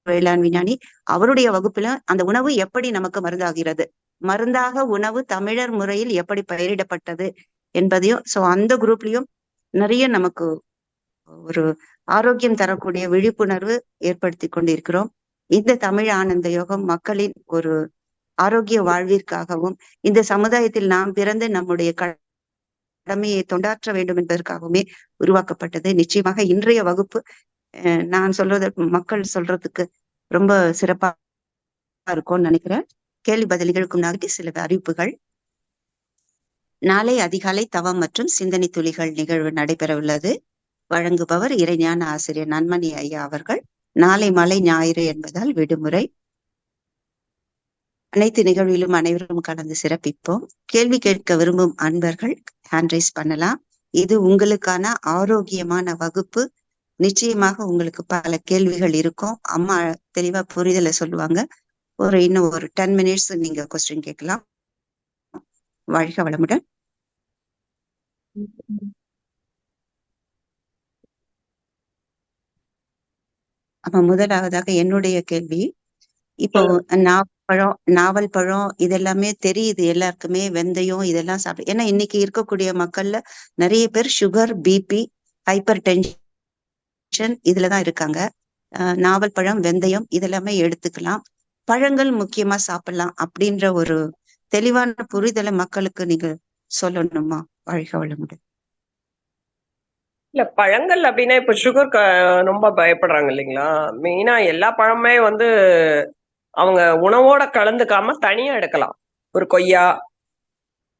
வேளாண் விஞ்ஞானி அவருடைய வகுப்புல அந்த உணவு எப்படி நமக்கு மருந்தாகிறது, மருந்தாக உணவு தமிழர் முறையில் எப்படி பயிரிடப்பட்டது என்பதையும் அந்த குரூப்லயும் நிறைய நமக்கு ஒரு ஆரோக்கியம் தரக்கூடிய விழிப்புணர்வு ஏற்படுத்தி கொண்டிருக்கிறோம். இந்த தமிழ் ஆனந்த யோகம் மக்களின் ஒரு ஆரோக்கிய வாழ்விற்காகவும் இந்த சமுதாயத்தில் நாம் பிறந்து நம்முடைய கடமையை தொண்டாற்ற வேண்டும் என்பதற்காகவுமே உருவாக்கப்பட்டது. நிச்சயமாக இன்றைய வகுப்பு நான் சொல்றது மக்கள் சொல்றதுக்கு ரொம்ப சிறப்பா இருக்கும்னு நினைக்கிறேன். கேள்வி பதில்களுக்கு முன்னாடி சில அறிவிப்புகள். நாளை அதிகாலை தவம் மற்றும் சிந்தனை துளிகள் நிகழ்வு நடைபெற உள்ளது. வழங்குபவர் இறைஞான ஆசிரியர் நன்மணி ஐயா அவர்கள். நாளை மலை ஞாயிறு என்பதால் விடுமுறை. அனைத்து நிகழ்விலும் அனைவரும் கலந்து சிறப்பிப்போம். கேள்வி கேட்க விரும்பும் அன்பர்கள் ஹேண்ட் ரைஸ் பண்ணலாம். இது உங்களுக்கான ஆரோக்கியமான வகுப்பு. நிச்சயமாக உங்களுக்கு பல கேள்விகள் இருக்கும். அம்மா தெளிவா புரிதலை சொல்லுவாங்க. இன்னும் ஒரு 10 minutes நீங்க கொஸ்டின் கேட்கலாம். வாழ்க வளமுடன். அப்ப முதலாவதாக என்னுடைய கேள்வி, இப்போ நாவல் பழம் இதெல்லாமே தெரியுது எல்லாருக்குமே. வெந்தயம் இதெல்லாம் சாப்பிடு. ஏன்னா இன்னைக்கு இருக்கக்கூடிய மக்கள்ல நிறைய பேர் சுகர், பிபி, ஹைப்பர் டென்ஷன் இதுலதான் இருக்காங்க. நாவல் பழம், வெந்தயம் இதெல்லாமே எடுத்துக்கலாம். பழங்கள் முக்கியமா சாப்பிடலாம் அப்படின்ற ஒரு தெளிவான புரிதலை மக்களுக்கு நீங்க சொல்லணுமா? வாழ்க வளமுடன். இல்ல பழங்கள் அப்படின்னா இப்ப சுகர் ரொம்ப பயப்படுறாங்க இல்லைங்களா? மெயினா எல்லா பழமே அவங்க உணவோட கலந்துக்காம தனியா எடுக்கலாம். ஒரு கொய்யா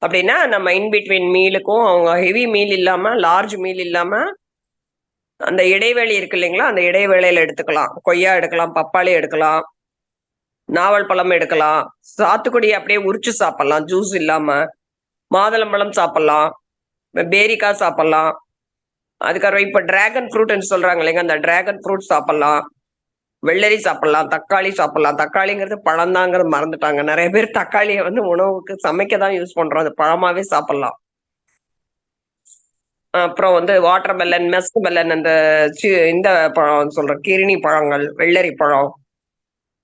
அப்படின்னா நம்ம இன்பிட்வீன் மீலுக்கும் அவங்க ஹெவி மீல் இல்லாம லார்ஜ் மீல் இல்லாம அந்த இடைவேளை இருக்கு இல்லைங்களா, அந்த இடைவேளையில எடுத்துக்கலாம். கொய்யா எடுக்கலாம், பப்பாளி எடுக்கலாம், நாவல் பழம் எடுக்கலாம், சாத்துக்குடி அப்படியே உரிச்சு சாப்பிடலாம் ஜூஸ் இல்லாம, மாதுளம்பழம் சாப்பிடலாம், பேரிக்காய் சாப்பிடலாம். அதுக்கப்புறம் இப்ப டிராகன் ஃப்ரூட்னு சொல்றாங்க இல்லைங்க, அந்த டிராகன் ஃப்ரூட் சாப்பிடலாம், வெள்ளரி சாப்பிடலாம், தக்காளி சாப்பிடலாம். தக்காளிங்கிறது பழம்தாங்கிறது மறந்துட்டாங்க. நிறைய பேர் தக்காளியை உணவுக்கு சமைக்க தான் யூஸ் பண்றோம். அது பழமாவே சாப்பிடலாம். அப்புறம் வாட்டர் மெலன், மெஸ்க் மெலன், அந்த இந்த பழம் சொல்ற கிருணி பழங்கள், வெள்ளரி பழம்,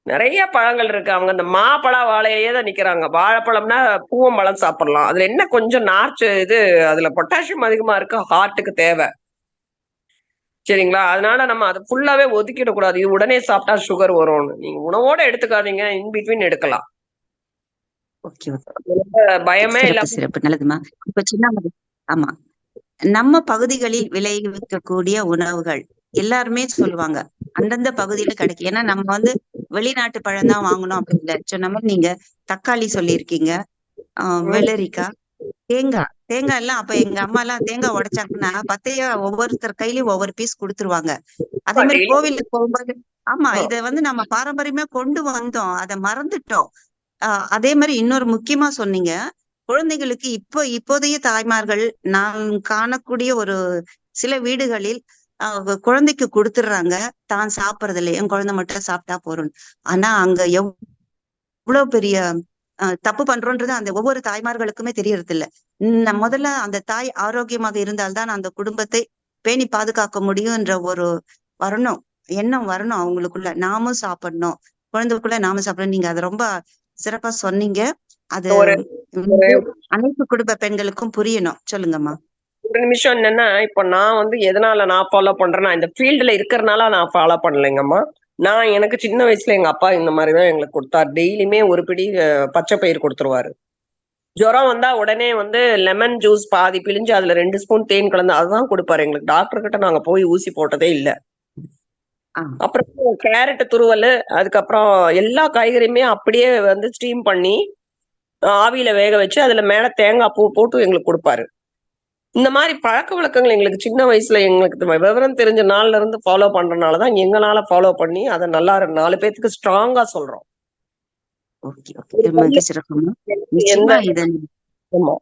நிறைய பழங்கள் இருக்கு. அவங்க அந்த மாப்பழம் வாழையிலேயே தான் நிக்கிறாங்க. வாழைப்பழம்னா பூவம்பழம் சாப்பிடலாம். அதுல என்ன கொஞ்சம் நார்ச்சு அதுல பொட்டாசியம் அதிகமா இருக்கு, ஹார்ட்டுக்கு தேவை. சரிங்களா? அதனால நம்ம அதை ஃபுல்லாவே ஒதுக்கிட கூடாது. இது உடனே சாப்பிட்டா சுகர் வரும்னு. நீங்க உணவோட எடுத்துக்காதீங்க, இன் பிட்வீன் எடுக்கலாம். பயமே இல்லாம. சிறப்பு, நல்லதுமா. இப்ப சின்ன ஆமா, நம்ம பகுதிகளில் விளைவிக்கக்கூடிய உணவுகள் எல்லாருமே சொல்லுவாங்க அந்தந்த பகுதியில கிடைக்கும். ஏன்னா நம்ம வெளிநாட்டு பழம் தான் வாங்கணும் அப்படி இல்லை. சொன்ன மாதிரி நீங்க தக்காளி சொல்லியிருக்கீங்க, வெள்ளரிக்காய், தேங்காய் எல்லாம். அப்ப எங்க அம்மா எல்லாம் தேங்காய் உடைச்சாங்கன்னா பத்தையா ஒவ்வொருத்தர் கையிலயும் ஒவ்வொரு பீஸ் கொடுத்துருவாங்க. அதே மாதிரி கோவிலுக்கு போகும்போது ஆமா, இத நம்ம பாரம்பரியமா கொண்டு வந்தோம், அதை மறந்துட்டோம். அதே மாதிரி இன்னொரு முக்கியமா சொன்னீங்க, குழந்தைகளுக்கு இப்போதைய தாய்மார்கள் நான் காணக்கூடிய ஒரு சில வீடுகளில் குழந்தைக்கு கொடுத்துடுறாங்க, தான் சாப்பிடுறது இல்லை, என் குழந்தை மட்டும் சாப்பிட்டா போறோம். ஆனா அங்க எவ்வளவு பெரிய தப்பு பண்றோன்றது அந்த ஒவ்வொரு தாய்மார்களுக்குமே தெரியறது இல்ல. முதல்ல அந்த தாய் ஆரோக்கியமாக இருந்தால்தான் அந்த குடும்பத்தை பேணி பாதுகாக்க முடியும்ன்ற ஒரு எண்ணம் வரணும் அவங்களுக்குள்ள. நாமும் சாப்பிடணும், குழந்தைக்குள்ள நாமும் சாப்பிடணும். நீங்க அதை ரொம்ப சிறப்பா சொன்னீங்க. அது அனைத்து குடும்ப பெண்களுக்கும் புரியணும். சொல்லுங்கம்மா. ஒரு நிமிஷம். என்னன்னா இப்ப நான் எதனால நான் ஃபாலோ பண்றேன்னா, இந்த ஃபீல்டுல இருக்கிறதுனால நான் ஃபாலோ பண்ணலைங்கம்மா. நான் எனக்கு சின்ன வயசுல எங்க அப்பா இந்த மாதிரிதான் எங்களுக்கு கொடுத்தாரு. டெய்லியுமே ஒரு பிடி பச்சை பயிர் கொடுத்துருவாரு. ஜுரம் வந்தா உடனே வந்து லெமன் ஜூஸ் பாதி பிழிஞ்சு அதுல 2 ஸ்பூன் தேன் கலந்து அதுதான் கொடுப்பாரு எங்களுக்கு. டாக்டர் கிட்ட நாங்க போய் ஊசி போட்டதே இல்ல. ஆ, அப்புறம் கேரட் துருவல், அதுக்கப்புறம் எல்லா காய்கறியுமே அப்படியே வந்து ஸ்டீம் பண்ணி ஆவியில வேக வச்சு அதுல மேல தேங்காய் பூ போட்டு எங்களுக்கு கொடுப்பாரு. இந்த மாதிரி பழக்க வழக்கங்கள் எங்களுக்கு சின்ன வயசுல எங்களுக்கு விவரம் தெரிஞ்ச நாள்ல இருந்து ஃபாலோ பண்றதுனாலதான் எங்களால ஃபாலோ பண்ணி அதை நல்லா 4 பேத்துக்கு ஸ்ட்ராங்கா சொல்றோம். ஓகே, ஒரு ஓகே. பையன் மகிழ்ச்சிரகமா. எந்த நிச்சயமா இதன் ஆமா.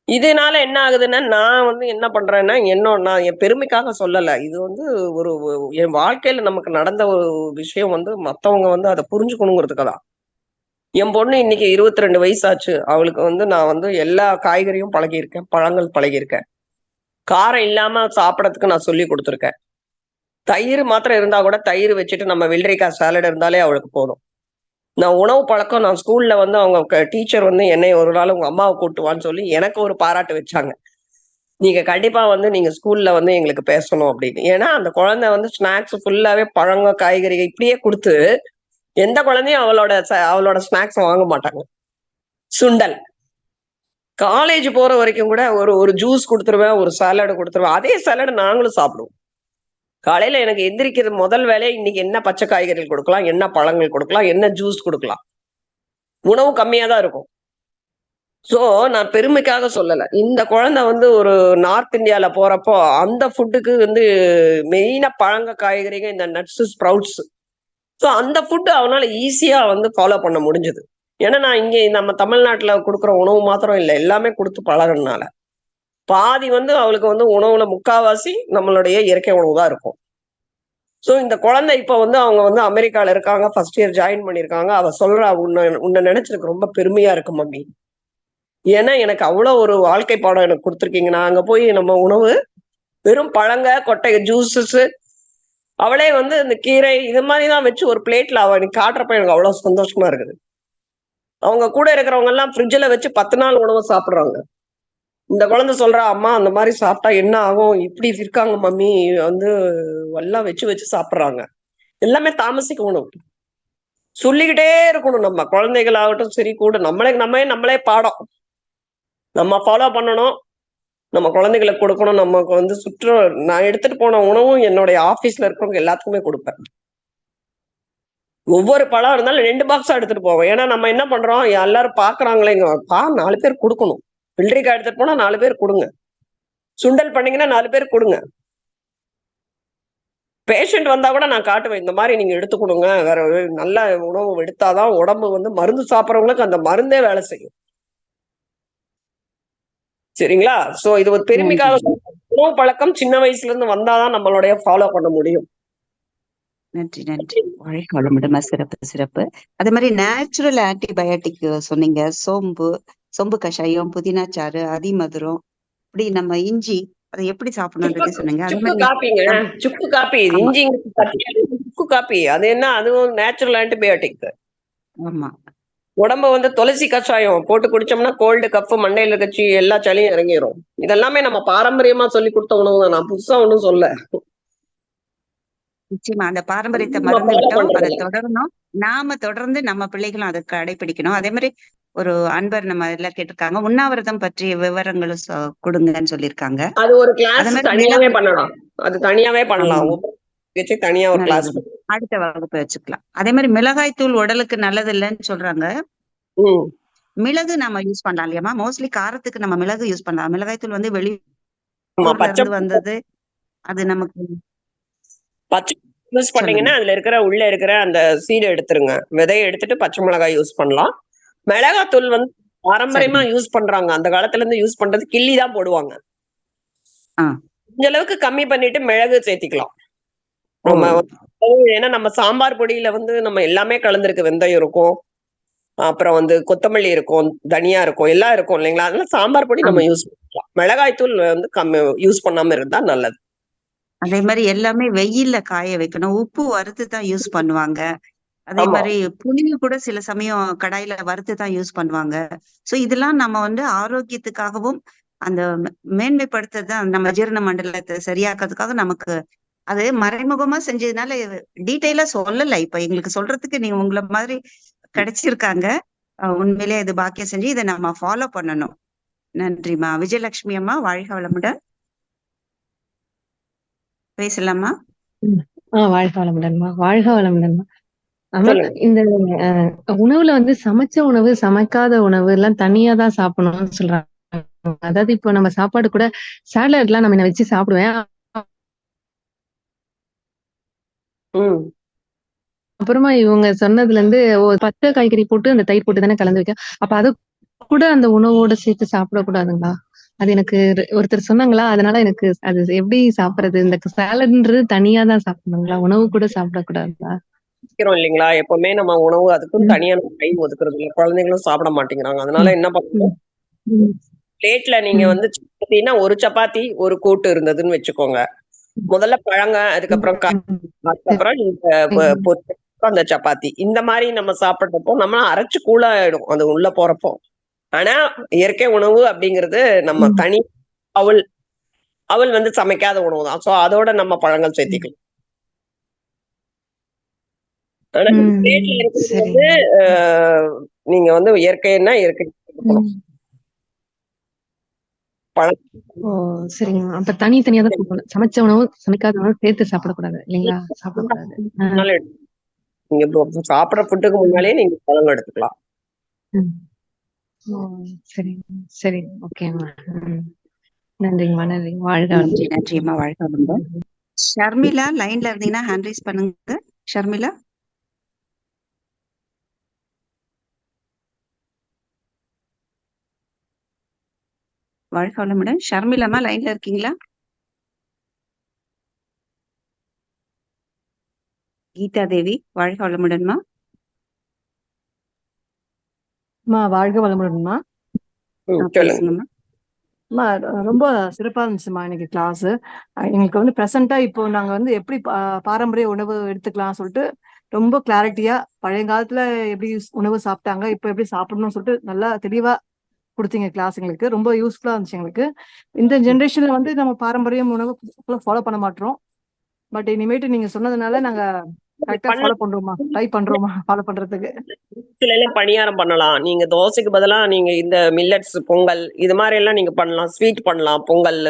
இதனால என்ன ஆகுதுன்னா, நான் வந்து என்ன பண்றேன்னா, நான் என் பெருமைக்காக சொல்லல. இது வந்து என் வாழ்க்கையில நமக்கு நடந்த ஒரு விஷயம் வந்து மத்தவங்க வந்து அத புரிஞ்சுக்கணுங்கிறதுக்கு தான். என் பொண்ணு இன்னைக்கு 22 வயசாச்சு. அவளுக்கு வந்து நான் வந்து எல்லா காய்கறியும் பழகியிருக்கேன். பழங்கள் பழகியிருக்கேன். காரம் இல்லாம சாப்பிடறதுக்கு நான் சொல்லிக் குடுத்துருக்கேன். தயிர் மாத்திரம் இருந்தா கூட தயிர் வச்சுட்டு நம்ம வெள்ளரிக்காய் சாலட் இருந்தாலே அவளுக்கு போதும். உணவு பழக்கம் நான் ஸ்கூல்ல வந்து அவங்க டீச்சர் வந்து என்னைய ஒரு நாள் உங்க அம்மாவ கூட்டு வான்னு சொல்லி எனக்கு ஒரு பாராட்டு வச்சாங்க. நீங்க கண்டிப்பா வந்து நீங்க ஸ்கூல்ல வந்து எங்களுக்கு பேசணும் அப்படின்னு. ஏன்னா அந்த குழந்தை வந்து ஸ்நாக்ஸ் ஃபுல்லாவே பழங்க, காய்கறிகள் இப்படியே குடுத்து, எந்த குழந்தையும் அவளோட ஸ்நாக்ஸ் வாங்க மாட்டாங்க. சுண்டல். காலேஜ் போற வரைக்கும் கூட ஒரு ஒரு ஜூஸ் குடுத்துருவேன், ஒரு சாலட் குடுத்துருவேன். அதே சாலட் நாங்களும் சாப்பிடுவோம். காலையில எனக்கு எந்திரிக்கிற முதல் வேலையா இன்னைக்கு என்ன பச்சை காய்கறிகள் குடுக்கலாம், என்ன பழங்கள் குடுக்கலாம், என்ன ஜூஸ் குடுக்கலாம். உணவு கம்மியா தான் இருக்கும். சோ, நான் பெருமைக்காக சொல்லல. இந்த குழந்தை வந்து ஒரு நார்த் இந்தியால போறப்போ, அந்த ஃபுட்டுக்கு வந்து மெயினா பழங்க, காய்கறிங்க, இந்த நட்ஸ், ஸ்ப்ரவுட்ஸ். சோ, அந்த ஃபுட் அவனால ஈஸியா வந்து ஃபாலோ பண்ண முடிஞ்சது. ஏன்னா, நான் இங்க நம்ம தமிழ்நாட்டுல குடுக்குற உணவு மாத்திரம் இல்ல. எல்லாமே குடுத்து பழகுனனால. பாதி வந்து அவளுக்கு வந்து உணவுல முக்காவாசி நம்மளுடைய இயற்கை உணவு தான் இருக்கும். சோ, இந்த குழந்தை இப்ப வந்து அவங்க வந்து அமெரிக்கால இருக்காங்க. ஃபர்ஸ்ட் இயர் ஜாயின் பண்ணியிருக்காங்க. அவ சொல்றா, "உன்ன உன்ன நெனச்சு எனக்கு ரொம்ப பெருமையா இருக்கு மம்மி." ஏன்னா, எனக்கு அவ்வளோ ஒரு வாழ்க்கை பாடம் எனக்கு குடுத்துருக்கீங்க. நான் அங்க போய் நம்ம உணவு வெறும் பழங்க, கொட்டை ஜூஸஸ் அவளே வந்து இந்த கீரை இது மாரி தான் வச்சு ஒரு பிளேட்ல அவ எனக்கு காட்டுறப்ப எனக்கு அவ்வளோ சந்தோஷமா இருக்குது. அவங்க கூட இருக்கிறவங்க எல்லாம் ஃப்ரிட்ஜ்ல வச்சு 10 நாள் உணவு சாப்பிடுறாங்க. இந்த குழந்தை சொல்றா, "அம்மா அந்த மாரி சாப்பிட்டா என்ன ஆகும்? இப்படி இருக்காங்க மம்மி." வந்து எல்லாம் வச்சு வச்சு சாப்பிடுறாங்க. எல்லாமே தாமசிக்க உணவு. சொல்லிக்கிட்டே இருக்கணும் நம்ம. குழந்தைகளாகட்டும் சரி கூட நம்மளே பாடம். நம்ம ஃபாலோ பண்ணணும். நம்ம குழந்தைகளுக்கு கொடுக்கணும். நமக்கு வந்து நான் எடுத்துட்டு போன உணவும் என்னுடைய ஆபீஸ்ல இருக்கிறவங்க எல்லாத்துக்குமே குடுப்பேன். ஒவ்வொரு பழம் இருந்தாலும் 2 பாக்ஸா எடுத்துட்டு போவேன். ஏன்னா நம்ம என்ன பண்றோம், எல்லாரும் பார்க்குறாங்களே இங்க 4 பேருக்கு குடுக்கணும். வெள்ளரிக்காய் எடுத்துட்டு போனா 4 பேருக்கு குடுங்க. சுண்டல் பண்ணீங்கன்னா 4 பேருக்கு குடுங்க. பேஷண்ட் வந்தா கூட நான் காட்டுவேன். இந்த மாரி நீங்க எடுத்துக்கணுங்க. வேற நல்ல உணவு எடுத்தா தான் உடம்பு வந்து மருந்து சாப்பிடுறவங்களுக்கு அந்த மருந்தே வேலை செய்யும். சரிங்களா? சோ இது ஒரு நன்றி. பெருமைக்காக சொல்றேன். உணவு பழக்கம் சின்ன வயசுல இருந்து வந்தா தான் நம்மளுடைய ஃபாலோ பண்ண முடியும். நன்றி, நன்றி. வாழ்க வளமுடன். சிறப்பு, சிறப்பு. அதே மாரி நேச்சுரல் ஆன்டிபயோட்டிக் சொன்னீங்க. சோம்பு கஷாயம், புதினா சாறு, அதிமதுரம், இப்படி நம்ம இஞ்சி அத எப்படி சுக்கு சாப்பிடணும்ன்றது சொன்னீங்க. அதே சுக்கு மாரி காப்பிங்க. நம் சுக்கு காப்பி. ஆமா, இஞ்சி சுக்கு காப்பி. அது என்ன அதுவும் நேச்சுரல் ஆன்டிபயோட்டிக். ஆமா. உடம்ப வந்து துளசி கஷாயம் போட்டு குடிச்சோம்னா கோல்டு கஃப் மண்டையில கட்சி எல்லா சளியும் இறங்கிரும். இதெல்லாமே நம்ம பாரம்பரியமா சொல்லி கொடுத்த உணவு தான். நான் புதுசா ஒண்ணும் சொல்ல. நிச்சயமா அந்த பாரம்பரியத்த நம்ம மறந்து ஃபாலோ விட்டோம். அத பண்றதில்ல. தொடரணும். நாம தொடர்ந்து நம்ம பிள்ளைகளும் அத கடைபிடிக்கணும். அதே மாரி ஒரு அன்பர் நம்ம இதுல கேட்டிருக்காங்க. உண்ணாவிரதம் பற்றிய விவரங்களும் குடுங்கன்னு சொல்லியிருக்காங்க. அது ஒரு அதே கிளாஸ் மாரி தனியாவே பண்ணலாம். அது தனியாவே பண்ணலாம். ஆமா. வச்சு தனியா ஒரு கிளாஸ். நல்லது. அடுத்த வகுப்பு வச்சுக்கலாம். அதே மாரி மிளகாய் தூள் உடலுக்கு நல்லது இல்லன்னு சொல்றாங்க. ம். மிளகு நம்ம யூஸ் பண்ணலாம் இல்லையாம்மா? மோஸ்ட்லி காரத்துக்கு நம்ம மிளகு யூஸ் பண்ணலாம். மிளகாய் தூள் வந்து ஆமா. வெளியூர்ல இருந்து வந்தது. அது நமக்கு பச்சை யூஸ் சொல்லுங்க. பண்ணீங்கன்னா, அதுல உள்ள இருக்கிற அந்த சீட எடுத்துருங்க. விதைய எடுத்துட்டு பச்சை மிளகாய் யூஸ் பண்ணலாம். மிளகாத்தூள் வந்து பாரம்பரியமா சரிங்க. யூஸ் பண்றாங்க. அந்த காலத்துல இருந்து யூஸ் பண்றது கிள்ளி தான் போடுவாங்க. ஆ. இந்த அளவுக்கு கம்மி பண்ணிட்டு மிளகு சேர்த்திக்கலாம். ஓ! நம்ம ஏன்னா நம்ம சாம்பார் பொடியில வந்து நம்ம எல்லாமே கலந்திருக்கு. வெந்தயம் இருக்கும். அப்புறம் வந்து கொத்தமல்லி இருக்கும், தனியா இருக்கும், எல்லாம் இருக்கும் இல்லைங்களா? அதனால சாம்பார் பொடி நம்ம ஆமா. யூஸ் பண்ணிக்கலாம். மிளகாய் தூள் வந்து யூஸ் பண்ணாம இருந்தா நல்லது. அதே மாரி எல்லாமே வெயில்ல காய வைக்கணும். உப்பு வறுத்து தான் யூஸ் பண்ணுவாங்க. அதே ஆமா. மாரி புளி கூட சில சமயம் கடாயில வறுத்து தான் யூஸ் பண்ணுவாங்க. சோ இதெல்லாம் நம்ம வந்து ஆரோக்கியத்துக்காகவும், அந்த மேன்மைப்படுத்துறது தான் நம்ம ஜீரண மண்டலத்த சரியாக்குறதுக்காக நமக்கு அது மறைமுகமா செஞ்சதுனால டீட்டெயிலா சொல்லல. இப்ப எங்களுக்கு சொல்றதுக்கு நீங்க உங்கள மாதிரி கிடைச்சிருக்காங்க. உண்மையிலேயே இது பாக்கியம் செஞ்சு இதை நம்ம ஃபாலோ பண்ணணும். நன்றிம்மா. விஜயலட்சுமி அம்மா, வாழ்க வளமுடன். பேசலாமா? வாழ்க வளமுடன்மா, வாழ்க வளமுடன்மா. ஆமா, சொல்லுங்க. இந்த உணவுல வந்து சமைச்ச உணவு, சமைக்காத உணவு எல்லாம் தனியா தான் சாப்பிடணும்னு சொல்றாங்க. அதாவது இப்போ நம்ம சாப்பாடு கூட சாலட்லாம் நம்ம வச்சு சாப்பிடுவேன். ம். அப்புறமா இவங்க சொன்னதுல இருந்து பச்சை காய்கறி போட்டு அந்த தயிர் போட்டு தானே கலந்து வைக்க. அப்ப அது கூட அந்த உணவோட சேர்த்து சாப்பிடக்கூடாதுங்களா? அது எனக்கு ஒருத்தர் சொன்னாங்களா, அதனால எனக்கு அது எப்படி சாப்பிடுறது? இந்த சாலட்ன்றது தனியா தான் சாப்பிடணுங்களா? உணவு கூட சாப்பிடக்கூடாதா? இல்லைங்களா? எப்பவுமே நம்ம உணவு அதுக்குன்னு ம். தனியா நம்ம டைம் ஒதுக்குறது இல்ல. குழந்தைங்களும் சாப்பிட மாட்டேங்கிறாங்க. அதனால ம். என்ன பண்ணுவோம், ம். ம். பிளேட்ல நீங்க ம். வந்து சப்பாத்தின்னா ஒரு சப்பாத்தி, ஒரு கூட்டு இருந்ததுன்னு வச்சுக்கோங்க. முதல்ல பழங்க, அதுக்கப்புறம் அதுக்கப்புறம் நீங்க சரிங்க. அந்த சப்பாத்தி. இந்த மாரி நம்ம சாப்பிடுறப்போ நம்ம அரைச்சு கூழாயிடும் அது உள்ள போறப்போ. ஆனா இயற்கை உணவு அப்படிங்கிறது நம்ம ம். தனி அவல் அவல் வந்து சமைக்காத உணவு தான். சோ அதோட நம்ம பழங்கள் ம். சேர்த்திக்கலாம். ஆனா பிளேட்ல ம். இருக்கிறது வந்து சரிங்க. நீங்க வந்து இயற்கைன்னா இயற்கை கொடுக்கணும். ம். பழம் ஓ! சரிங்க. அப்ப தனித்தனியா தான் குடுக்கணும். சமைச்ச உணவு, சமைக்காத உணவு சேர்த்து சாப்பிடக்கூடாது. இல்லைங்களா? சாப்பிடக்கூடாது. நீங்க சாப்பிடுற ஃபுட்டுக்கு முன்னாலே நீங்க பழம் எடுத்துக்கலாம். ம். ஓ! சரிங்க. சரிங்க. ஓகேங்க. ம். நன்றிங்கம்மா, நன்றிங்க. வாழ்க நன்றி, வளமுடன். நன்றிம்மா. வாழ்க வளமுடன். ஷர்மிளா லைன்ல இருந்தீங்கன்னா ஹேண்ட் ரைஸ் பண்ணுங்க. ஷர்மிளா, வாழ்க வளமுடன். ஷர்மிளாமா லைன்ல இருக்கீங்களா? கீதா தேவி, வாழ்க வளமுடன்மா. வாழ்க வளமுடன்மா. சொல்லுங்க. பேசுங்கம்மா. ரொம்ப சிறப்பா இருந்துச்சுமா இன்னைக்கு கிளாஸ். எங்களுக்கு வந்து ப்ரெசண்டா இப்போ நாங்க வந்து எப்படி பாரம்பரிய உணவு எடுத்துக்கலாம் சொல்லிட்டு ரொம்ப கிளாரிட்டியா பழைய காலத்துல எப்படி உணவு சாப்பிட்டாங்க, இப்போ எப்படி சாப்பிடணும்னு சொல்லிட்டு நல்லா தெளிவா கொடுத்தீங்க கிளாஸ். எங்களுக்கு ரொம்ப யூஸ்ஃபுல்லா இருந்துச்சு. எங்களுக்கு இந்த ஜென்ரேஷன்ல வந்து நம்ம பாரம்பரியம் உணவு ஃபாலோ பண்ண மாட்டோம். பட் இனிமேட்டு நீங்க சொன்னதுனால நாங்க கரெக்டா ஃபாலோ பண்றோமா, ட்ரை பண்றோமா ஃபாலோ பண்றதுக்கு. சில எல்லாம் பணியாரம் பண்ணலாம். நீங்க தோசைக்கு பதிலா நீங்க இந்த மில்லட்ஸ் பொங்கல் இது மாதிரி எல்லாம் நீங்க பண்ணலாம். ஸ்வீட் பண்ணலாம் பொங்கல்.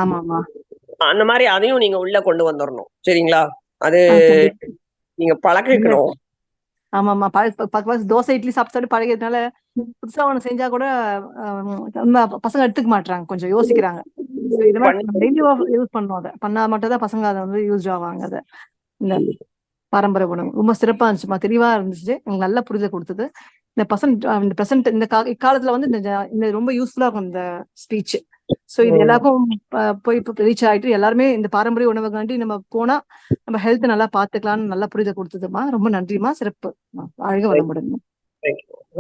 ஆமாமா. அந்த மாதிரி அதையும் நீங்க உள்ள கொண்டு வந்துடணும். சரிங்களா? அது கண்டிப்பா. நீங்க பழகிக்கணும். ஆமாமா. தோசை இட்லி சாப்பிட்டு பழகிறதுனால புதுசா ஒண்ணு செஞ்சா கூட பசங்க எடுத்துக்க மாட்டாங்க, கொஞ்சம் யோசிக்கிறாங்க. இது மாதிரி டெய்லி யூஸ் பண்ணுவோம். அதை பண்ணா மட்டும் தான் பசங்க அதை வந்து யூஸ் ஆவாங்க. அதை இந்த பாரம்பரிய உணவு ரொம்ப சிறப்பா இருந்துச்சுமா, தெளிவா இருந்துச்சு. எனக்கு நல்ல புரிதல் கொடுத்தது. இந்த இந்த பிரசன்ட் இந்த இக்காலத்துல வந்து இந்த ரொம்ப யூஸ்ஃபுல்லா இருக்கும் இந்த ஸ்பீச். சோ இது எல்லாருக்கும் போய் ரீச் ஆயிட்டு எல்லாருமே இந்த பாரம்பரிய உணவுக்காண்டி நம்ம போனா நம்ம ஹெல்த் நல்லா பாத்துக்கலாம்னு நல்ல புரிதல் கொடுத்ததுமா. ரொம்ப நன்றிமா, சிறப்பு. வாழ்க வளமுடன்.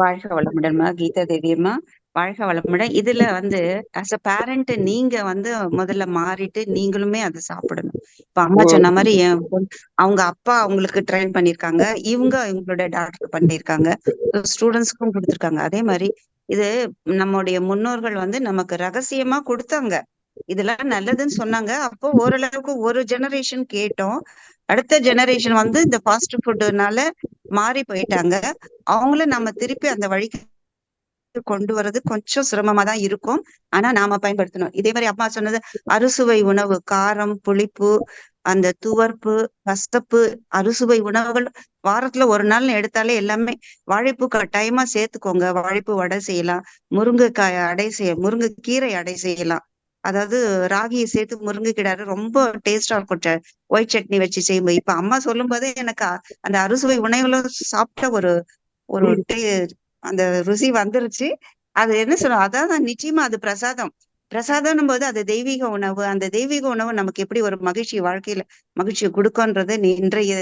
வாழ்க வளமுடன்மா. கீதா தேவியம்மா, வாழ்க வளமுடன். இதுல வந்து ஆஸ் அ பேரண்ட் நீங்க வந்து முதல்ல மாறிட்டு நீங்களுமே அதை சாப்பிடணும். இப்ப அம்மா சொன்ன மாதிரி அவங்க அப்பா அவங்களுக்கு ட்ரெயின் பண்ணிருக்காங்க, இவங்களோட டாக்டர் பண்ணிருக்காங்க, ஸ்டூடெண்ட்ஸ்க்கும் கொடுத்துருக்காங்க. அதே மாதிரி இது நம்முடைய முன்னோர்கள் வந்து நமக்கு ரகசியமா கொடுத்தாங்க. இதெல்லாம் நல்லதுன்னு சொன்னாங்க. அப்போ ஓரளவுக்கு ஒரு ஜெனரேஷன் கேட்டோம். அடுத்த ஜெனரேஷன் வந்து இந்த ஃபாஸ்ட் ஃபுட்னால மாறி போயிட்டாங்க. அவங்கள நம்ம திருப்பி அந்த வழிக்கு கொண்டு வர்றது கொஞ்சம் சிரமமா தான் இருக்கும். ஆனா நாம பயன்படுத்தணும். இதே மாதிரி அம்மா சொன்னது அறுசுவை உணவு, காரம், புளிப்பு, அந்த துவர்ப்பு, கசப்பு, அறுசுவை உணவுகள் வாரத்துல ஒரு நாள் எடுத்தாலே எல்லாமே. வாழைப்பூ கட்டாயமா சேர்த்துக்கோங்க. வாழைப்பூ வடை செய்யலாம், முருங்கைக்காய் அடை முருங்கைக்கீரை அடை செய்யலாம். அதாவது ராகியை சேர்த்து முருங்கைக்கீரை ரொம்ப டேஸ்டா இருக்கும். ஒயிட் சட்னி வச்சு செய்யும்போது இப்ப அம்மா சொல்லும் போதே எனக்கு அந்த அறுசுவை உணவுல சாப்பிட்ட ஒரு ஒரு அந்த ருசி வந்துருச்சு. அது என்ன சொல்றோம், அதான் நிச்சயமா அது பிரசாதம். பிரசாதம் போது அது தெய்வீக உணவு. அந்த தெய்வீக உணவு நமக்கு எப்படி ஒரு மகிழ்ச்சி, வாழ்க்கையில மகிழ்ச்சியை கொடுக்கும்ன்றது இன்றைய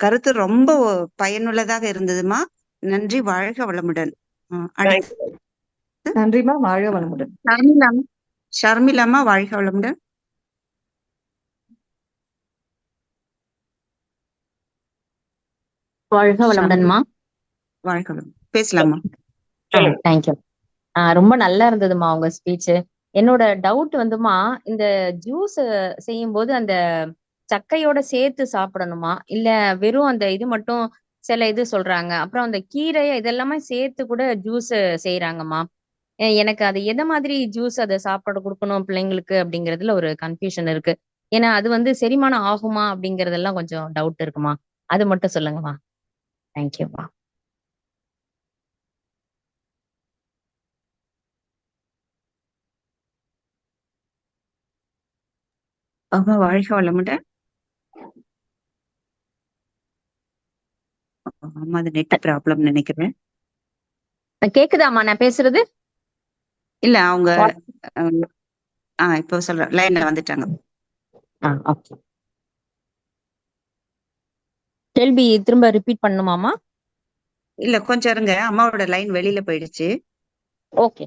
கருத்து ரொம்ப பயனுள்ளதாக இருந்ததுமா. நன்றி. வாழ்க வளமுடன். அடுத்து நன்றிமா, வாழ்க வளமுடன். ஷர்மிளாமா, வாழ்க வளமுடன். வாழ்க வளமுடன்மா. வாழ்க வளமுடன். பேசலாமா? தேங்க்யூ. ரொம்ப நல்லா இருந்ததுமா உங்க ஸ்பீச். என்னோட டவுட் வந்துமா, இந்த ஜூஸ் செய்யும்போது அந்த சக்கையோட சேர்த்து சாப்பிடணுமா? இல்ல வெறும் அந்த இது மட்டும் சில இது சொல்றாங்க. அப்புறம் அந்த கீரை இதெல்லாமே சேர்த்து கூட ஜூஸ் செய்றாங்கம்மா. எனக்கு அது எந்த மாதிரி ஜூஸ் அத சாப்பாடு குடுக்கணும் பிள்ளைங்களுக்கு அப்படிங்கிறதுல ஒரு கன்ஃப்யூஷன் இருக்கு. ஏன்னா அது வந்து செரிமானம் ஆகுமா? அப்படிங்கிறதெல்லாம் கொஞ்சம் டவுட் இருக்குமா. அது மட்டும் சொல்லுங்கம்மா. தேங்க் யூம்மா. ஆமா, வாழ்க வளமுடன். ஆமா, அது நெட் ப்ராப்ளம் நினைக்கிறேன். கேக்குதாம்மா நான் பேசுறது? இல்ல அவங்க வாய்ஸ் இப்போ சொல்றேன், லைன்ல வந்துட்டாங்க. ஓகே. கேள்வி திரும்ப ரிப்பீட் பண்ணணுமாம்மா? இல்ல கொஞ்சம் இருங்க, அம்மாவோட லைன் வெளியில போயிடுச்சு. ஓகே.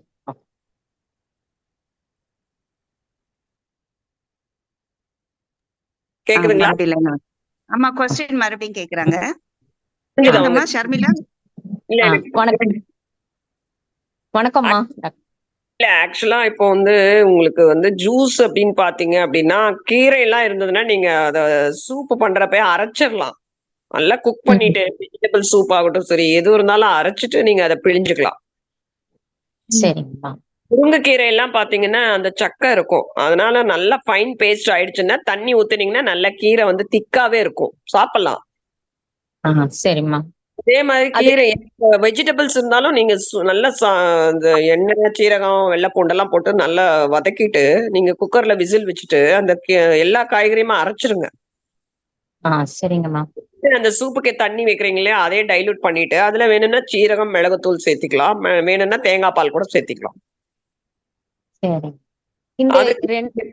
கேக்குதுங்களா? மறுபடியும் லைன் வந்து அம்மா கொஸ்டின் மறுபடியும் கேக்குறாங்க. புரியுதா கேக்குதாம்மா உங்களுக்கு? ஷர்மிளா? இல்ல எனக்கு வணக்கம். வணக்கம்மா. இல்ல ஆக்சுவலா இப்போ வந்து உங்களுக்கு வந்து ஜூஸ் அப்படின்னு பாத்தீங்க அப்படின்னா கீரை எல்லாம் இருந்ததுன்னா நீங்க அத சூப் பண்றப்ப அரைச்சிடலாம். நல்லா குக் ம். பண்ணிட்டு வெஜிடபிள் சூப் ஆகட்டும் சரி எது இருந்தாலும் அரைச்சிட்டு நீங்க அதை பிழிஞ்சுக்கலாம். சரிங்கம்மா. முருங்கைக்கீரை எல்லாம் பாத்தீங்கன்னா அந்த சக்கை இருக்கும். அதனால நல்லா ஃபைன் பேஸ்ட் ஆயிடுச்சுன்னா தண்ணி ஊத்துனீங்கன்னா நல்ல கீரை வந்து திக்காவே இருக்கும். சாப்பிடலாம். சரிம்மா. அதே மாதிரி அது கீரை வெஜிடபிள்ஸ் இருந்தாலும் நீங்க நல்லா இந்த எண்ணெய், சீரகம், வெள்ளை பூண்டெல்லாம் போட்டு நல்லா வதக்கிட்டு நீங்க குக்கர்ல விசில் வச்சுட்டு அந்த எல்லா காய்கறியுமே அரைச்சிருங்க. சரிங்கம்மா. அந்த சூப்புக்கு தண்ணி வைக்கிறீங்க இல்லையா அதே டைல்யூட் பண்ணிட்டு அதுல வேணும்னா சீரகம், மிளகுத்தூள் சேர்த்துக்கலாம். வேணும்னா தேங்காய் பால் கூட சேர்த்துக்கலாம். சரி. இந்த அது 2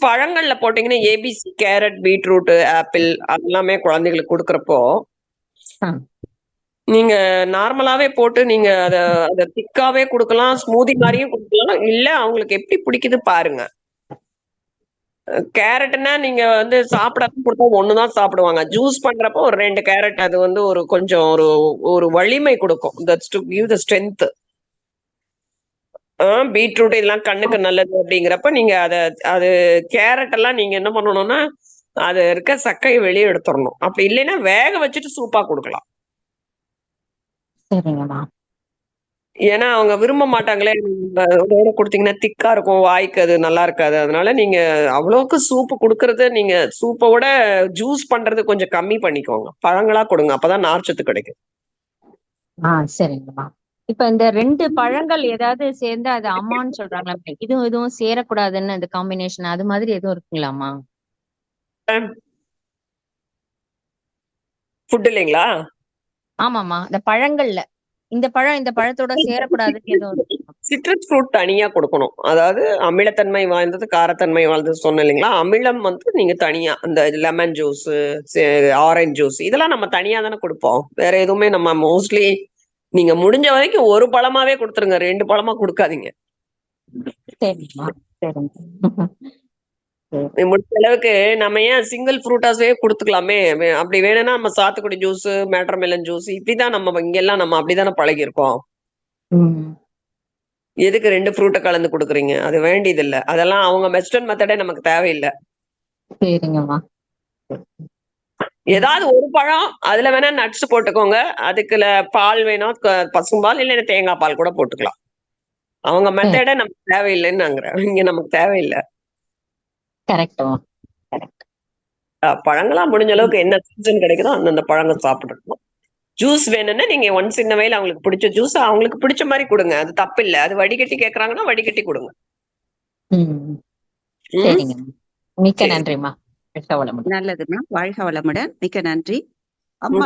பழங்கள்ல போட்டீங்கன்னா ஏபிசி, கேரட், பீட்ரூட், ஆப்பிள் அதெல்லாமே குழந்தைகளுக்கு கொடுக்கறப்போ ஆ, நீங்க நார்மலாவே போட்டு நீங்க அத திக்காவே குடுக்கலாம். ஸ்மூதி மாரியும் குடுக்கலாம். இல்ல அவங்களுக்கு எப்படி பிடிக்குது பாருங்க. கேரட்னா நீங்க வந்து சாப்பிடாம குடுத்தா 1 தான் சாப்பிடுவாங்க. ஜூஸ் பண்றப்போ ஒரு 2 கேரட் அது வந்து ஒரு கொஞ்சம் ஒரு ஒரு வலிமை குடுக்கும். That's to give the strength. Beetroot இதெல்லாம் கண்ணுக்கு நல்லது அப்படிங்கிறப்ப நீங்க அது கேரட் எல்லாம் நீங்க என்ன பண்ணணும்னா, அது இருக்க சக்கைய வெளிய எடுத்துறணும். அப்படி இல்லைன்னா வேக வச்சுட்டு சூப்பா குடுக்கலாம். சரிங்கம்மா. ஏன்னா, அவங்க விரும்ப மாட்டாங்களே. இதோட குடுத்தீங்கன்னா திக்கா இருக்கும். வாய்க்கு அது நல்லா இருக்காது. அதனால நீங்க அவ்வளவுக்கு சூப் குடுக்கறத நீங்க சூப்ப விட ஜூஸ் பண்றது கொஞ்சம் கம்மி பண்ணிக்கோங்க. பழங்களா குடுங்க. அப்பதான் நார்ச்சத்து கிடைக்கும். சரிங்கம்மா. இப்ப இந்த 2 பழங்கள் ஏதாவது சேர்ந்து அது அம்மான்னு சொல்றாங்களா? இதுவும் இதுவும் சேரக்கூடாதுன்னு அந்த காம்பினேஷன் அது மாதிரி எதுவும் இருக்குங்களாம்மா? ஃபுட் இல்லைங்களா? ஆமாம்மா. இந்த பழங்கள்ல. இந்த பழம் இந்த பழத்தோட சேரக்கூடாதுன்னு எதுவும் இருக்குமா? சிட்ரஸ் ஃப்ரூட் தனியா குடுக்கணும். அதாவது அமிலத்தன்மை வாய்ந்தது, காரத்தன்மை வாய்ந்தது சொன்னேன் இல்லைங்களா? அமிலம் வந்து நீங்க தனியா அந்த லெமன் ஜூஸு, ஆரஞ்ச் ஜூஸ் இதெல்லாம் நம்ம தனியா தானே குடுப்போம். வேற எதுவுமே நம்ம மோஸ்ட்லி நீங்க முடிஞ்ச வரைக்கும் 1 பழமாவே குடுத்துருங்க. 2 பழமா குடுக்காதீங்க. சரிங்கம்மா. சரிங்க. சரி. முடிஞ்ச அளவுக்கு நம்ம ஏன் சிங்கிள் ஃப்ரூட்டாஸே குடுத்துக்கலாமே! அப்படி வேணும்னா நம்ம சாத்துக்குடி ஜூஸு, மேட்டர்மெலன் ஜூஸ் இப்படிதான் நம்ம இங்கெல்லாம் நம்ம அப்படித்தானே பழகியிருக்கோம். ம். எதுக்கு 2 ஃப்ரூட்ட கலந்து குடுக்குறீங்க? அது வேண்டியதில்ல. அதெல்லாம் அவங்க வெஸ்டர்ன் மெத்தடே நமக்கு தேவையில்ல. சரிங்கம்மா. ஏதாவது ஒரு பழம், அதுல வேணா நட்ஸ் போட்டுக்கோங்க. அதுக்குள்ள பால் வேணும், பசும்பால் இல்லன்னா தேங்காய் பால் கூட போட்டுக்கலாம். அவங்க சரி. மெத்தடே நமக்கு தேவையில்லன்னு நாங்குறேன். இங்க நமக்கு தேவையில்ல. கரெக்ட்டும்மா. கரெக்ட். பழங்களா முடிஞ்ச அளவுக்கு என்ன சீசன் கிடைக்குதோ அந்தந்த பழங்கள் சாப்பிடணும். ஜூஸ் வேணும்னா நீங்க ஒன்ஸ் இன் அ வைல் அவங்களுக்கு பிடிச்ச ஜூஸ் அவங்களுக்கு பிடிச்ச மாரி குடுங்க. அது தப்பில்ல. அது வடிகட்டி கேட்கறாங்கன்னா வடிகட்டி குடுங்க. ம். ம். சரிங்கம்மா. மிக்க சரி. நன்றிம்மா. மிக்க வளமுடன். நல்லதுன்னா வாழ்க வளமுடன். மிக்க நன்றி.